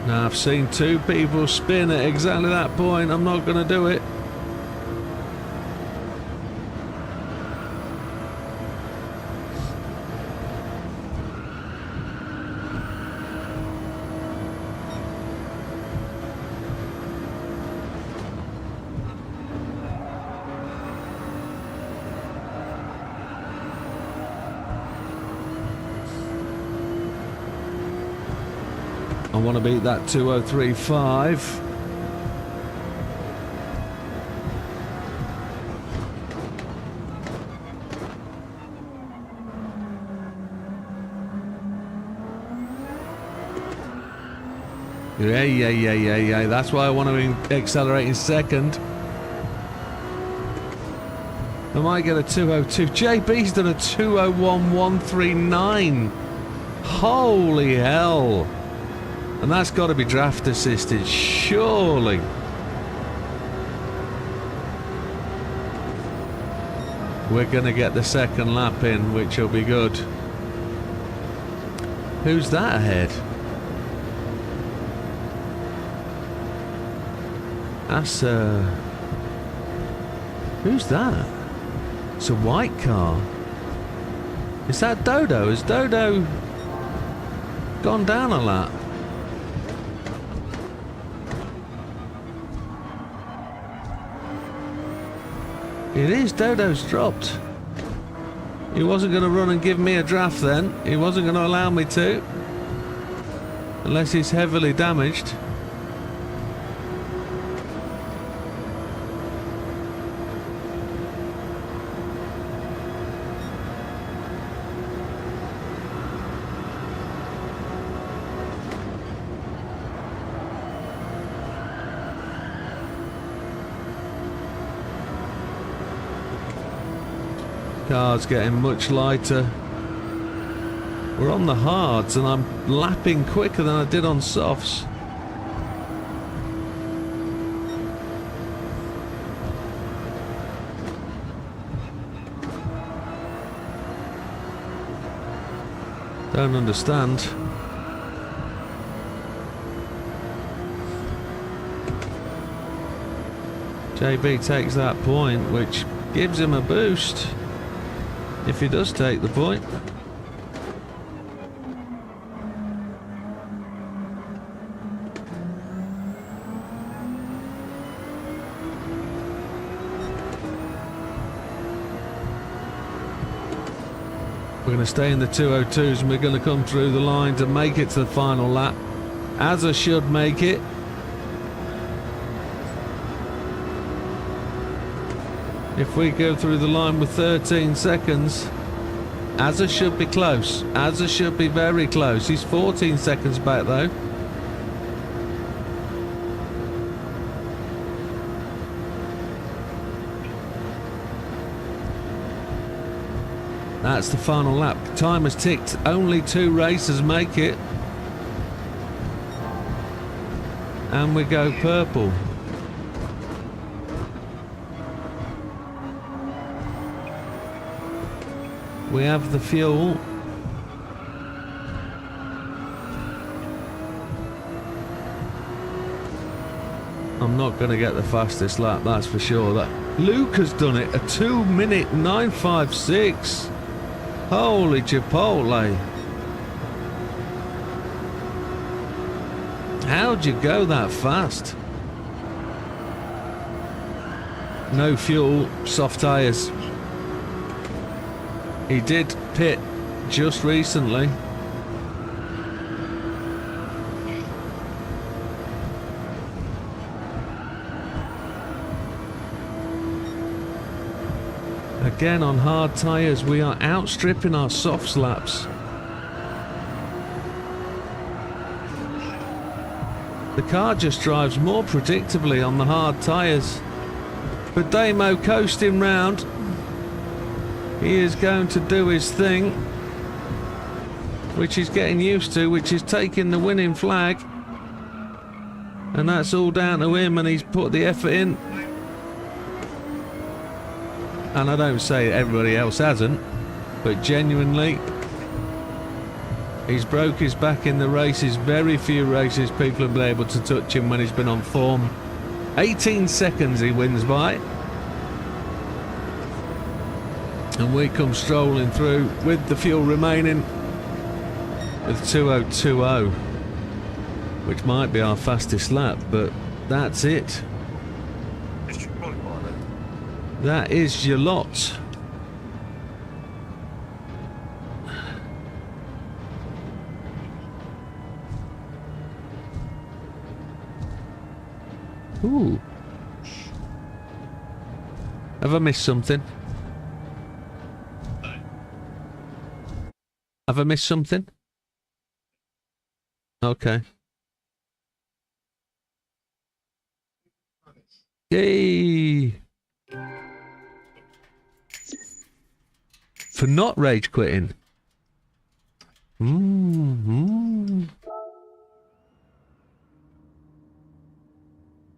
Now, I've seen two people spin at exactly that point. I'm not going to do it. I want to beat that 2035. Yeah. That's why I want to accelerate in second. I might get a 202. JB's done a 201.139. Holy hell. And that's got to be draft assisted, surely. We're going to get the second lap in, which will be good. Who's that ahead? That's who's that? It's a white car. Is that Dodo? Has Dodo gone down a lap? It is. Dodo's dropped. He wasn't going to run and give me a draft then. He wasn't going to allow me to. Unless he's heavily damaged. Car's getting much lighter. We're on the hards and I'm lapping quicker than I did on softs. Don't understand. JB takes that point, which gives him a boost. If he does take the point. We're going to stay in the 202s and we're going to come through the line to make it to the final lap. As I should make it. If we go through the line with 13 seconds, Azza should be close. Azza should be very close. He's 14 seconds back though. That's the final lap. Time has ticked. Only 2 racers make it. And we go purple. We have the fuel. I'm not going to get the fastest lap, that's for sure. That Luke has done it, a 2:09.56. Holy Chipotle. How'd you go that fast? No fuel, soft tyres. He did pit just recently. Again on hard tyres, we are outstripping our softs laps. The car just drives more predictably on the hard tyres. But Damo coasting round. He is going to do his thing, which he's getting used to, which is taking the winning flag. And that's all down to him, and he's put the effort in. And I don't say everybody else hasn't, but genuinely, He's broke his back in the races. Very few races people have been able to touch him when he's been on form. 18 seconds he wins by. And we come strolling through with the fuel remaining with 2020, which might be our fastest lap, but that's it. That is your lot. Ooh. Have I missed something? Have I missed something? Okay. Yay! For not rage quitting.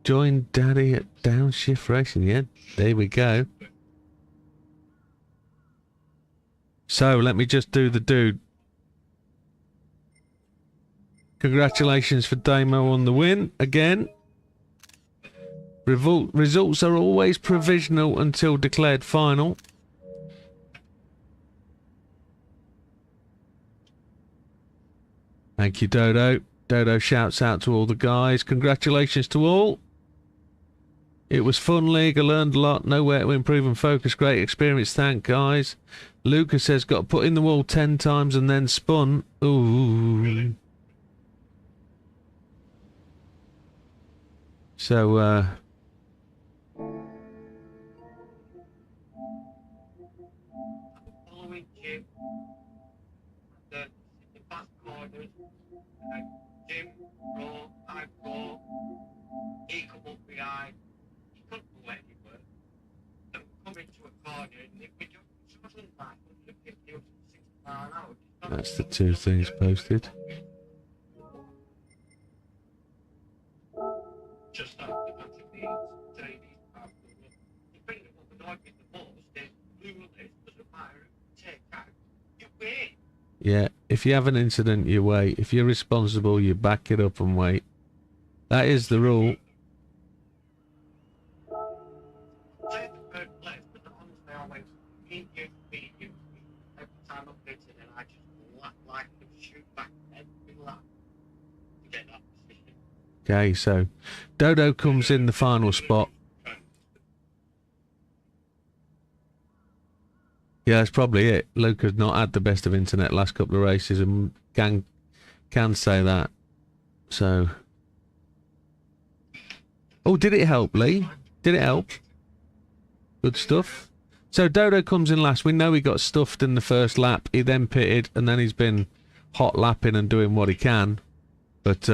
Join Daddy at Downshift Racing. Yeah, there we go. So, let me just do the dude. Congratulations for Damo on the win, again. Results are always provisional until declared final. Thank you, Dodo. Dodo shouts out to all the guys. Congratulations to all. It was fun league. I learned a lot. Nowhere to improve and focus. Great experience. Thank guys. Lucas says got put in the wall 10 times and then spun. Ooh. Really? So, Jim, Raw, I Raw, he come up behind, he couldn't go anywhere, and we come into a corner, and if we don't, it wasn't like 150 or 60 mile an hour. That's the two things posted. Just automatically, today these parts of the thing that will annoy me the most is, blue list doesn't matter, take out, you win. Yeah, if you have an incident, you wait. If you're responsible, you back it up and wait. That is the rule. Okay, so Dodo comes in the final spot. Yeah, that's probably it. Luke has not had the best of internet last couple of races and can say that. So... Oh, did it help, Lee? Did it help? Good stuff. So Dodo comes in last. We know he got stuffed in the first lap. He then pitted and then he's been hot lapping and doing what he can. But,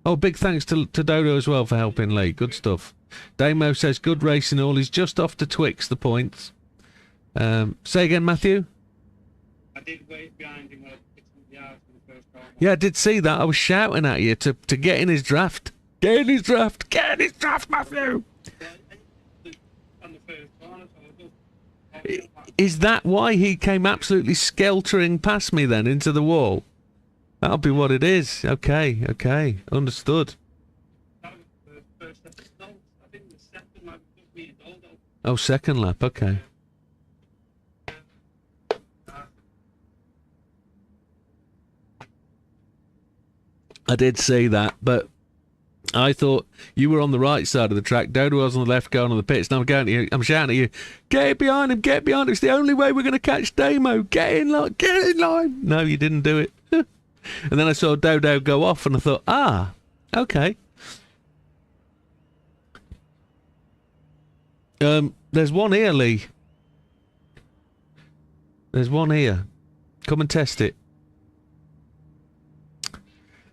oh, big thanks to Dodo as well for helping Lee. Good stuff. Damo says, good racing all. He's just off to Twix the points. Say again, Matthew? I did wait behind him when I picked him the house for the first time. Yeah, I did see that. I was shouting at you to get in his draft. Get in his draft! Get in his draft, Matthew! On the first corner, so Is that why he came absolutely skeltering past me then into the wall? That'll be what it is. Okay, okay. Understood. that was the first episode. I think the second lap was me and Dodo. Oh, second lap. Okay. I did see that, but I thought you were on the right side of the track. Dodo was on the left going on the pits. Now I'm going to you. I'm shouting at you. Get behind him. Get behind him. It's the only way we're going to catch Damo. Get in line. Get in line. No, you didn't do it. And then I saw Dodo go off and I thought, ah, okay. There's one here, Lee. There's one here. Come and test it.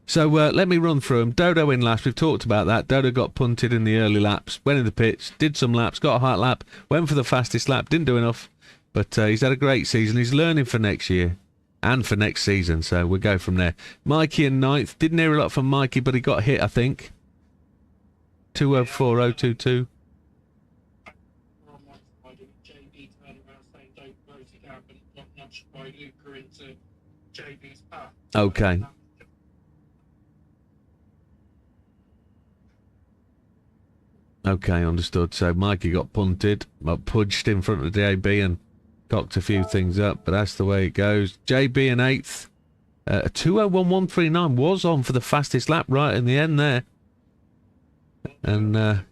So let me run through them. Dodo in last. We've talked about that. Dodo got punted in the early laps. Went in the pits. Did some laps. Got a hot lap. Went for the fastest lap. Didn't do enough. But he's had a great season. He's learning for next year. And for next season. So we'll go from there. Mikey in ninth. Didn't hear a lot from Mikey, but he got hit, I think. 204022. JB's path. Okay. Okay, understood. So Mikey got punted, pudged in front of JB and cocked a few things up, but that's the way it goes. JB in 8th. 2:01.139 was on for the fastest lap right in the end there. And,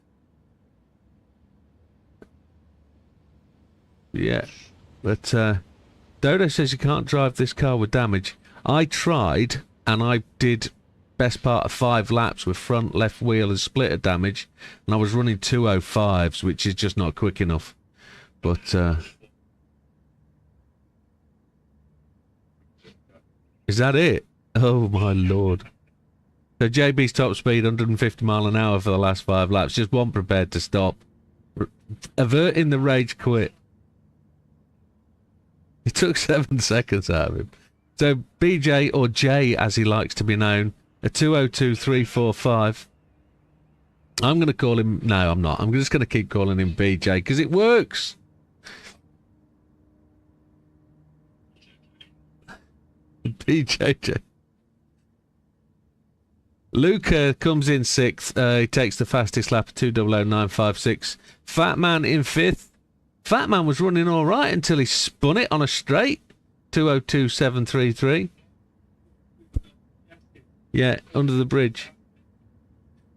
yeah. But, Dodo says you can't drive this car with damage. I tried, and I did best part of 5 laps with front, left wheel and splitter damage, and I was running 2:05s, which is just not quick enough. But, is that it? Oh my lord. So JB's top speed 150 mile an hour for the last 5 laps. Just one prepared to stop. Averting the rage quit. It took 7 seconds out of him. So BJ, or J as he likes to be known, a 2:02.345. I'm going to call him... No, I'm not. I'm just going to keep calling him BJ because it works. BJJ. Luca comes in 6th. He takes the fastest lap of 2:00.956. Fat Man in 5th. Fat Man was running all right until he spun it on a straight. 2:02.733. Yeah, under the bridge.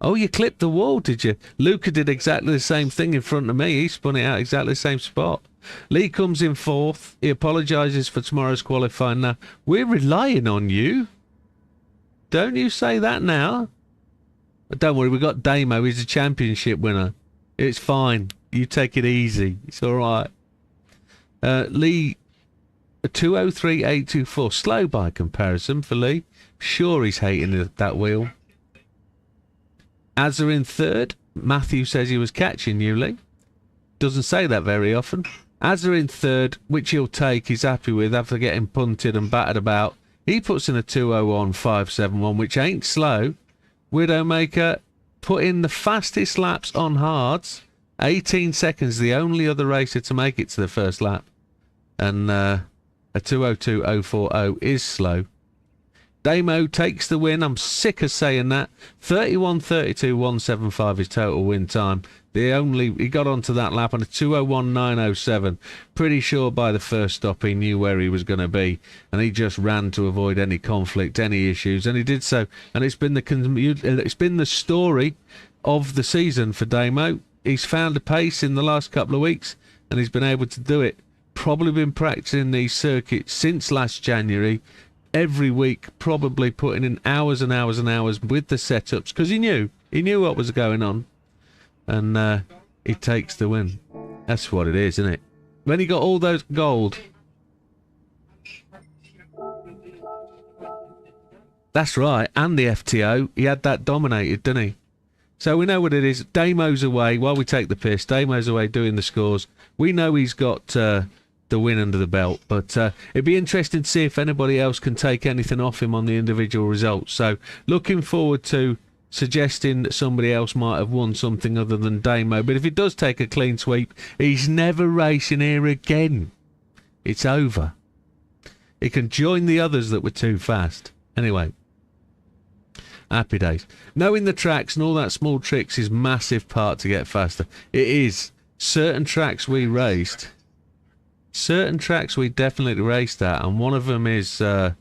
Oh, you clipped the wall, did you? Luca did exactly the same thing in front of me. He spun it out exactly the same spot. Lee comes in 4th. He apologises for tomorrow's qualifying. Now, we're relying on you. Don't you say that now. But don't worry, we've got Damo. He's a championship winner. It's fine. You take it easy. It's all right. Lee, a 2:03.824. Slow by comparison for Lee. Sure he's hating that wheel. Azza in 3rd. Matthew says he was catching you, Lee. Doesn't say that very often. Azza in 3rd, which he'll take, he's happy with after getting punted and battered about. He puts in a 2:01.571, which ain't slow. Widdowmaker put in the fastest laps on hards. 18 seconds, the only other racer to make it to the first lap. And a 2:02.040 is slow. Damo takes the win. I'm sick of saying that. 31.32.175 his total win time. He got onto that lap on a 2:01.907. Pretty sure by the first stop he knew where he was going to be, and he just ran to avoid any conflict, any issues, and he did so. And it's been the story of the season for Damo. He's found a pace in the last couple of weeks, and he's been able to do it. Probably been practicing these circuits since last January. Every week, probably putting in hours and hours and hours with the setups, because he knew what was going on. And he takes the win. That's what it is, isn't it? When he got all those gold. That's right, and the FTO. He had that dominated, didn't he? So we know what it is. Damo's away while we take the piss. Damo's away doing the scores. We know he's got the win under the belt, but it'd be interesting to see if anybody else can take anything off him on the individual results. So looking forward to suggesting that somebody else might have won something other than Damo. But if he does take a clean sweep, he's never racing here again. It's over. He can join the others that were too fast. Anyway, happy days. Knowing the tracks and all that small tricks is massive part to get faster. It is. Certain tracks we raced. Certain tracks we definitely raced at, and one of them is Abu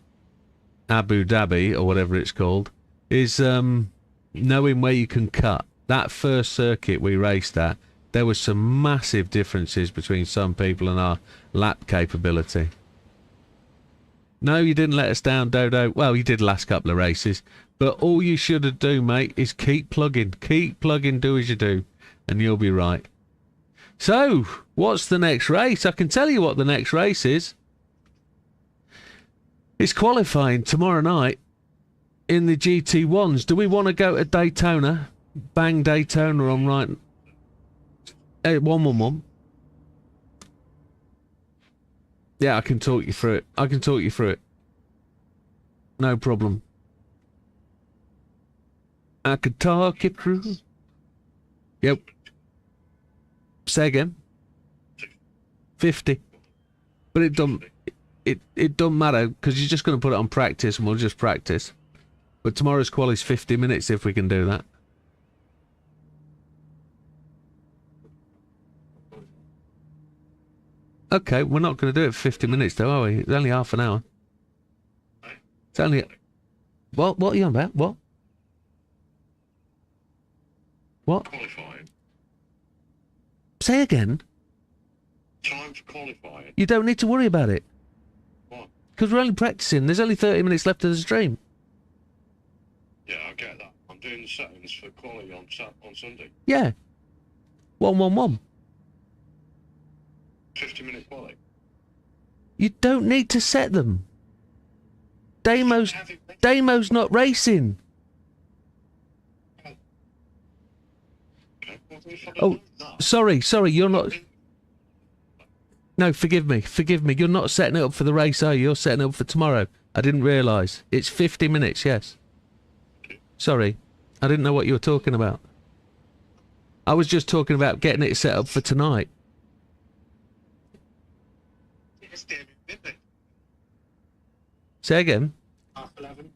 Dhabi, or whatever it's called, is knowing where you can cut. That first circuit we raced at, there was some massive differences between some people and our lap capability. No, you didn't let us down, Dodo. Well, you did the last couple of races, but all you should do, mate, is keep plugging, do as you do, and you'll be right. So, what's the next race? I can tell you what the next race is. It's qualifying tomorrow night in the GT1s. Do we want to go to Daytona? Bang Daytona on right. 111. Yeah, I can talk you through it. No problem. I could talk it through. Yep. Say again. 50. But it it doesn't matter because you're just going to put it on practice and we'll just practice. But tomorrow's quali's 50 minutes if we can do that. Okay, we're not going to do it for 50 minutes though, are we? It's only half an hour. It's only... What are you on about? What? What? Qualifying. Say again? Time for qualifying. You don't need to worry about it. What? Because we're only practicing. There's only 30 minutes left of the stream. Yeah, I get that. I'm doing the settings for quality on Sunday. Yeah. 111. 50-minute quality. You don't need to set them. Damo's not racing. Okay. Well, if I don't Oh, know that, sorry, you're not... No, forgive me. You're not setting it up for the race, are you? You're setting it up for tomorrow. I didn't realise. It's 50 minutes, yes. Sorry. I didn't know what you were talking about. I was just talking about getting it set up for tonight. It's damn midnight. Say again? 11.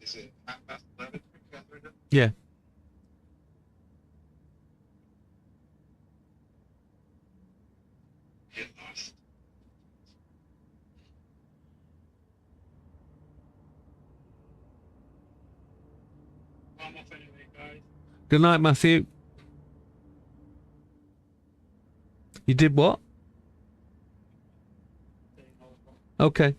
Is it 11? Yeah. Yeah, nice. I'm off anyway, guys. Good night, Matthew. You did what? Okay.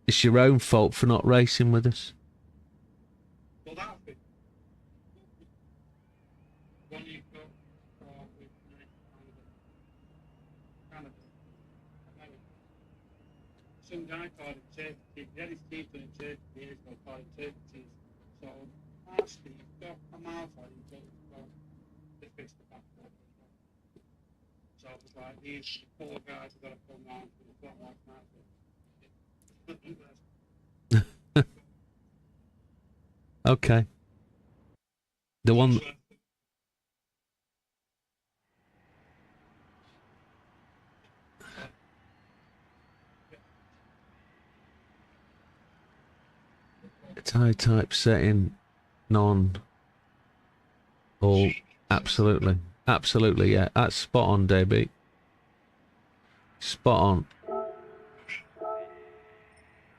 It's your own fault for not racing with us. Well, that'll be. One you've got with Canada. Some guy called it turkey. He had his teeth done in turkey years ago, called it turkey teeth. So I asked him, he's got a mouth on him, but he's got the fist the back. So I was like, these poor guys have got to come round to the front like that. Okay. The one... Tie type setting, none, all, absolutely, yeah, that's spot on, Debbie. Spot on.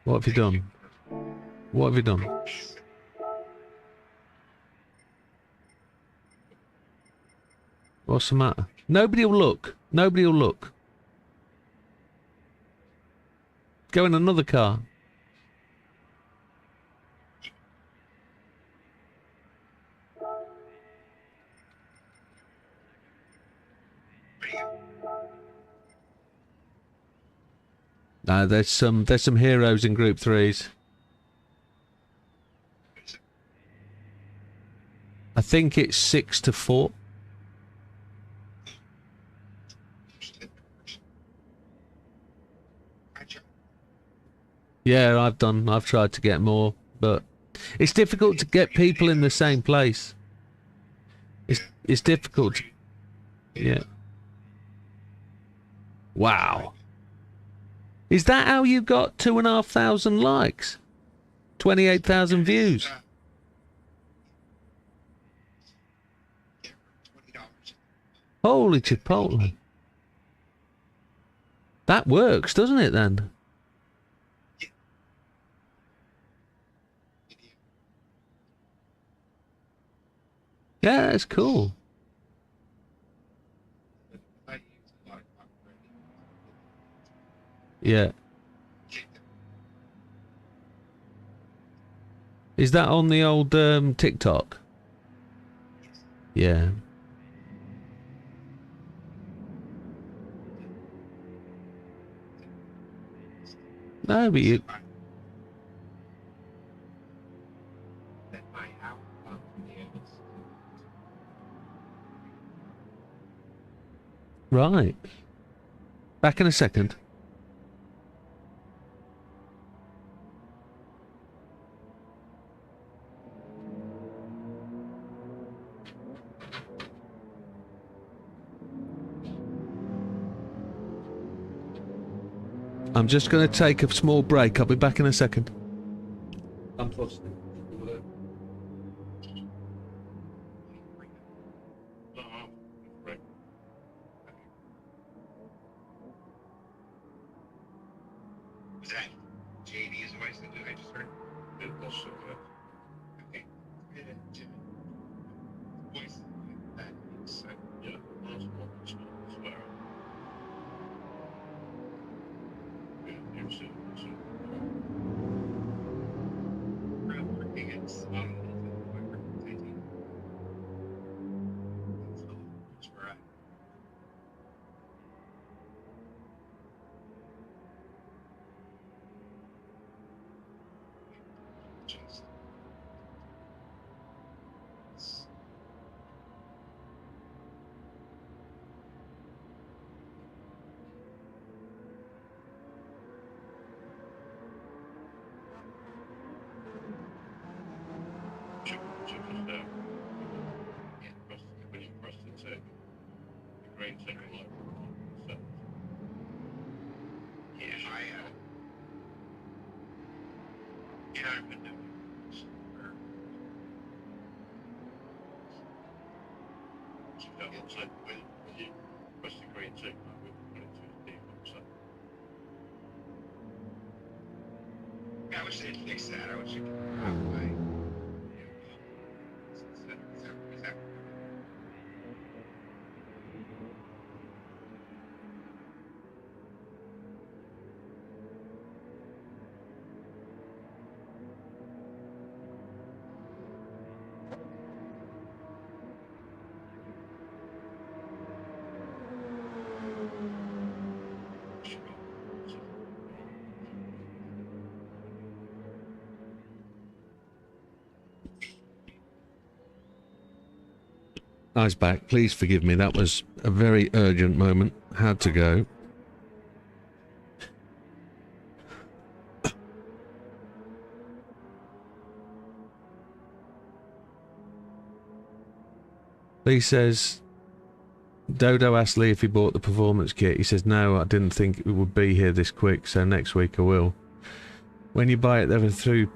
What have you done? What have you done? What's the matter? Nobody will look. Nobody will look. Go in another car. No, there's some heroes in Group 3s. I think it's 6-4. Yeah, I've tried to get more, but it's difficult to get people in the same place. It's difficult. Yeah. Wow. Is that how you got 2,500 likes? 28,000 views? Holy chipotle. That works, doesn't it then? Yeah, that's cool. Yeah. Is that on the old TikTok? Yeah. No, but you... Right. Back in a second. I'm just going to take a small break. I'll be back in a second. I'm plus. Was that JD's voice that I just heard? It was Okay. Voice that is yeah, last one was swear. Yeah, you see. working at I wish they'd fix that. I wish it could probably. I was back. Please forgive me. That was a very urgent moment. Had to go. Lee says, Dodo asked Lee if he bought the performance kit. He says, no, I didn't think it would be here this quick, so next week I will. When you buy it, there are 3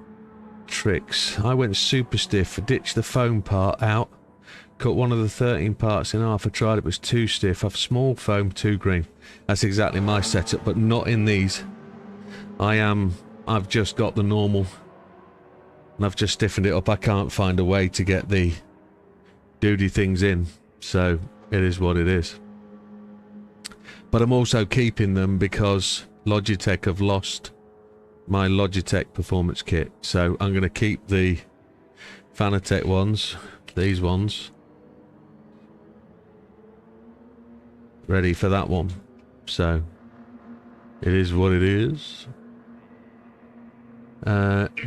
tricks. I went super stiff, ditched the foam part out, cut one of the 13 parts in half. I tried it, was too stiff. I've small foam, 2 green. That's exactly my setup, but not in these. I've just got the normal, and I've just stiffened it up. I can't find a way to get the doody things in, so it is what it is. But I'm also keeping them because Logitech have lost my Logitech performance kit, so I'm going to keep the Fanatec ones, these ones, ready for that one. So it is what it is.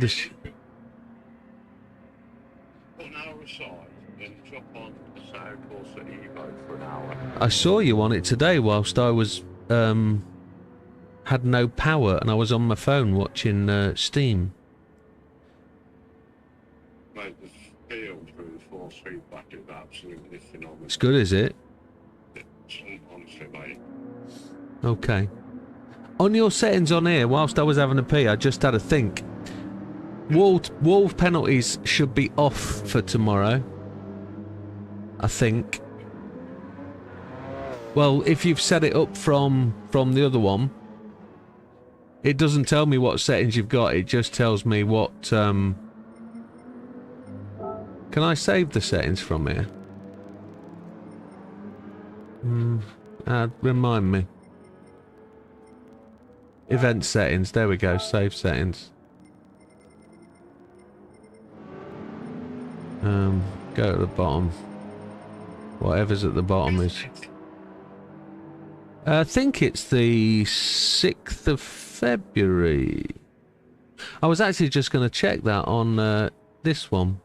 This I saw you on it today whilst I was had no power and I was on my phone watching Steam. Mate, the feel through the force feedback is absolutely phenomenal. It's good, is it? Honestly, mate. Okay. On your settings on here, whilst I was having a pee, I just had a think. Wall penalties should be off for tomorrow, I think. Well, if you've set it up from the other one, it doesn't tell me what settings you've got. It just tells me what. Can I save the settings from here? Remind me. Event settings. There we go. Save settings. Go to the bottom. Whatever's at the bottom is. I think it's the 6th of February. I was actually just going to check that on this one.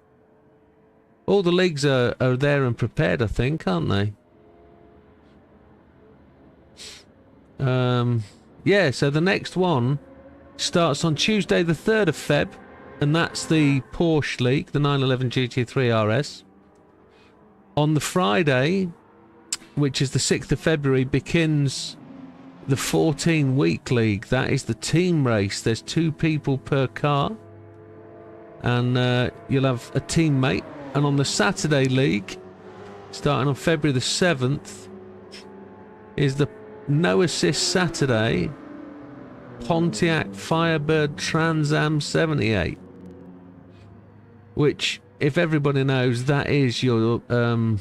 All the leagues are there and prepared, I think, aren't they? Yeah, so the next one starts on Tuesday the 3rd of Feb, and that's the Porsche League, the 911 GT3 RS. On the Friday, which is the 6th of February, begins the 14-week league. That is the team race. There's 2 people per car. And you'll have a teammate. And on the Saturday league, starting on February the 7th, is the No Assist Saturday Pontiac Firebird Trans Am 78. Which, if everybody knows, that is your the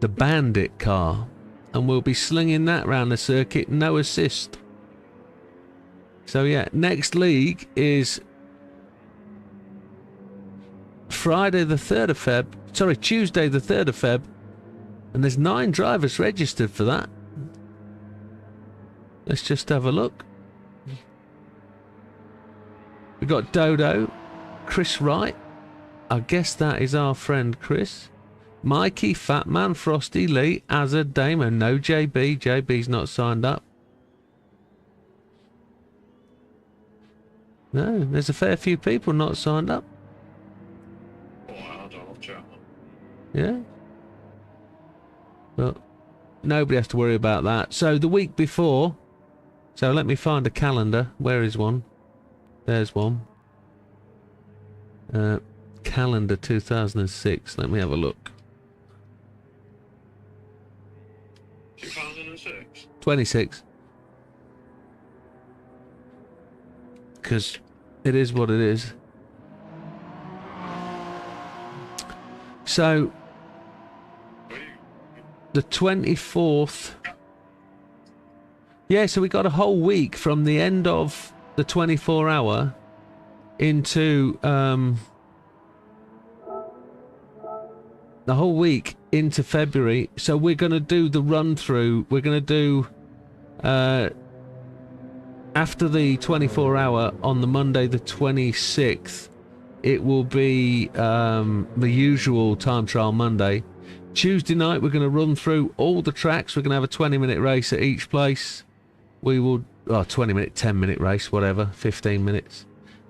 Bandit car. And we'll be slinging that round the circuit, no assist. So yeah, next league is Friday the 3rd of Feb. Sorry, Tuesday the 3rd of Feb. And there's 9 drivers registered for that. Let's just have a look. We've got Dodo, Chris Wright. I guess that is our friend Chris. Mikey, Fatman, Frosty, Lee, Azad, Damo. No JB. JB's not signed up. No, there's a fair few people not signed up. Oh, I don't know, chat. Yeah. But nobody has to worry about that. So the week before... So let me find a calendar. Where is one? There's one. Calendar 2006. Let me have a look. 2006? 26. Because it is what it is. So, the 24th... Yeah, so we got a whole week from the end of the 24-hour into... the whole week into February. So we're going to do the run-through. We're going to do... after the 24-hour on the Monday the 26th, it will be the usual time trial Monday. Tuesday night, we're going to run through all the tracks. We're going to have a 20-minute race at each place. We will... 20-minute, 10-minute race, whatever, 15 minutes.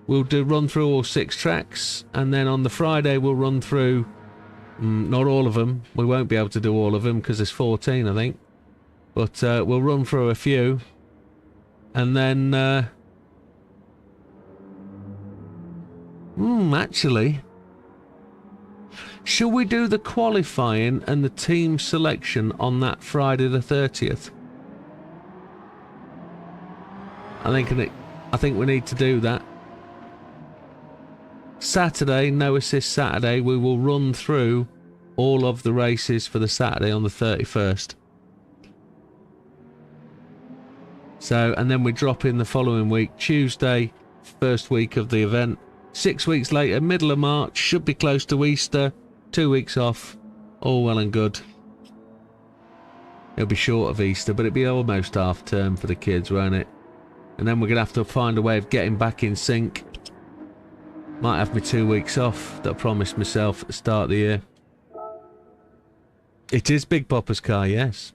We'll run through all 6 tracks, and then on the Friday, we'll run through... not all of them. We won't be able to do all of them, because there's 14, I think. But we'll run through a few. And then... actually... Shall we do the qualifying and the team selection on that Friday the 30th? I think we need to do that. Saturday, no assist Saturday, we will run through all of the races for the Saturday on the 31st. So, and then we drop in the following week, Tuesday, first week of the event. 6 weeks later, middle of March, should be close to Easter. 2 weeks off, all well and good. It'll be short of Easter, but it'll be almost half term for the kids, won't it? And then we're going to have to find a way of getting back in sync. Might have me 2 weeks off that I promised myself at the start of the year. It is Big Papa's car, yes.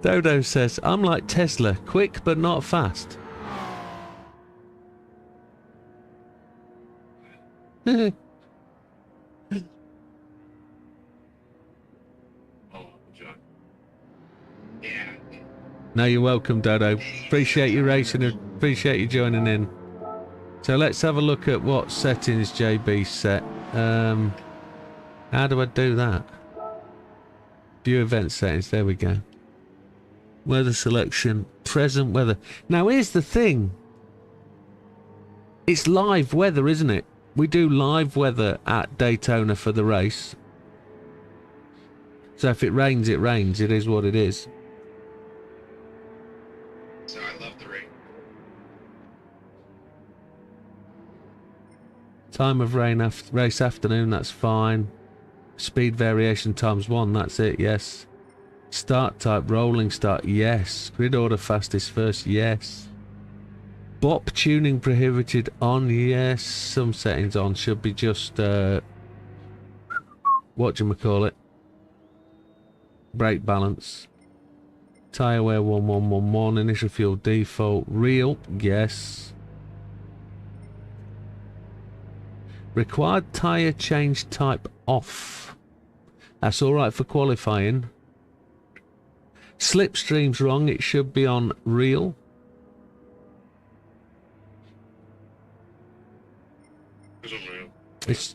Dodo says, I'm like Tesla, quick but not fast. Yeah. No, you're welcome, Dodo. Appreciate you racing and appreciate you joining in. So let's have a look at what settings JB set. How do I do that? View event settings, there we go. Weather selection, present weather. Now here's the thing. It's live weather, isn't it? We do live weather at Daytona for the race. So if it rains, it rains. It is what it is. So I love the rain. Time of rain after race afternoon, that's fine. Speed variation ×1, that's it, yes. Start type, rolling start, yes. Grid order fastest first, yes. Bop tuning prohibited on, yes. Some settings on, should be just, whatchamacallit. Brake balance. Tyre wear 1111, initial fuel default, real, yes. Required tyre change type off. That's alright for qualifying. Slipstream's wrong, it should be on real. It's unreal.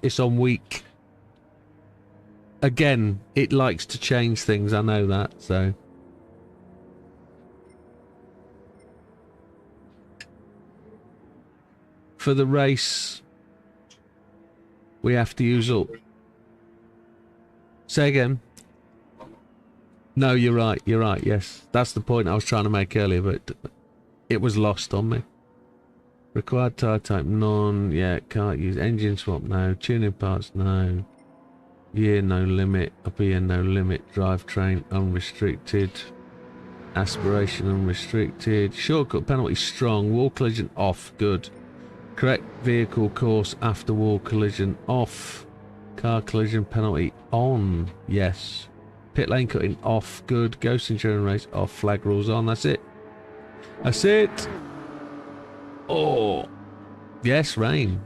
It's on weak. Again, it likes to change things, I know that, so. For the race, we have to use up. Say again. No, you're right, yes. That's the point I was trying to make earlier, but it was lost on me. Required tyre type, none. Yeah, can't use. Engine swap, no. Tuning parts, no. Year, no limit. Upper year, no limit. Drivetrain, unrestricted. Aspiration, unrestricted. Shortcut penalty, strong. Wall collision, off. Good. Correct vehicle course after wall collision, off. Car collision penalty, on. Yes. Pit lane cutting, off. Good. Ghost insurance race, off. Flag rules on. That's it. That's it. Oh. Yes, rain.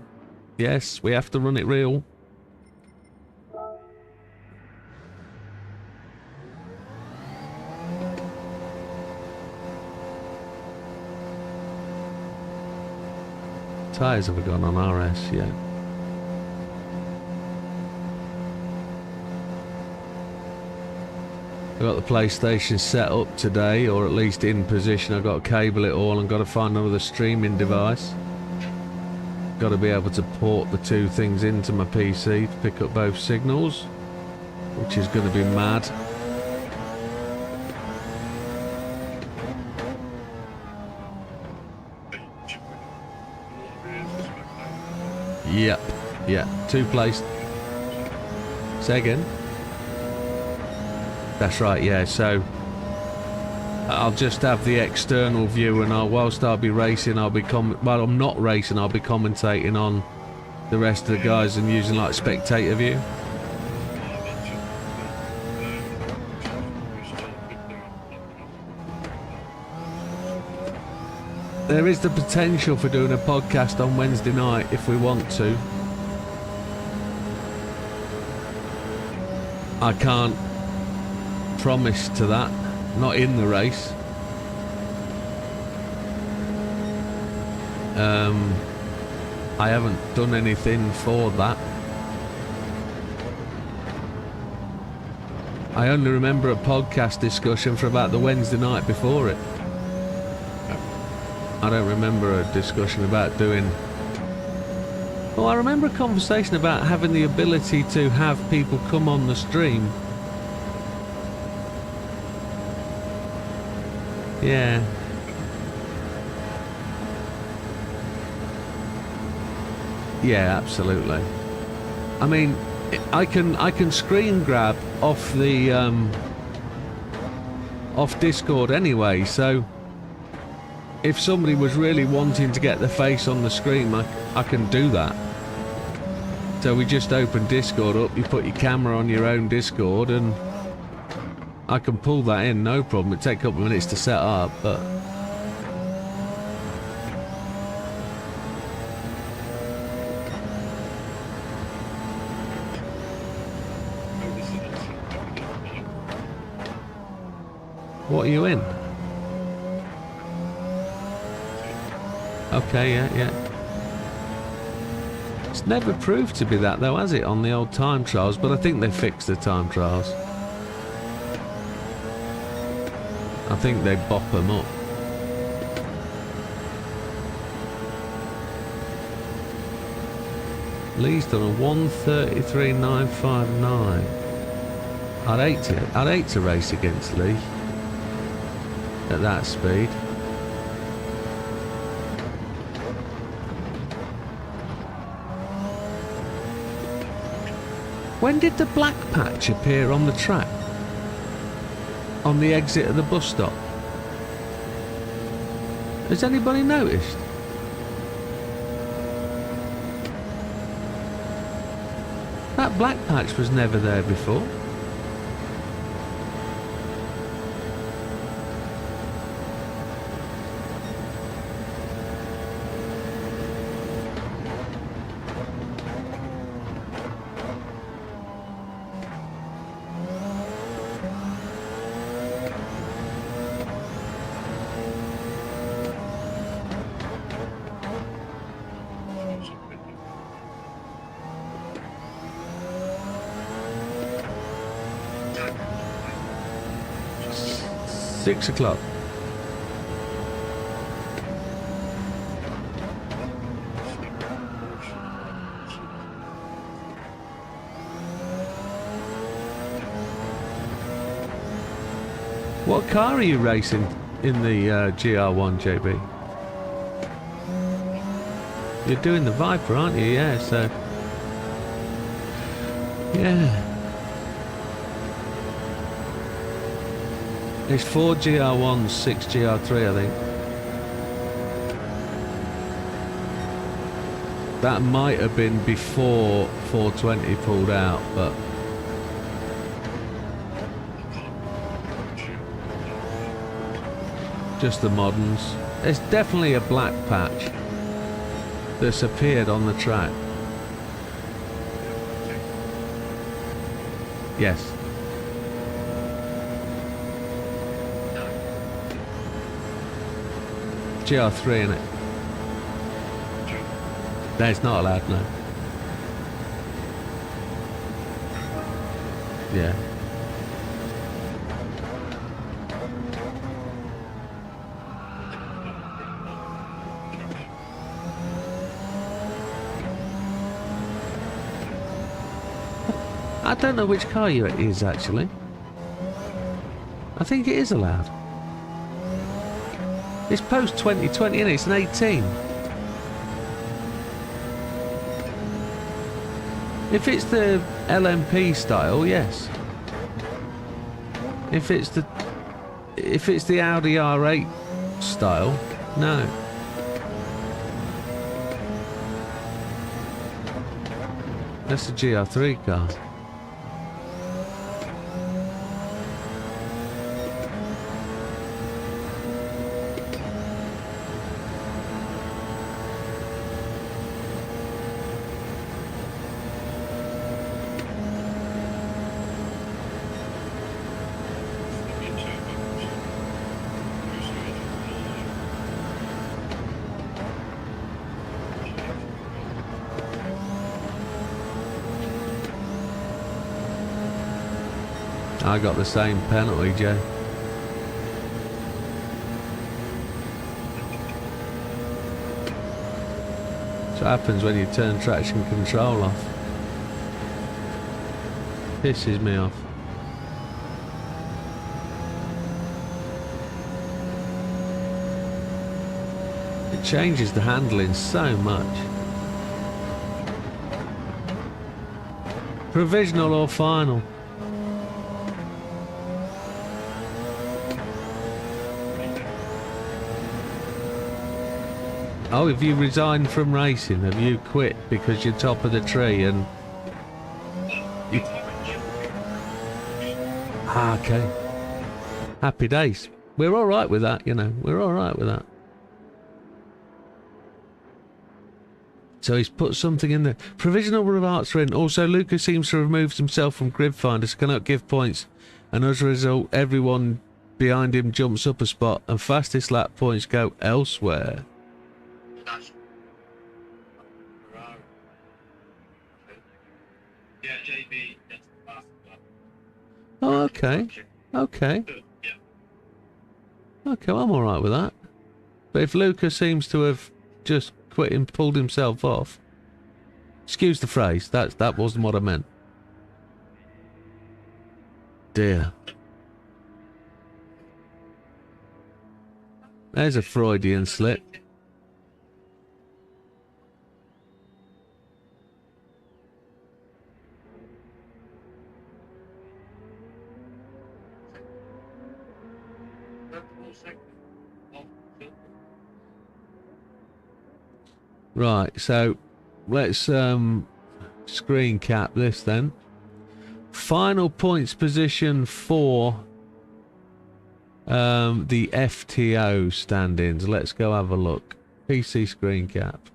Yes, we have to run it real. Tyres have we gone on RS? Yeah. I got the PlayStation set up today, or at least in position. I got to cable it all and got to find another streaming device. Got to be able to port the two things into my PC to pick up both signals, which is going to be mad. Yep, yeah, two placed. Say again. That's right, yeah, so I'll just have the external view, and whilst I'll be racing, I'll be well, I'm not racing, I'll be commentating on the rest of the guys and using like spectator view. There is the potential for doing a podcast on Wednesday night if we want to. I can't promise to that, not in the race. I haven't done anything for that. I only remember a podcast discussion for about the Wednesday night before it. I don't remember a discussion about doing... Well, I remember a conversation about having the ability to have people come on the stream. Yeah. Yeah, absolutely. I mean, I can screen grab off the off Discord anyway, so if somebody was really wanting to get the face on the screen, I can do that. So we just open Discord up, you put your camera on your own Discord, and I can pull that in, no problem. It'd take a couple of minutes to set up, but... What are you in? Okay, yeah. It's never proved to be that though, has it, on the old time trials, but I think they fixed the time trials. I think they bop them up. Lee's done a 1:33.959. I'd hate to race against Lee at that speed. When did the black patch appear on the track? On the exit of the bus stop? Has anybody noticed? That black patch was never there before. 6 o'clock. What car are you racing in the GR1, JB? You're doing the Viper, aren't you? Yeah, so... Yeah. It's 4 GR1s, 6 GR3, I think. That might have been before 420 pulled out, but... Just the moderns. There's definitely a black patch that's appeared on the track. Yes. GR3 in it. No, it's not allowed, no. Yeah. I don't know which car it is actually. I think it is allowed. It's post 2020 and it's an 18. If it's the LMP style, yes. If it's the Audi R8 style, no. That's the GR3 car. I got the same penalty, Joe. That's what happens when you turn traction control off. Pisses me off. It changes the handling so much. Provisional or final? Oh, have you resigned from racing? Have you quit because you're top of the tree and... You... Ah, okay. Happy days. We're alright with that, you know. We're alright with that. So he's put something in there. Provisional remarks are in. Also, Lucas seems to have removed himself from grid finders, cannot give points. And as a result, everyone behind him jumps up a spot and fastest lap points go elsewhere. Yeah, JB. Oh, okay. Okay. Okay, well, I'm alright with that. But if Lucas seems to have just quit and pulled himself off... Excuse the phrase, that wasn't what I meant. Dear. There's a Freudian slip. Right, so let's screen cap this then. Final points position for the FTO stand-ins. Let's go have a look. PC screen cap.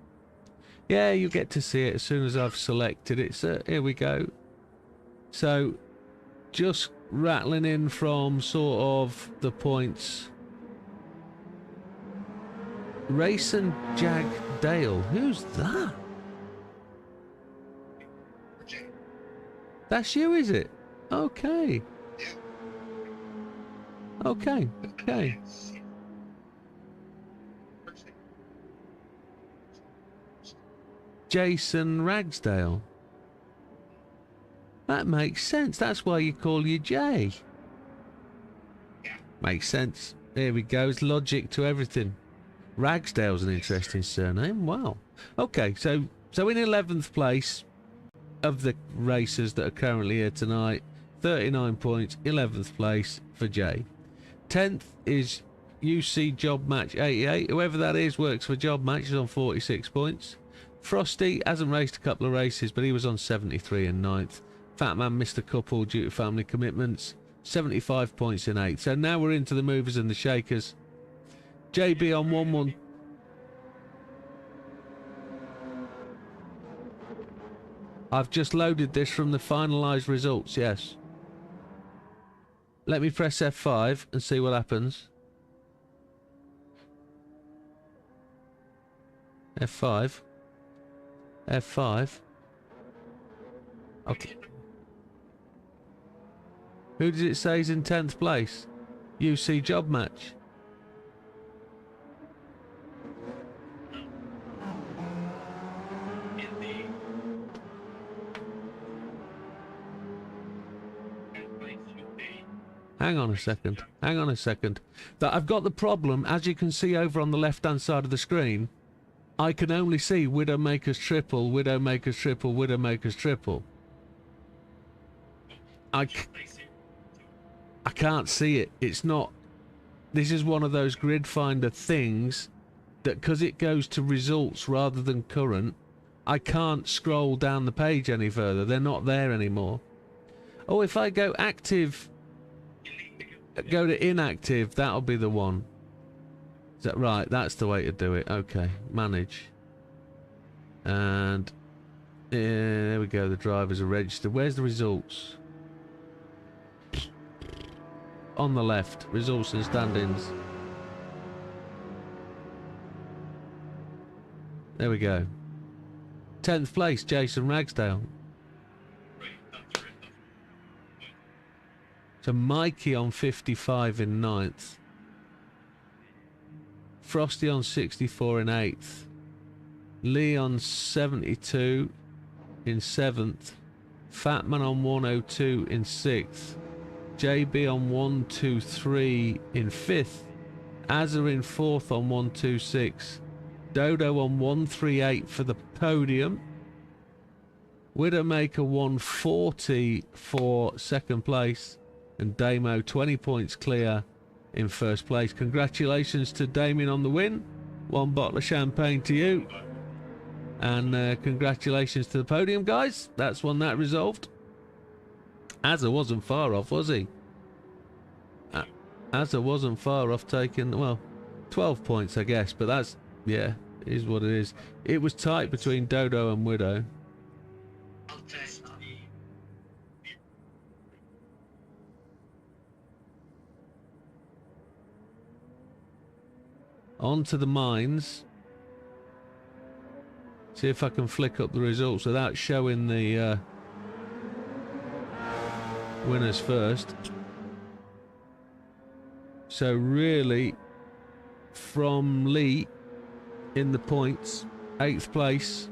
Yeah, you get to see it as soon as I've selected it. So here we go. So just rattling in from sort of the points. Race and Jag Dale. Who's that? That's you, is it? Okay. Okay, okay. Jason Ragsdale. That makes sense. That's why you call you Jay. Makes sense. Here we go. It's logic to everything. Ragsdale's an interesting surname. Wow. Okay, so in 11th place of the racers that are currently here tonight, 39 points, 11th place for Jay. 10th is UC Job Match 88. Whoever that is works for Job Match, is on 46 points. Frosty hasn't raced a couple of races, but he was on 73 in 9th. Fat Man missed a couple due to family commitments. 75 points in 8th. So now we're into the movers and the shakers. JB on 1-1. I've just loaded this from the finalised results, yes. Let me press F5 and see what happens. F5. F5. Okay. Who does it say is in 10th place? UC Job Match. Hang on a second. Hang on a second. That I've got the problem, as you can see over on the left-hand side of the screen, I can only see Widdowmaker's triple, Widdowmaker's triple, Widdowmaker's triple. I can't see it. It's not... This is one of those grid finder things that, because it goes to results rather than current, I can't scroll down the page any further. They're not there anymore. Oh, if I go active... Go to inactive, that'll be the one. Is that right? That's the way to do it. Okay, manage. And there we go, the drivers are registered. Where's the results? On the left, results and standings. There we go. 10th place, Jason Ragsdale. So Mikey on 55 in 9th. Frosty on 64 in 8th. Lee on 72 in 7th. Fatman on 102 in 6th. JB on 123 in 5th. Azza in 4th on 126. Dodo on 138 for the podium. Widdowmaker 140 for 2nd place. And Damo 20 points clear in 1st place. Congratulations to Damien on the win. 1 bottle of champagne to you. And congratulations to the podium, guys. That's one that resolved. Azza wasn't far off, was he? Azza wasn't far off taking, well, 12 points, I guess. But that's, yeah, is what it is. It was tight between Dodo and Widow. On to the mines. See if I can flick up the results without showing the winners first. So really, from Lee in the points, 8th place.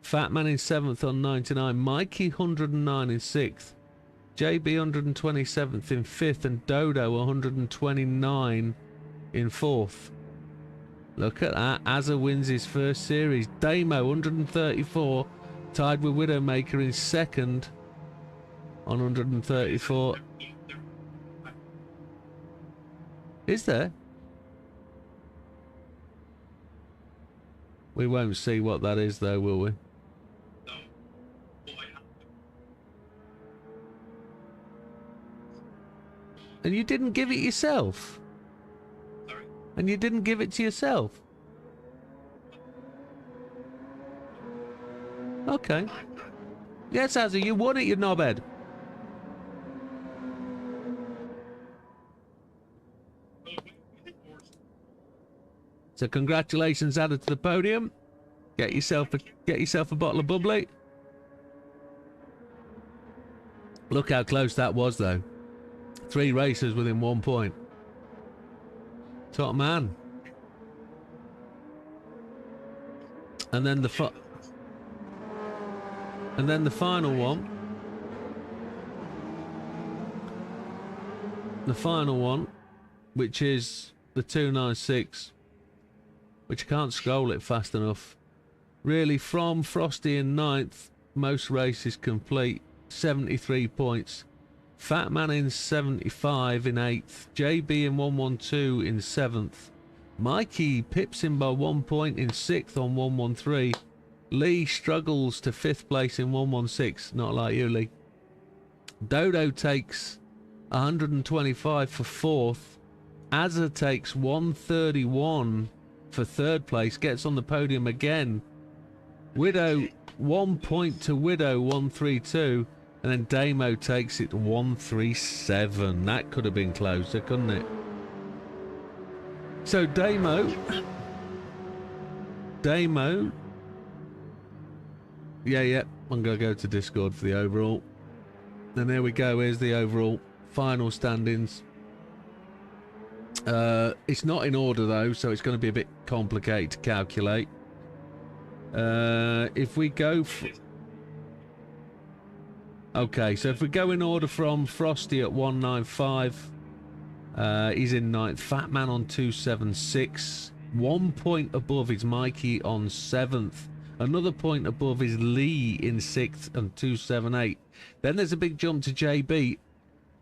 Fatman in 7th on 99. Mikey 109 in 6th. JB 127th in 5th and Dodo 129 in 4th. Look at that. Azza wins his first series. Damo 134 tied with Widdowmaker in 2nd on 134. Is there? We won't see what that is though, will we? And you didn't give it yourself? Sorry? And you didn't give it to yourself? Okay. Yes, Azza, you won it, you knobhead. So congratulations, added to the podium. Get yourself a bottle of bubbly. Look how close that was, though. 3 racers within 1 point. Top man. And then the final one. The final one, which is the 296, which I can't scroll it fast enough. Really, from Frosty in 9th, most races complete, 73 points. Fat Man in 75 in 8th. JB in 112 in 7th. Mikey pips him by 1 point in 6th on 113. Lee struggles to 5th place in 116. Not like you, Lee. Dodo takes 125 for 4th. Azza takes 131 for 3rd place. Gets on the podium again. Widow, 1 point to Widow, 132. And then Damo takes it 137. That could have been closer, couldn't it? So Damo. Yeah, I'm going to go to Discord for the overall. And there we go, here's the overall final standings. It's not in order though, so it's going to be a bit complicated to calculate. If we go... Okay, so if we go in order from Frosty at 195, he's in 9th. Fat Man on 276. 1 point above is Mikey on 7th. Another point above is Lee in 6th and 278. Then there's a big jump to JB,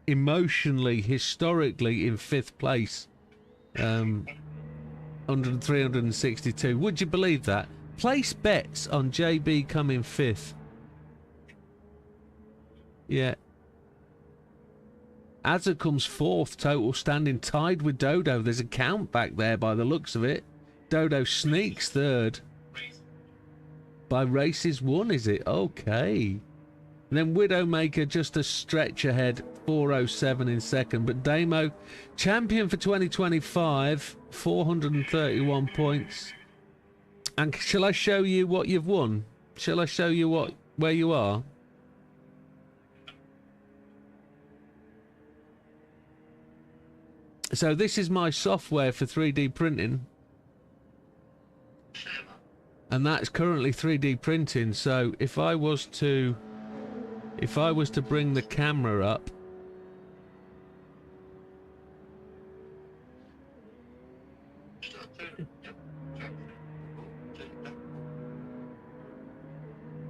emotionally, historically in 5th place. 362. Would you believe that? Place bets on JB coming 5th. Yeah. Azza comes 4th, total standing, tied with Dodo. There's a count back there by the looks of it. Dodo sneaks 3rd. By races 1, is it? Okay. And then Widdowmaker just a stretch ahead, 407 in 2nd. But Damo, champion for 2025, 431 points. And shall I show you what you've won? Shall I show you where you are? So this is my software for 3D printing. And that's currently 3D printing. So if I was to bring the camera up,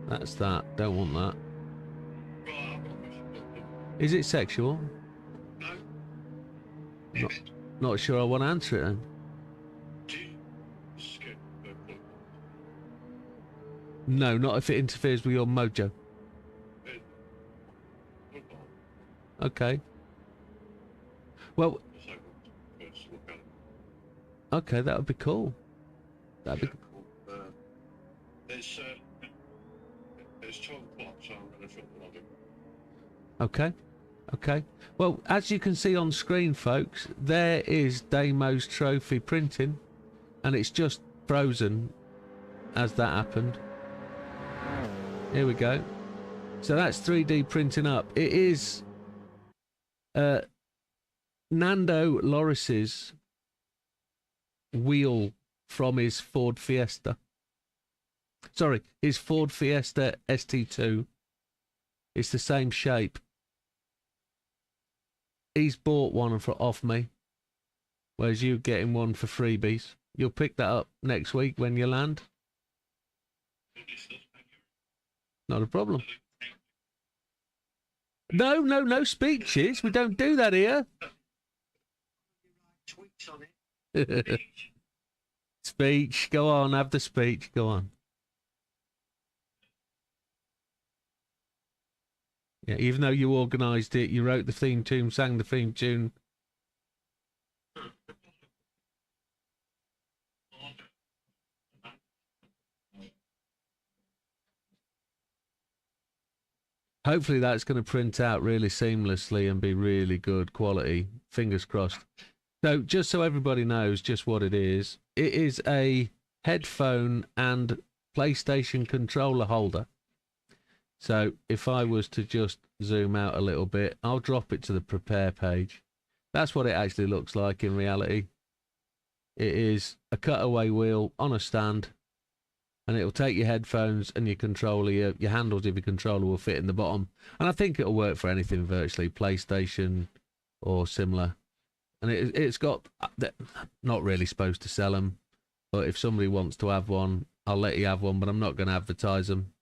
that's that. Don't want that. Is it sexual? Not sure I want to answer it then. No, not if it interferes with your mojo. Okay. Well, okay, that would be cool. That'd be cool. There's 12 o'clock, so I'm going to film another. Okay. Okay. Well, as you can see on screen, folks, there is Damo's trophy printing, and it's just frozen as that happened. Here we go. So that's 3D printing up. It is Nando Loris's wheel from his Ford Fiesta. Sorry, his Ford Fiesta ST2. It's the same shape. He's bought one off me, whereas you're getting one for freebies. You'll pick that up next week when you land. Not a problem. No speeches. We don't do that here. Speech. Go on, have the speech. Go on. Yeah, even though you organised it, you wrote the theme tune, sang the theme tune. Hopefully that's going to print out really seamlessly and be really good quality. Fingers crossed. So just so everybody knows just what it is a headphone and PlayStation controller holder. So if I was to just zoom out a little bit, I'll drop it to the prepare page. That's what it actually looks like in reality. It is a cutaway wheel on a stand, and it'll take your headphones and your controller, your handles of your controller will fit in the bottom. And I think it'll work for anything virtually, PlayStation or similar. And it's got, not really supposed to sell them, but if somebody wants to have one, I'll let you have one, but I'm not going to advertise them.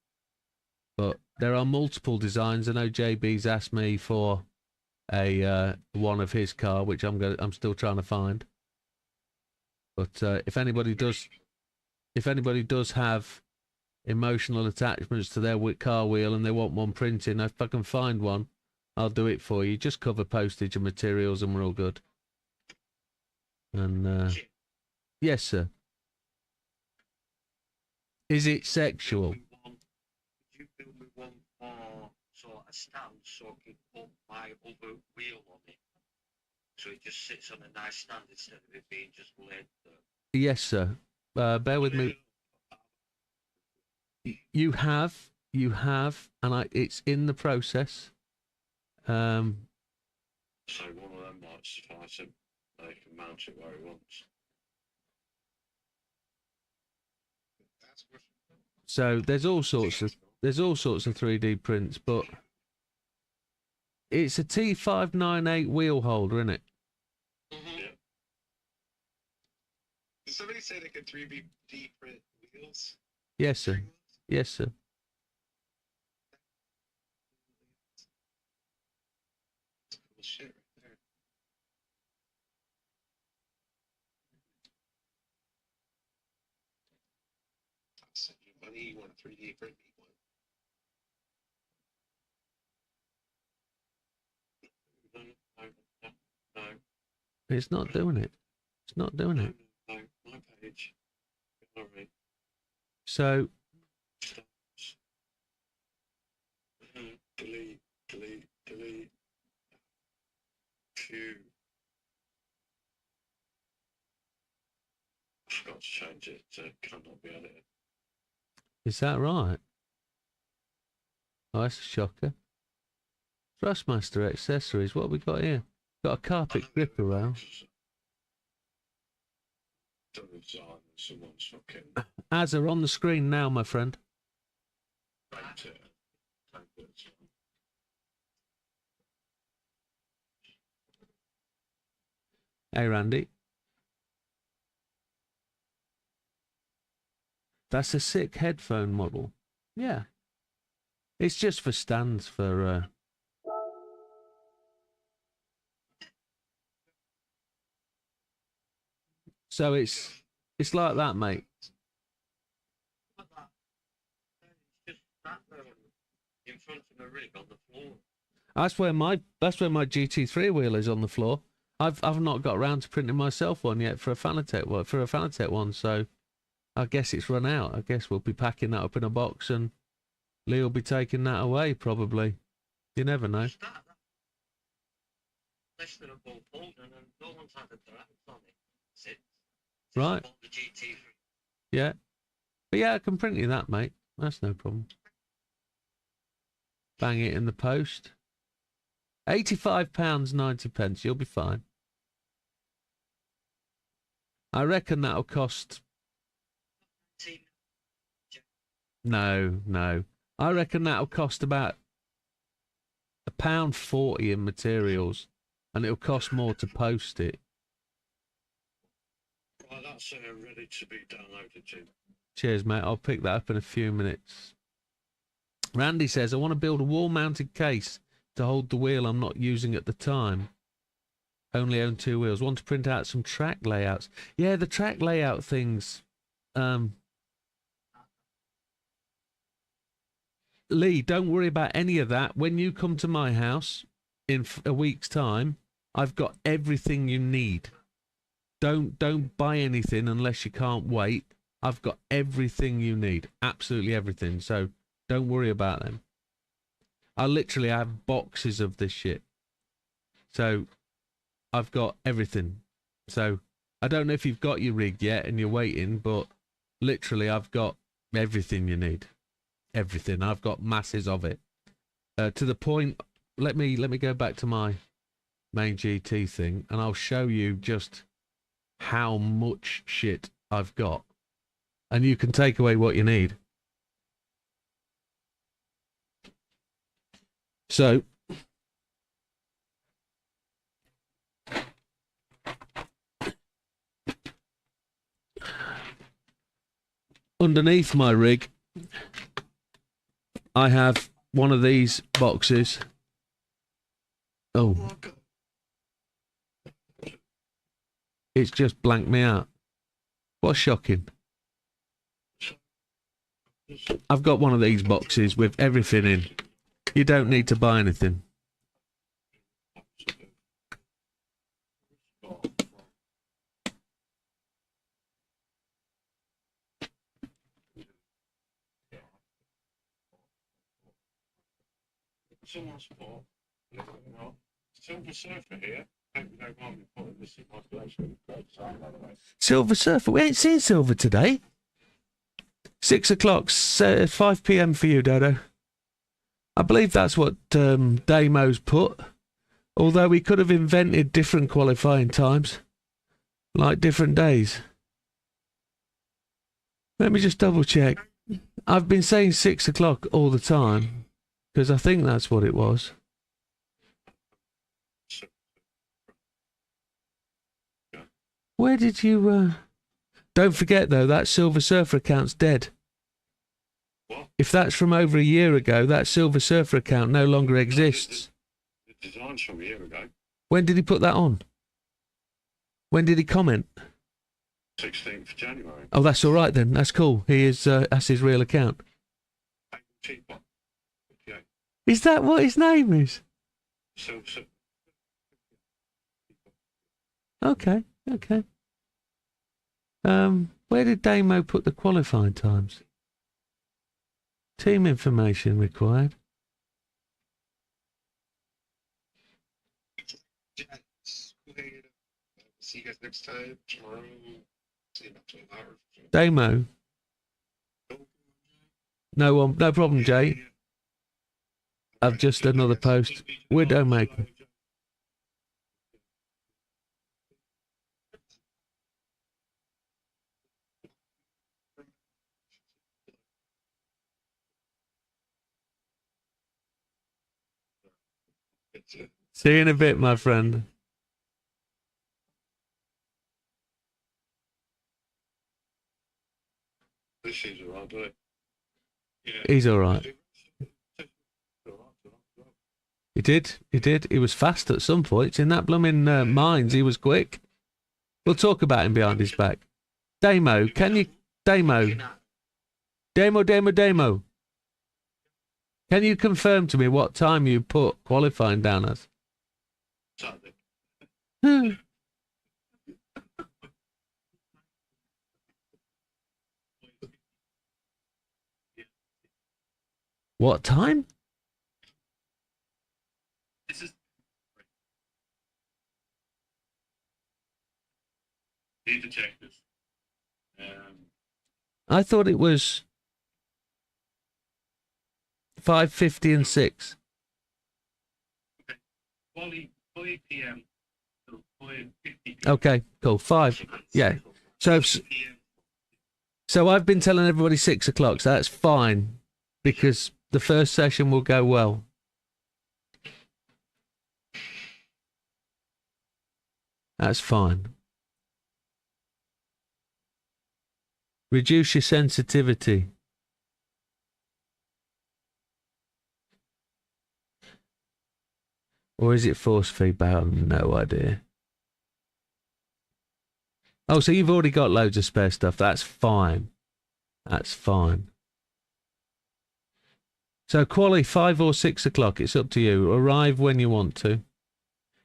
But there are multiple designs. I know JB's asked me for a one of his car, which I'm still trying to find. But if anybody does have emotional attachments to their car wheel and they want one printing, if I can find one, I'll do it for you. Just cover postage and materials, and we're all good. And yes, sir. Is it sexual? Would you build me one for sort of a stand so I can put my other wheel on it? So it just sits on a nice stand instead of it being just laid there. Yes, sir. Bear with me. You have, and it's in the process. So one of them might suffice him. They can mount it where he wants. So there's all sorts of 3D prints, but it's a T598 wheel holder, isn't it? Mm-hmm. Yeah. Did somebody say they could 3D print wheels? Yes, sir. Yes, sir. That's cool shit right there. I'll send you money. You want a 3D print me one? No. It's not doing it. It's not doing it. No, my page. Alright. So Stops. Delete. Phew. I forgot to change it to cannot be edited. is that right? Oh, that's a shocker. Thrustmaster accessories. What have we got here? Got a carpet grip around. Done the design and someone's fucking Azza on the screen now, my friend. raped it. Hey, Randy. That's a sick headphone model. Yeah. It's just for stands for... So it's like that, mate. It's just sat there in front of the rig on the floor. That's where my GT3 wheel is on the floor. I've not got around to printing myself one yet for a Fanatec one, so I guess it's run out. I guess we'll be packing that up in a box and Lee will be taking that away probably. You never know. Less than a full fold, and no one's had a draft on it. Since Right. the GT3. Yeah. But yeah, I can print you that, mate. That's no problem. Bang it in the post. £85.90. You'll be fine. I reckon that'll cost... No. I reckon that'll cost about £1.40 in materials, and it'll cost more to post it. Right, that's ready to be downloaded, Jim. Cheers, mate. I'll pick that up in a few minutes. Randy says, I want to build a wall-mounted case to hold the wheel I'm not using at the time. Only own 2 wheels. Want to print out some track layouts. Yeah, the track layout things. Lee, don't worry about any of that. When you come to my house in a week's time, I've got everything you need. Don't buy anything unless you can't wait. I've got everything you need. Absolutely everything. So don't worry about them. I literally have boxes of this shit. So I've got everything. So I don't know if you've got your rig yet and you're waiting, but literally I've got everything you need. everything. I've got masses of it. To the point, let me go back to my main GT thing, and I'll show you just how much shit I've got. And you can take away what you need. So, underneath my rig, I have one of these boxes. Oh. It's just blanked me out. What's shocking? I've got one of these boxes with everything in. You don't need to buy anything. Someone's sport. Silver Surfer here. Hope you don't mind me putting this in my place with a great sign, by the way. Silver Surfer. We ain't seen Silver today. 6 o'clock, 5 p.m. for you, Dodo. I believe that's what Damo's put. Although we could have invented different qualifying times. Like different days. Let me just double check. I've been saying 6 o'clock all the time. Because I think that's what it was. Where did you... Don't forget, though, that Silver Surfer account's dead. What? If that's from over a year ago, that Silver Surfer account no longer exists. The design's from a year ago. When did he put that on? When did he comment? 16th of January. Oh, that's all right then. That's cool. That's his real account. Cheaper. Yeah. Is that what his name is? So, Okay. Where did Damo put the qualifying times? Team information required. See you guys next time tomorrow. See you in about 12 hours. Damo. No problem, Jay. I've just another post. Widdowmaker. See you in a bit, my friend. this is alright, doesn't it? Yeah. He's all right. He did. He was fast at some points. In that blooming mines, he was quick. We'll talk about him behind his back. Damo, can you... Damo. Can you confirm to me what time you put qualifying down as? Saturday. What time? This is need to check this. I thought it was 5:50 and 6. Okay. 5 p.m. till 5:50 p.m. Okay, cool. 5. Yeah. So I've been telling everybody 6 o'clock, so that's fine. Because the first session will go well. That's fine. Reduce your sensitivity. Or is it force feedback? I have no idea. Oh, so you've already got loads of spare stuff. That's fine. That's fine. So quali 5 or 6 o'clock, it's up to you. Arrive when you want to.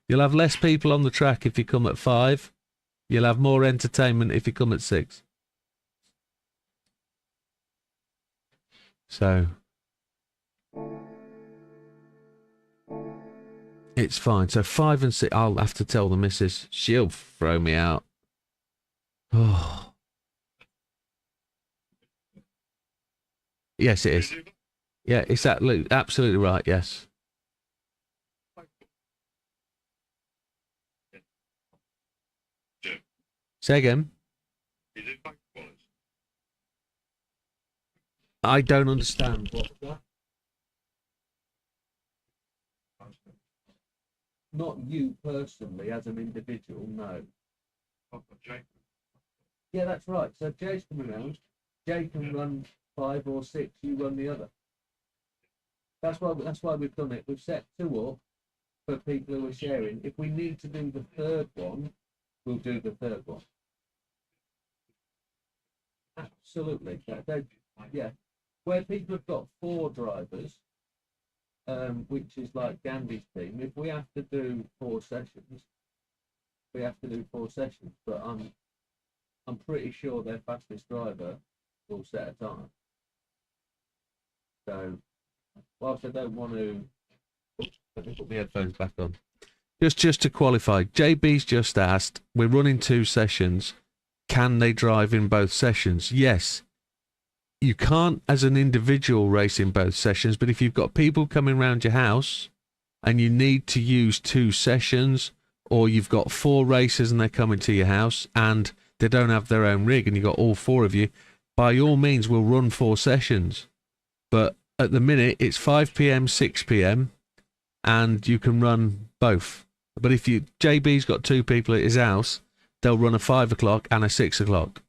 You'll have less people on the track if you come at 5. You'll have more entertainment if you come at 6. So it's fine. So 5 and 6, I'll have to tell the missus. She'll throw me out. Oh. Yes, it is. Yeah, it's absolutely right. Yes. Say again. Is it back quality? I don't understand. What was that? Not you personally, as an individual, no. I've got Jake. Yeah, that's right. So if Jay's coming around, Jay can run 5 or 6, you run the other. That's why we've done it. We've set 2 up for people who are sharing. If we need to do the third one, we'll do the third one. Absolutely. Yeah. Where people have got 4 drivers, which is like Gandhi's team, if we have to do 4 sessions, we have to do 4 sessions. But I'm pretty sure their fastest driver will set a time. So, whilst I don't want to, let me put my headphones back on. Just to qualify, JB's just asked, we're running 2 sessions. Can they drive in both sessions? Yes. You can't as an individual race in both sessions, but if you've got people coming around your house and you need to use 2 sessions, or you've got 4 racers and they're coming to your house and they don't have their own rig and you've got all 4 of you, by all means we'll run 4 sessions. But at the minute it's 5 p.m, 6 p.m, and you can run both. But if JB's got 2 people at his house, they'll run a 5 o'clock and a 6 o'clock.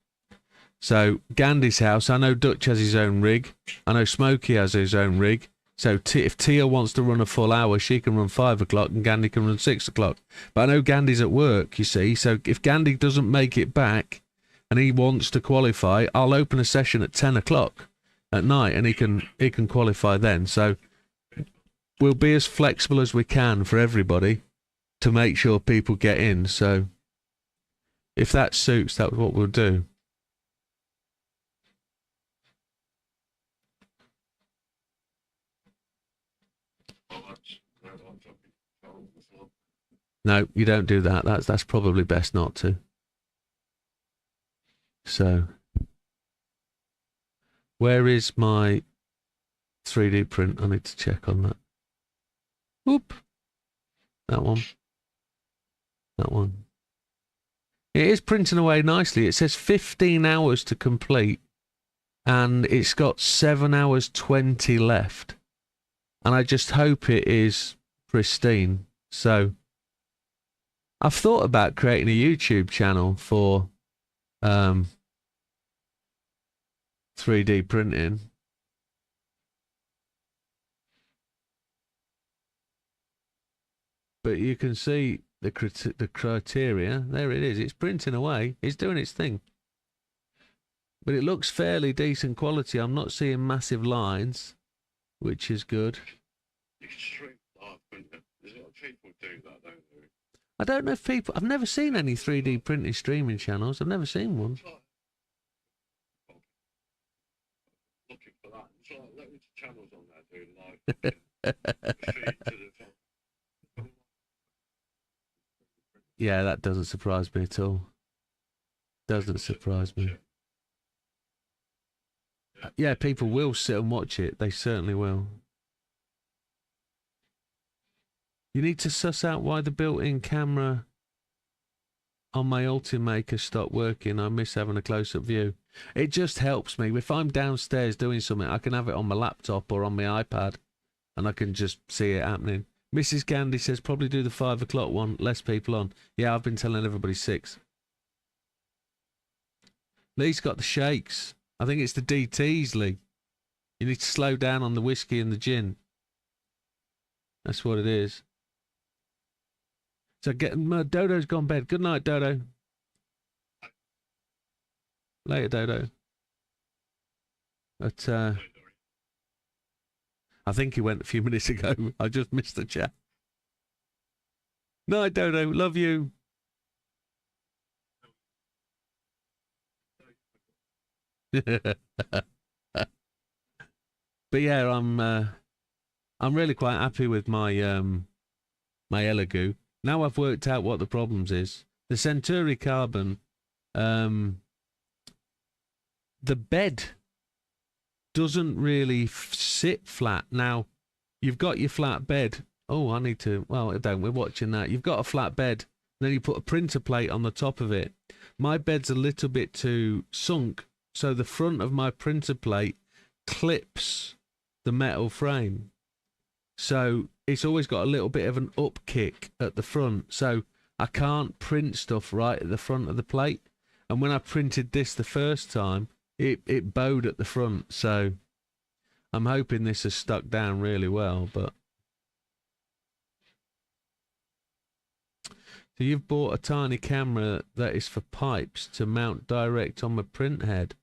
So Gandhi's house, I know Dutch has his own rig. I know Smokey has his own rig. So if Tia wants to run a full hour, she can run 5 o'clock and Gandhi can run 6 o'clock. But I know Gandhi's at work, you see. So if Gandhi doesn't make it back and he wants to qualify, I'll open a session at 10 o'clock at night and he can qualify then. So we'll be as flexible as we can for everybody to make sure people get in. So if that suits, that's what we'll do. No, you don't do that. That's probably best not to. So, where is my 3D print? I need to check on that. Whoop. That one. That one. It is printing away nicely. It says 15 hours to complete, and it's got 7 hours 20 left. And I just hope it is pristine. So, I've thought about creating a YouTube channel for 3D printing. But you can see the criteria. There it is. It's printing away. It's doing its thing. But it looks fairly decent quality. I'm not seeing massive lines, which is good. You can stream live, couldn't you? There's a lot of people do that, don't they? I don't know if people... I've never seen any 3D printing streaming channels. I've never seen one. Looking for that. There's like loads of channels on there doing live. Feed to the Yeah, that doesn't surprise me at all. Doesn't surprise me. Yeah, people will sit and watch it. They certainly will. You need to suss out why the built-in camera on my Widdowmaker stopped working. I miss having a close-up view. It just helps me. If I'm downstairs doing something, I can have it on my laptop or on my iPad, and I can just see it happening. Mrs. Gandhi says probably do the 5 o'clock one, less people on. Yeah, I've been telling everybody 6. Lee's got the shakes. I think it's the DTs, Lee. You need to slow down on the whiskey and the gin. That's what it is. So Dodo's gone bed. Good night, Dodo. Later, Dodo. But I think he went a few minutes ago. I just missed the chat. Night, Dodo. Love you. But yeah, I'm really quite happy with my my Elegoo. Now I've worked out what the problems is. The Centuri Carbon, the bed doesn't really sit flat. Now, you've got your flat bed. Oh, I need to... Well, don't. We're watching that. You've got a flat bed. Then you put a printer plate on the top of it. My bed's a little bit too sunk, so the front of my printer plate clips the metal frame. So it's always got a little bit of an up kick at the front. So I can't print stuff right at the front of the plate. And when I printed this the first time, it bowed at the front. So I'm hoping this has stuck down really well, but... So you've bought a tiny camera that is for pipes to mount direct on the print head.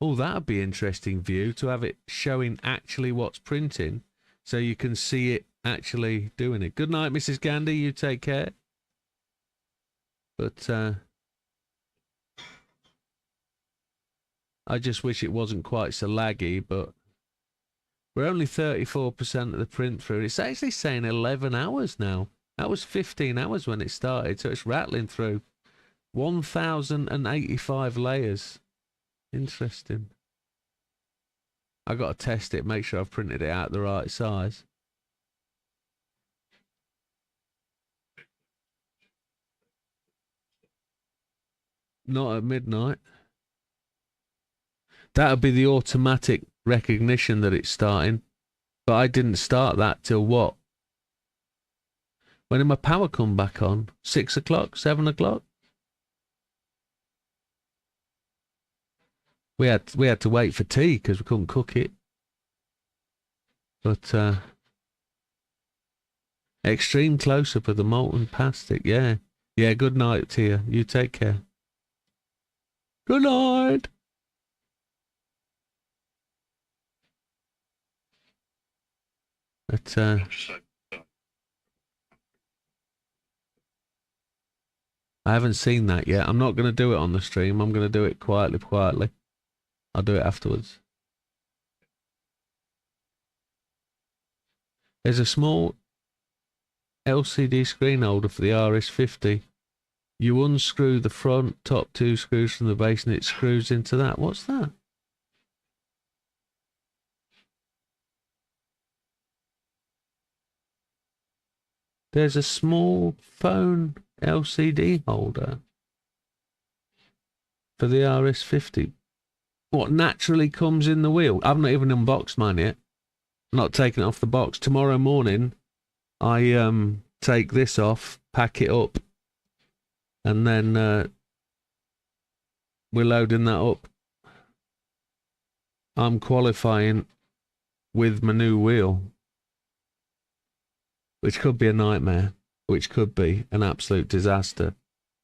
Oh, that'd be an interesting view, to have it showing actually what's printing, so you can see it actually doing it. Good night, Mrs. Gandhi. You take care. But I just wish it wasn't quite so laggy, but we're only 34% of the print through. It's actually saying 11 hours now. That was 15 hours when it started, so it's rattling through 1,085 layers. Interesting. I got to test it, make sure I've printed it out the right size. Not at midnight. That would be the automatic recognition that it's starting. But I didn't start that till what? When did my power come back on? 6 o'clock? 7 o'clock? We had to wait for tea because we couldn't cook it. But extreme close-up of the molten plastic, yeah. Yeah, good night to you. You take care. Good night. But I haven't seen that yet. I'm not going to do it on the stream. I'm going to do it quietly. I'll do it afterwards. There's a small LCD screen holder for the RS50. You unscrew the front top 2 screws from the base and it screws into that. What's that? There's a small phone LCD holder for the RS50. What naturally comes in the wheel? I've not even unboxed mine yet. Not taking it off the box. Tomorrow morning, I take this off, pack it up, and then we're loading that up. I'm qualifying with my new wheel, which could be a nightmare, which could be an absolute disaster,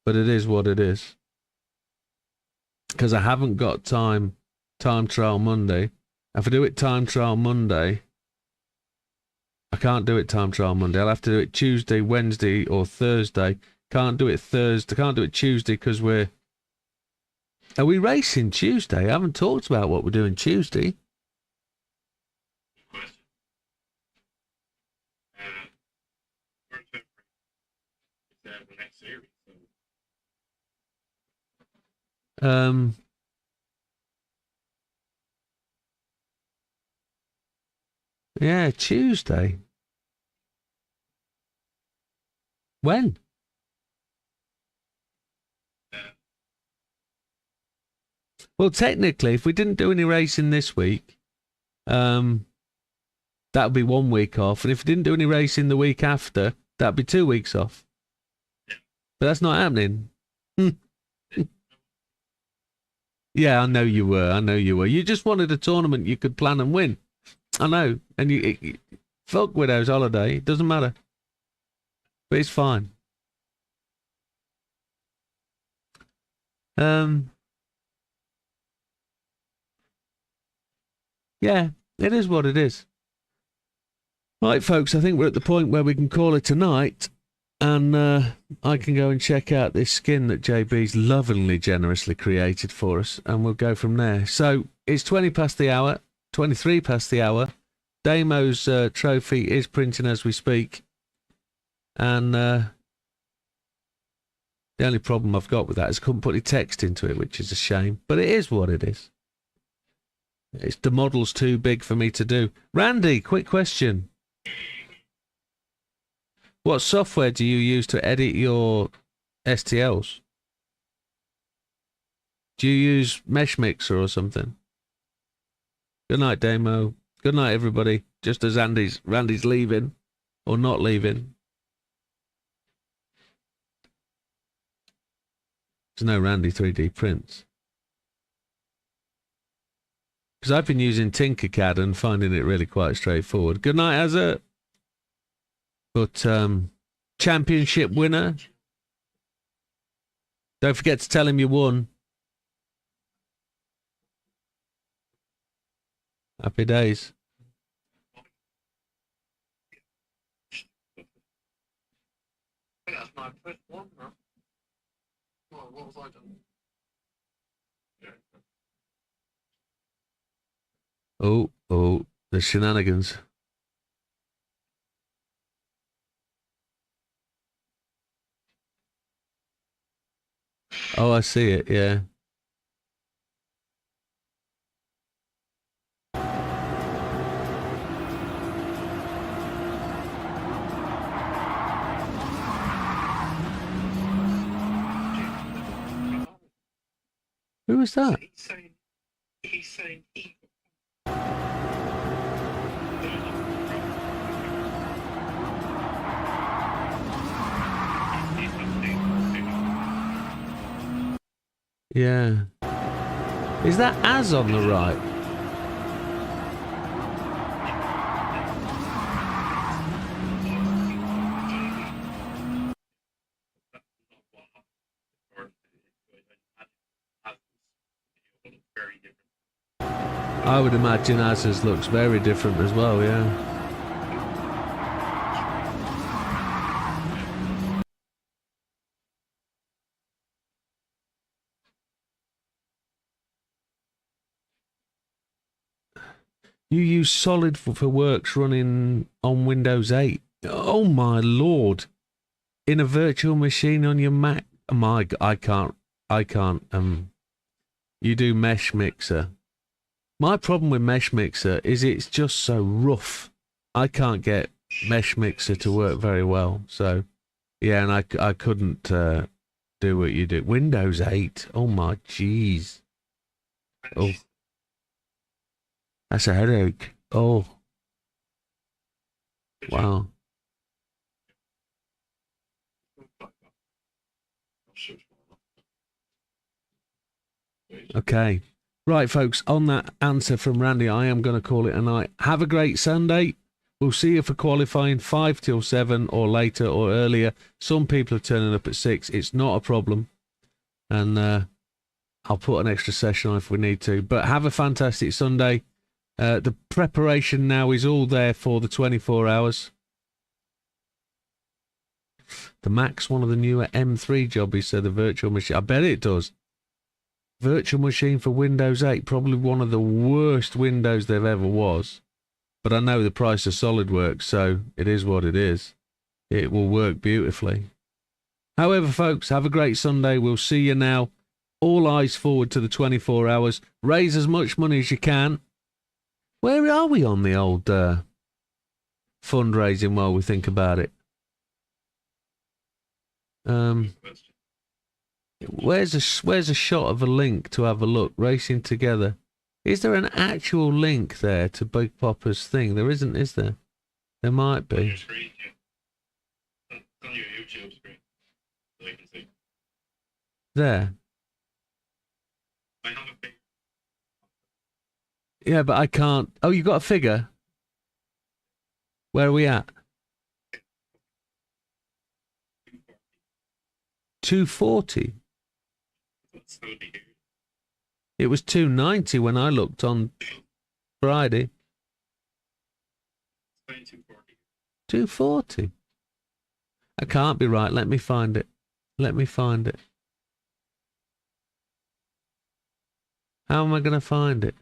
but it is what it is. Because I haven't got time trial Monday. If I do it time trial Monday, I can't do it time trial Monday. I'll have to do it Tuesday, Wednesday, or Thursday. Can't do it Thursday. Can't do it Tuesday because we're... Are we racing Tuesday? I haven't talked about what we're doing Tuesday. The next series. Yeah, Tuesday. When? Well, technically, if we didn't do any racing this week, that would be 1 week off. And if we didn't do any racing the week after, that would be 2 weeks off. But that's not happening. Yeah, I know you were. You just wanted a tournament you could plan and win. I know. And you fuck Widow's holiday. It doesn't matter. But it's fine. Yeah, it is what it is. Right, folks, I think we're at the point where we can call it a night. And I can go and check out this skin that JB's lovingly generously created for us, and we'll go from there. So it's 20 past the hour, 23 past the hour. Damo's trophy is printing as we speak. And the only problem I've got with that is I couldn't put any text into it, which is a shame. But it is what it is. It's the model's too big for me to do. Randy, quick question. What software do you use to edit your STLs? Do you use Mesh Mixer or something? Good night, Damo. Good night, everybody. Just as Randy's leaving, or not leaving. There's no Randy 3D prints. Because I've been using Tinkercad and finding it really quite straightforward. Good night, Azza. But, championship winner. Don't forget to tell him you won. Happy days. That's my first one, man. Well, what have I done? Oh, the shenanigans. Oh, I see it, yeah. Who was that? He's saying evil. Yeah. Is that Az on the right? I would imagine Az's looks very different as well, yeah. You use Solid for Works running on Windows 8. Oh my lord. In a virtual machine on your Mac. Oh my, I can't, you do Mesh Mixer. My problem with Mesh Mixer is it's just so rough. I can't get Mesh Mixer to work very well. So, yeah, and I couldn't do what you do. Windows 8. Oh my jeez. Oh. That's a headache. Oh. Wow. Okay. Right, folks, on that answer from Randy, I am going to call it a night. Have a great Sunday. We'll see you for qualifying 5 till 7 or later or earlier. Some people are turning up at 6. It's not a problem. And I'll put an extra session on if we need to. But have a fantastic Sunday. The preparation now is all there for the 24 hours. The Mac's one of the newer M3 jobbies, so the virtual machine. I bet it does. Virtual machine for Windows 8, probably one of the worst Windows there ever was. But I know the price of SolidWorks, so it is what it is. It will work beautifully. However, folks, have a great Sunday. We'll see you now. All eyes forward to the 24 hours. Raise as much money as you can. Where are we on the old fundraising while we think about it? Where's a shot of a link to have a look? Racing Together. Is there an actual link there to Big Popper's thing? There isn't, is there? There might be. On your screen, yeah. On your YouTube screen, so you can see. There. I have a big. Yeah, but I can't. Oh, you got a figure? Where are we at? 240. It was 290 when I looked on Friday. 240. I can't be right. Let me find it. Let me find it. How am I going to find it?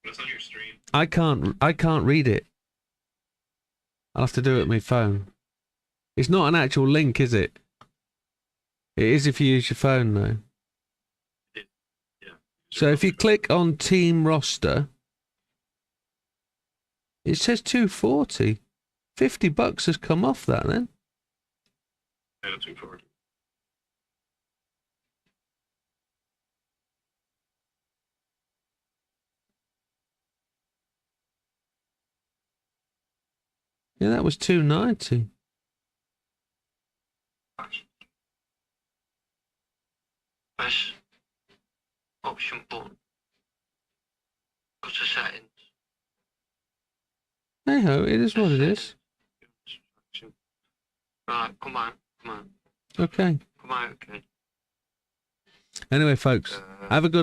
It's on your stream. I can't read it. I'll have to do it with my phone. It's not an actual link, is it? It is if you use your phone, though. Yeah. So if you click on team roster, it says 240. $50 has come off that then. Yeah, 240. Yeah, that was 290. Press option button. Go to settings. Hey ho, it is what it is. Right, come on. Okay. Come on, okay. Anyway, folks, have a good